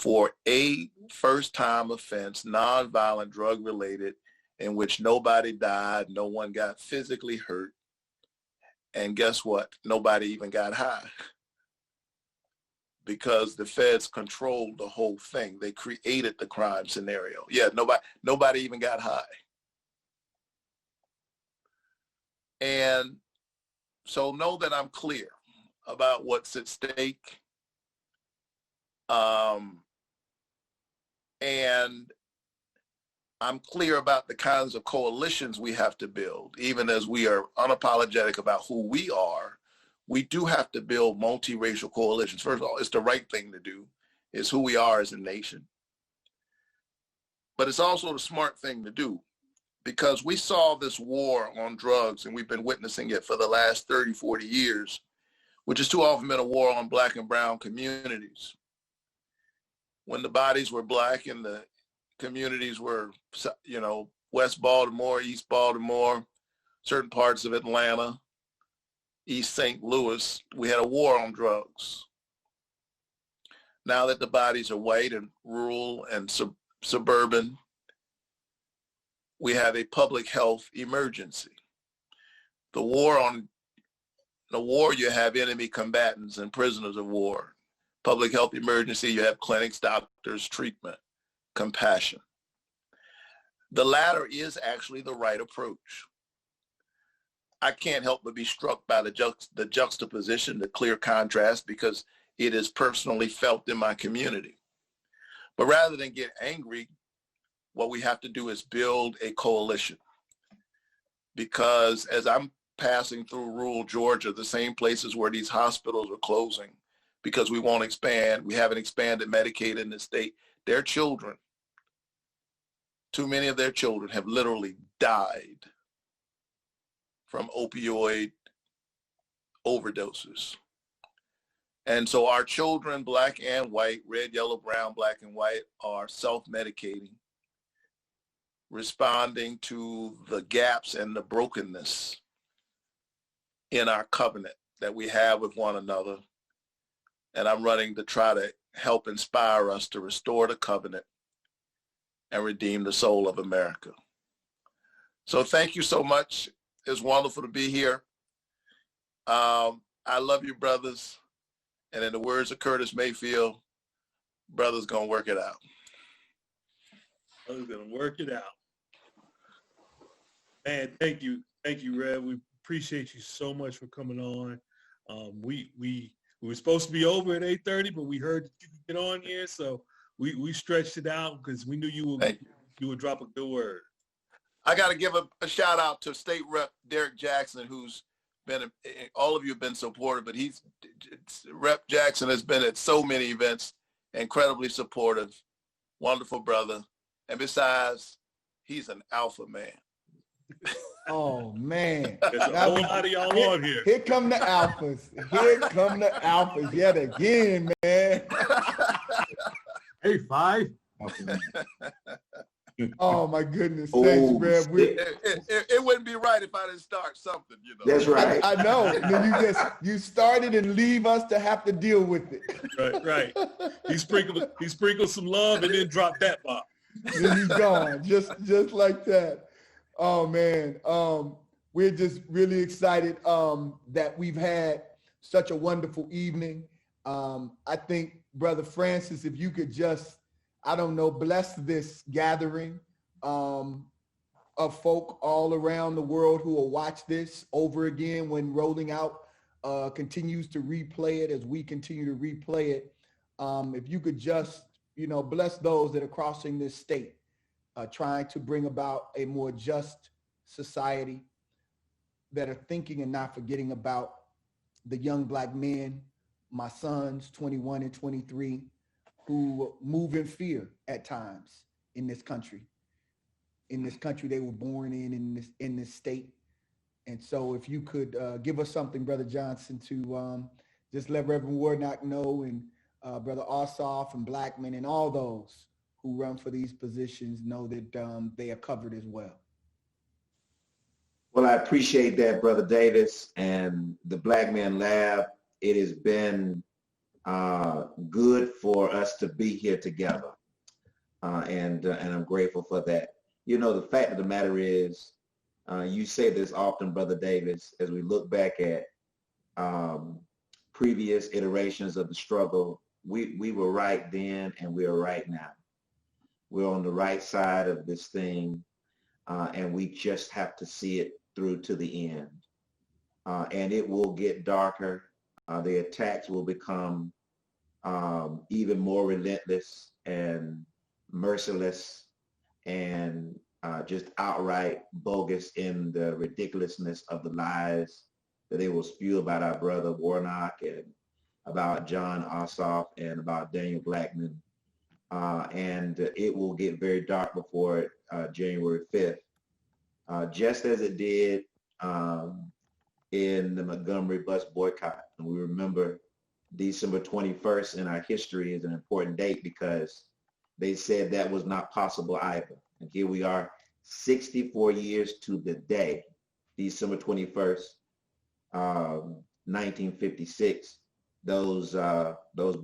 for a first-time offense, non-violent, drug-related, in which nobody died, no one got physically hurt, and guess what? Nobody even got high, because the feds controlled the whole thing. They created the crime scenario. Yeah, nobody even got high. And so know that I'm clear about what's at stake. And I'm clear about the kinds of coalitions we have to build. Even as we are unapologetic about who we are, we do have to build multiracial coalitions. First of all, it's the right thing to do. It's who we are as a nation. But it's also the smart thing to do, because we saw this war on drugs, and we've been witnessing it for the last 30, 40 years, which has too often been a war on Black and brown communities. When the bodies were Black and the communities were, you know, West Baltimore, East Baltimore, certain parts of Atlanta, East St. Louis, we had a war on drugs. Now that the bodies are white and rural and suburban, we have a public health emergency. The war, you have enemy combatants and prisoners of war. Public health emergency, you have clinics, doctors, treatment, compassion. The latter is actually the right approach. I can't help but be struck by the juxtaposition, the clear contrast, because it is personally felt in my community. But rather than get angry, what we have to do is build a coalition. Because as I'm passing through rural Georgia, the same places where these hospitals are closing because we won't expand, we haven't expanded Medicaid in the state, their children, too many of their children have literally died from opioid overdoses. And so our children, black and white, red, yellow, brown, black and white, are self-medicating, responding to the gaps and the brokenness in our covenant that we have with one another. And I'm running to try to help inspire us to restore the covenant and redeem the soul of America. So thank you so much. It's wonderful to be here. I love you, brothers. And in the words of Curtis Mayfield, brothers gonna work it out. Brothers gonna work it out. Man, thank you, Rev. We appreciate you so much for coming on. We were supposed to be over at 8:30, but we heard that you could get on here, so we stretched it out because we knew you would drop a good word. I got to give a shout out to State Rep Derek Jackson, who's been, all of you have been supportive, but Rep Jackson has been at so many events, incredibly supportive, wonderful brother. And besides, he's an alpha man. Oh, man. There's a whole lot of y'all on here. Here come the alphas. Here come the alphas yet again, man. Hey, five. Oh, my goodness. Thanks, Rev. It wouldn't be right if I didn't start something, you know. That's right. I know. And then you started and leave us to have to deal with it. Right. He sprinkled some love and then dropped that bomb. Then he's gone, just like that. Oh, man. We're just really excited that we've had such a wonderful evening. I think, Brother Francis, if you could just, I don't know, bless this gathering of folk all around the world who will watch this over again when rolling out continues to replay it as we continue to replay it. If you could just, bless those that are crossing this state, trying to bring about a more just society, that are thinking and not forgetting about the young black men, my sons, 21 and 23, who move in fear at times in this country. In this country they were born in this state. And so if you could give us something, Brother Johnson, to just let Reverend Warnock know, and Brother Ossoff and Blackman and all those who run for these positions know that they are covered as well. Well, I appreciate that, Brother Davis, and the Blackman Lab. It has been good for us to be here together, and I'm grateful for that. The fact of the matter is, you say this often, Brother Davis, as we look back at previous iterations of the struggle, we were right then and we are right now. We're on the right side of this thing, and we just have to see it through to the end. And it will get darker. The attacks will become even more relentless and merciless and just outright bogus in the ridiculousness of the lies that they will spew about our brother Warnock and about John Ossoff and about Daniel Blackman. And it will get very dark before January 5th, just as it did in the Montgomery bus boycott. And we remember December 21st in our history is an important date because they said that was not possible either. And here we are 64 years to the day, December 21st, 1956, those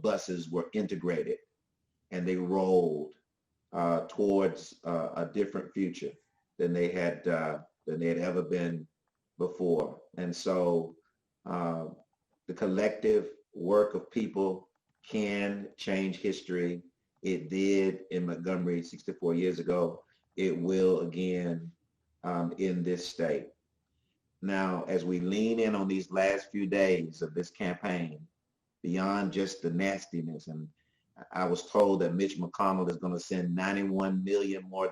buses were integrated and they rolled towards a different future than they had ever been before. And so the collective work of people can change history. It did in Montgomery 64 years ago. it will again in this state. Now, as we lean in on these last few days of this campaign, beyond just the nastiness, and I was told that Mitch McConnell is going to send $91 million more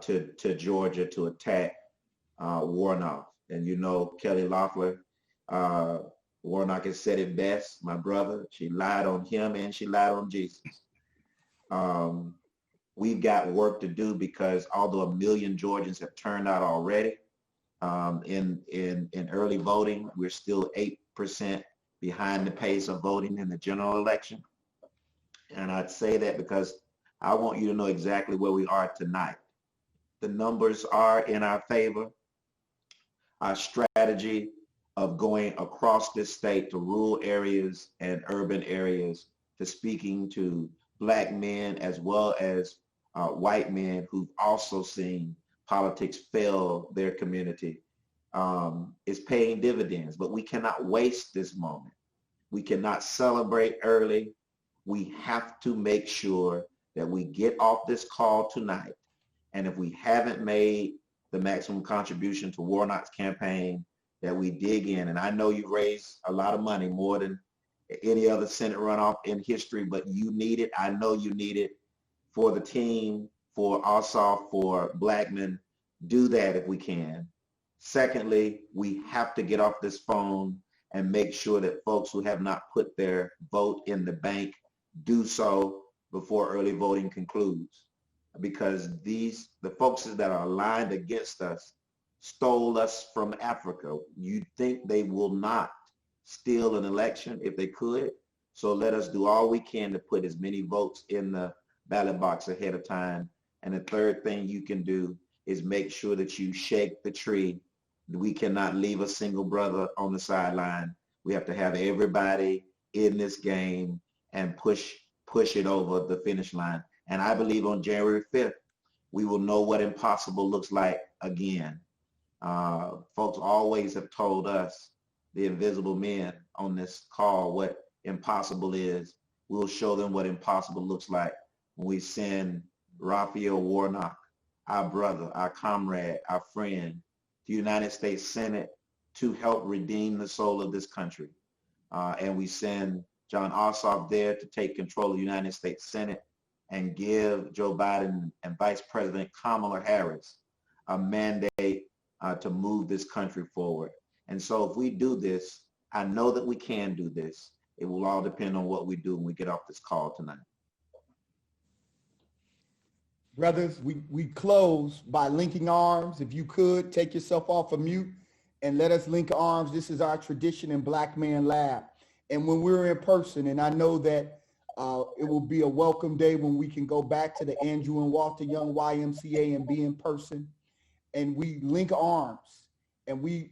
to Georgia to attack Warnock. And you know, Kelly Loeffler, Warnock has said it best, my brother. She lied on him and she lied on Jesus. We've got work to do because although 1 million Georgians have turned out already in early voting, we're still 8% behind the pace of voting in the general election. And I'd say that because I want you to know exactly where we are tonight. The numbers are in our favor. Our strategy of going across this state to rural areas and urban areas, to speaking to Black men as well as white men who've also seen politics fail their community, is paying dividends. But we cannot waste this moment. We cannot celebrate early. We have to make sure that we get off this call tonight. And if we haven't made the maximum contribution to Warnock's campaign, that we dig in. And I know you've raised a lot of money, more than any other Senate runoff in history, but you need it. I know you need it for the team, for Ossoff, for Blackman. Do that if we can. Secondly, we have to get off this phone and make sure that folks who have not put their vote in the bank do so before early voting concludes. Because the folks that are aligned against us stole us from Africa. You think they will not steal an election if they could? So let us do all we can to put as many votes in the ballot box ahead of time. And the third thing you can do is make sure that you shake the tree. We cannot leave a single brother on the sideline. We have to have everybody in this game and push it over the finish line. And I believe on January 5th, we will know what impossible looks like again. Folks always have told us, the invisible men on this call, what impossible is. We'll show them what impossible looks like when we send Raphael Warnock, our brother, our comrade, our friend, to the United States Senate to help redeem the soul of this country. And we send John Ossoff there to take control of the United States Senate and give Joe Biden and Vice President Kamala Harris a mandate to move this country forward. And so if we do this, I know that we can do this. It will all depend on what we do when we get off this call tonight. Brothers, we close by linking arms. If you could, take yourself off of mute and let us link arms. This is our tradition in Blackman Lab. And when we're in person, and I know that it will be a welcome day when we can go back to the Andrew and Walter Young YMCA and be in person, and we link arms and we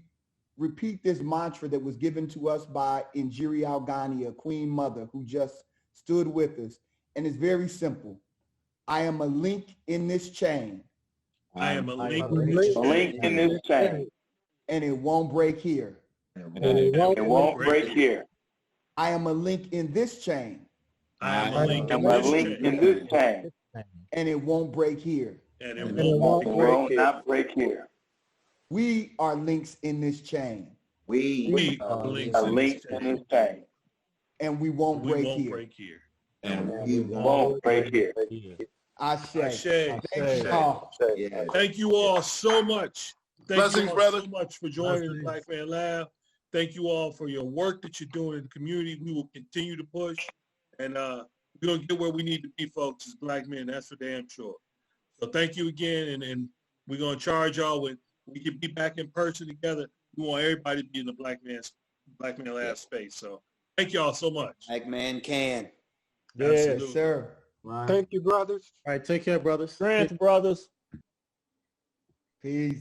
repeat this mantra that was given to us by Injiri Alghani, a Queen Mother who just stood with us. And it's very simple. I am a link in this chain. I am a link in this chain. And it won't break here. And it won't break here. I am a link in this chain. I am a link in this chain. And it won't break here. And it will not break here. We are links in this chain. We are links in this chain. And we won't break here. And we won't break here. I say. Thank you all so much. Blessings, brother. So much for joining the Blackman Lab. Thank you all for your work that you're doing in the community. We will continue to push, and we're going to get where we need to be, folks, as Black men. That's for damn sure. So thank you again, and we're going to charge y'all with, we can be back in person together. We want everybody to be in the Blackman Lab space. So thank y'all so much. Blackman can. Yes, Absolutely. sir. Right. Thank you, brothers. All right, take care, brothers. Grant, brothers. Peace.